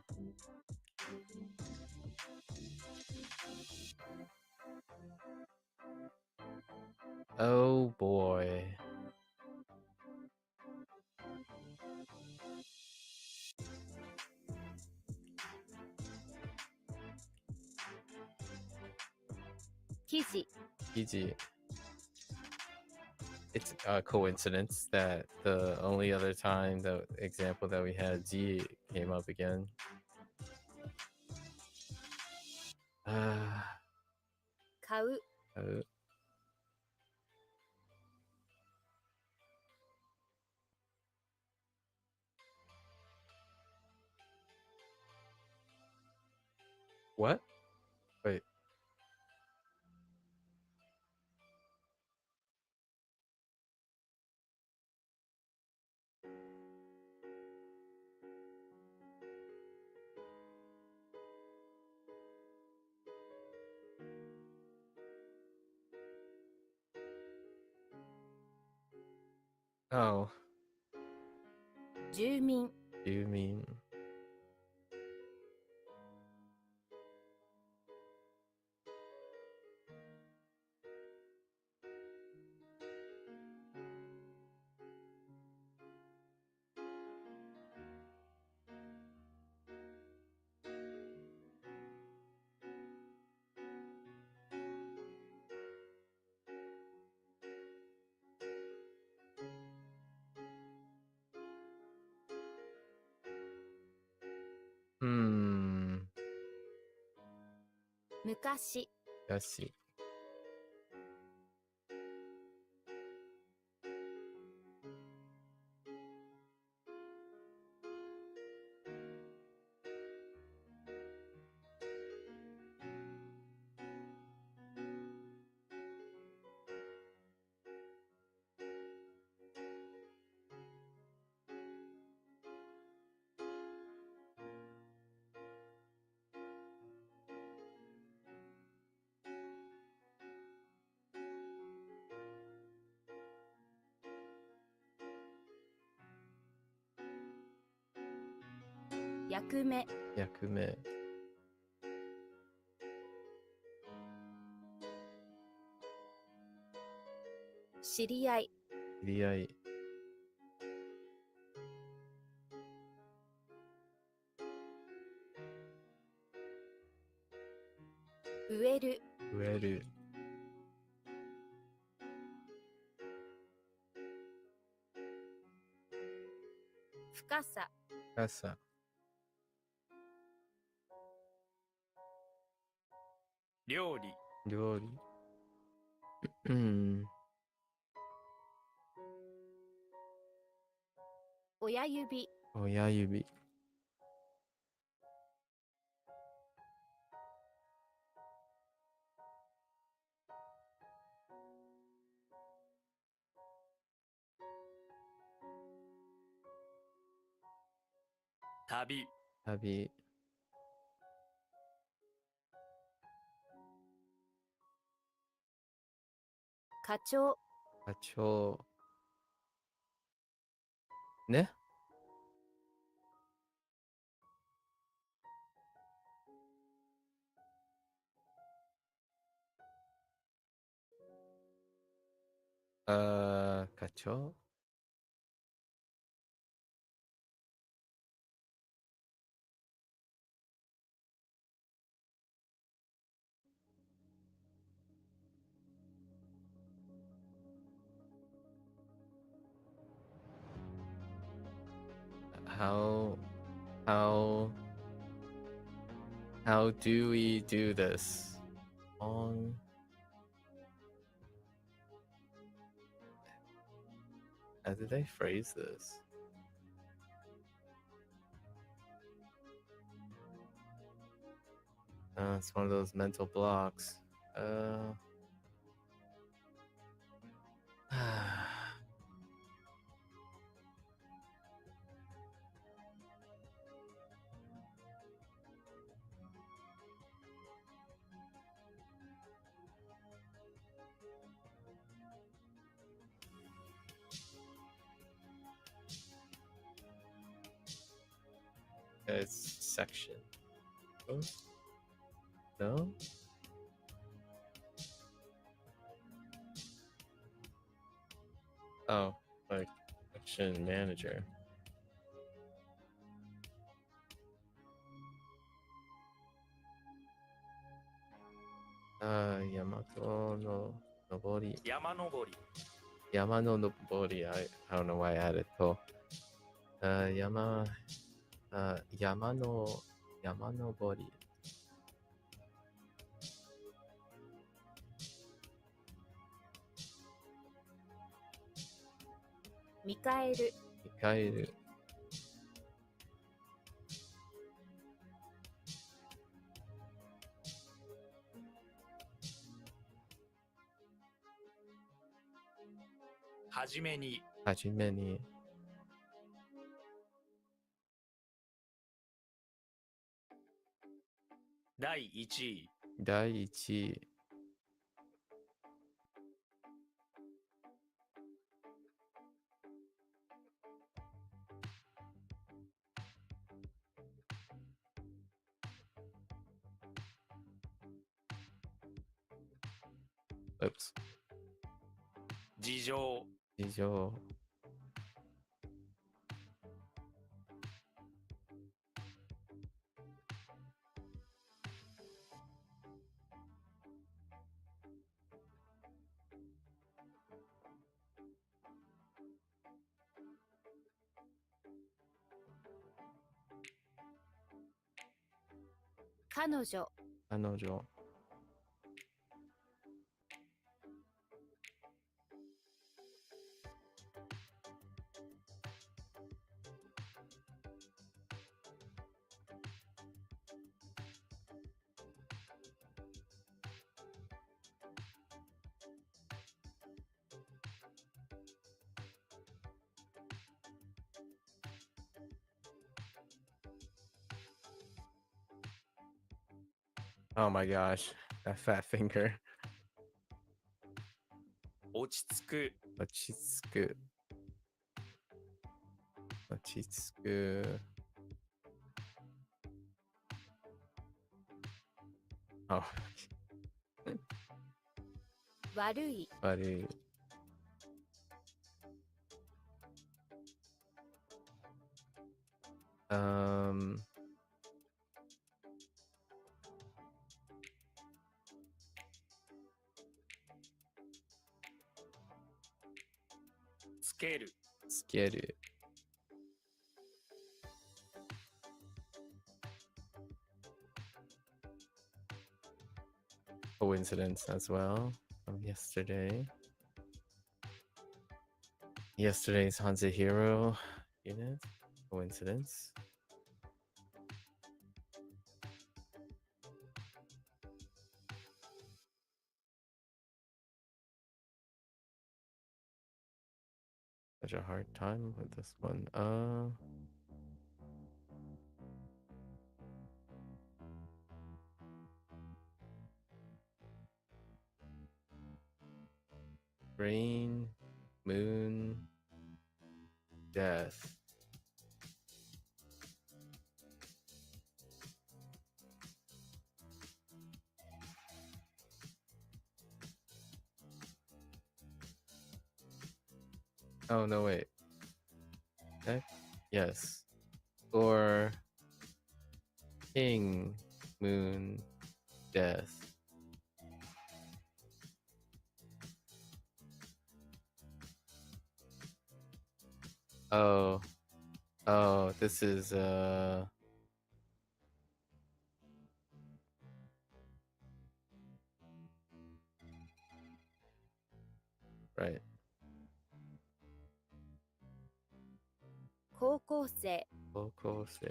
Oh boy. Kiji. Kiji. It's a coincidence that the only other time the example that we had Z came up again. Kau. What? Wait. Oh. 住民。 You mean? Hmm. 昔。 Let's see. 役目。役目。知り合い。知り合い。植える。植える。深さ。深さ。料理。料理。うん。親指。親指。旅。旅。課長。課長。ね。課長 How do we do this? Long. How did they phrase this? It's one of those mental blocks. It's section. Oh. No? Oh, like section manager. Yamato no Nobori. Yama no Nobori. I don't know why I added to. Yama Nobori. 見返る。見返る。はじめに。はじめに。第1位。第1位。Oops. 事情。事情。彼女。彼女。Oh my gosh, that fat finger. 落ち着く。落ち着く。落ち着く。Oh. 悪い。悪い。つける。つける。Coincidence as well from yesterday. Yesterday's Hanzahiro unit. Coincidence. Such a hard time with this one. Rain, moon, death. Oh, no, wait. Okay. Yes. Or king, moon, death. Oh. Oh, this is right. 高校生、高校生。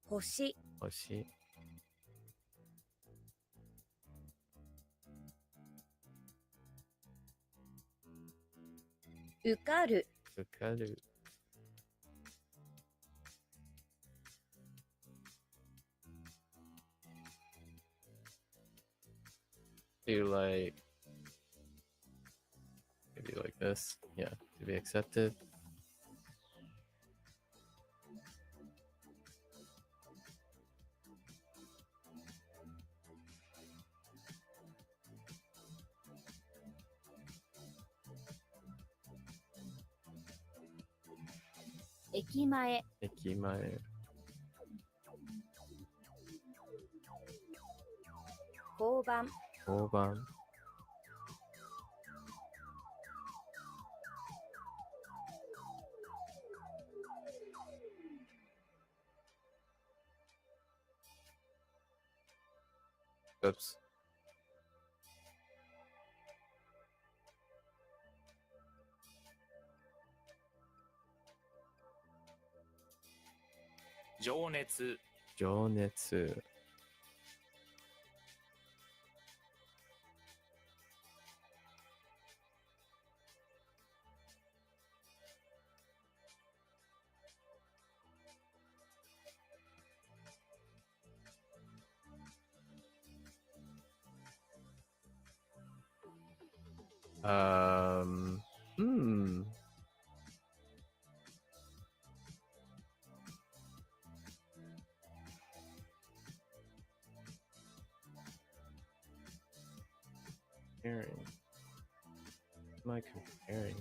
星、星。受かる、受かる。Do like maybe like this? Yeah, to be accepted. "駅前、駅前。交番、交番。Oops. 情熱、情熱。Hmm. Comparing. What am I comparing?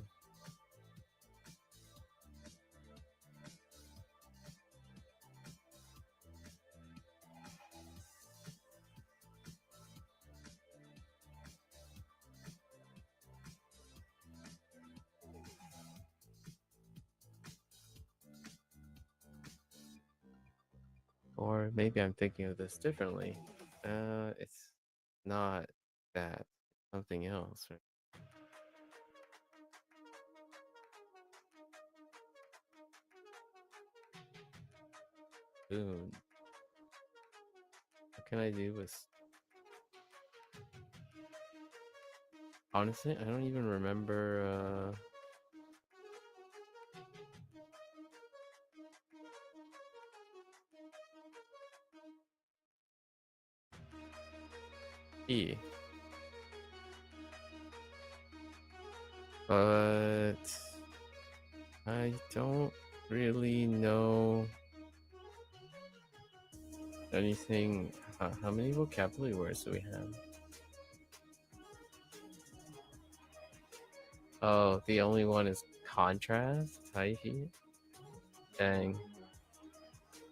Or maybe I'm thinking of this differently. It's not that. Something else, right? Boom. What can I do with... Honestly, I don't even remember, E. But I don't really know anything. How many vocabulary words do we have? Oh, the only one is contrast. Taihi. Dang.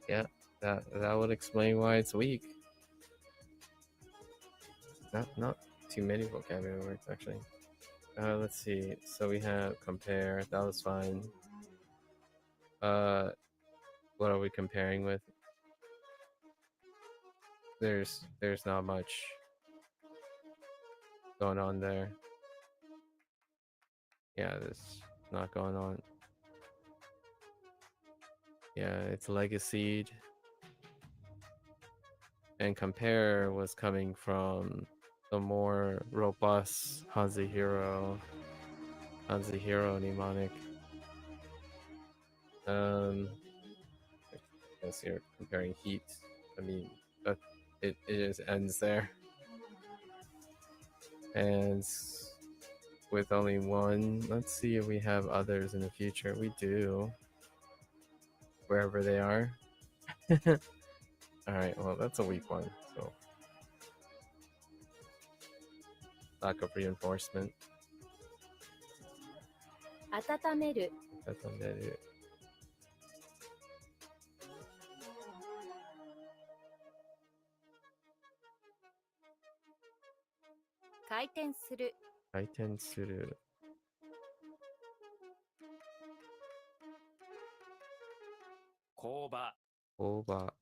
Yeah, that would explain why it's weak. Not too many vocabulary words actually. Let's see. So we have compare. That was fine. What are we comparing with? There's not much going on there. Yeah, there's not going on. Yeah, it's legacied. And compare was coming from the more robust Hanzihiro mnemonic. I guess you're comparing heat. I mean, but it just ends there. And with only one, let's see if we have others in the future. We do. Wherever they are. Alright, well, that's a weak one, so. Lack of reinforcement. 温める、温める。回転する、回転する。工場。工場。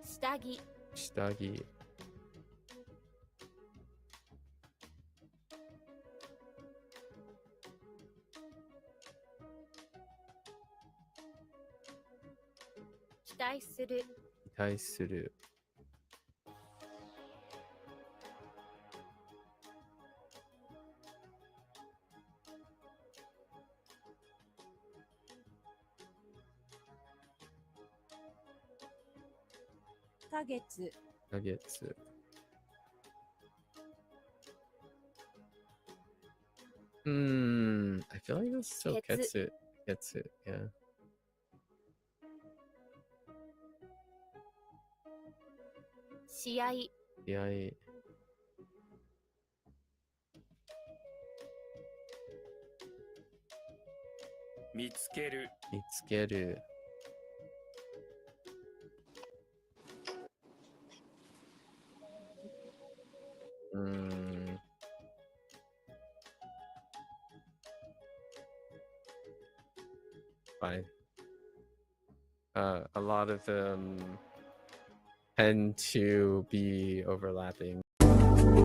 下着。下着。期待する。期待する。ヶ月。ヶ月。I feel like it's still ketsu. Ketsu, yeah. 試合。試合。見つける。見つける。Fine. A lot of them tend to be overlapping.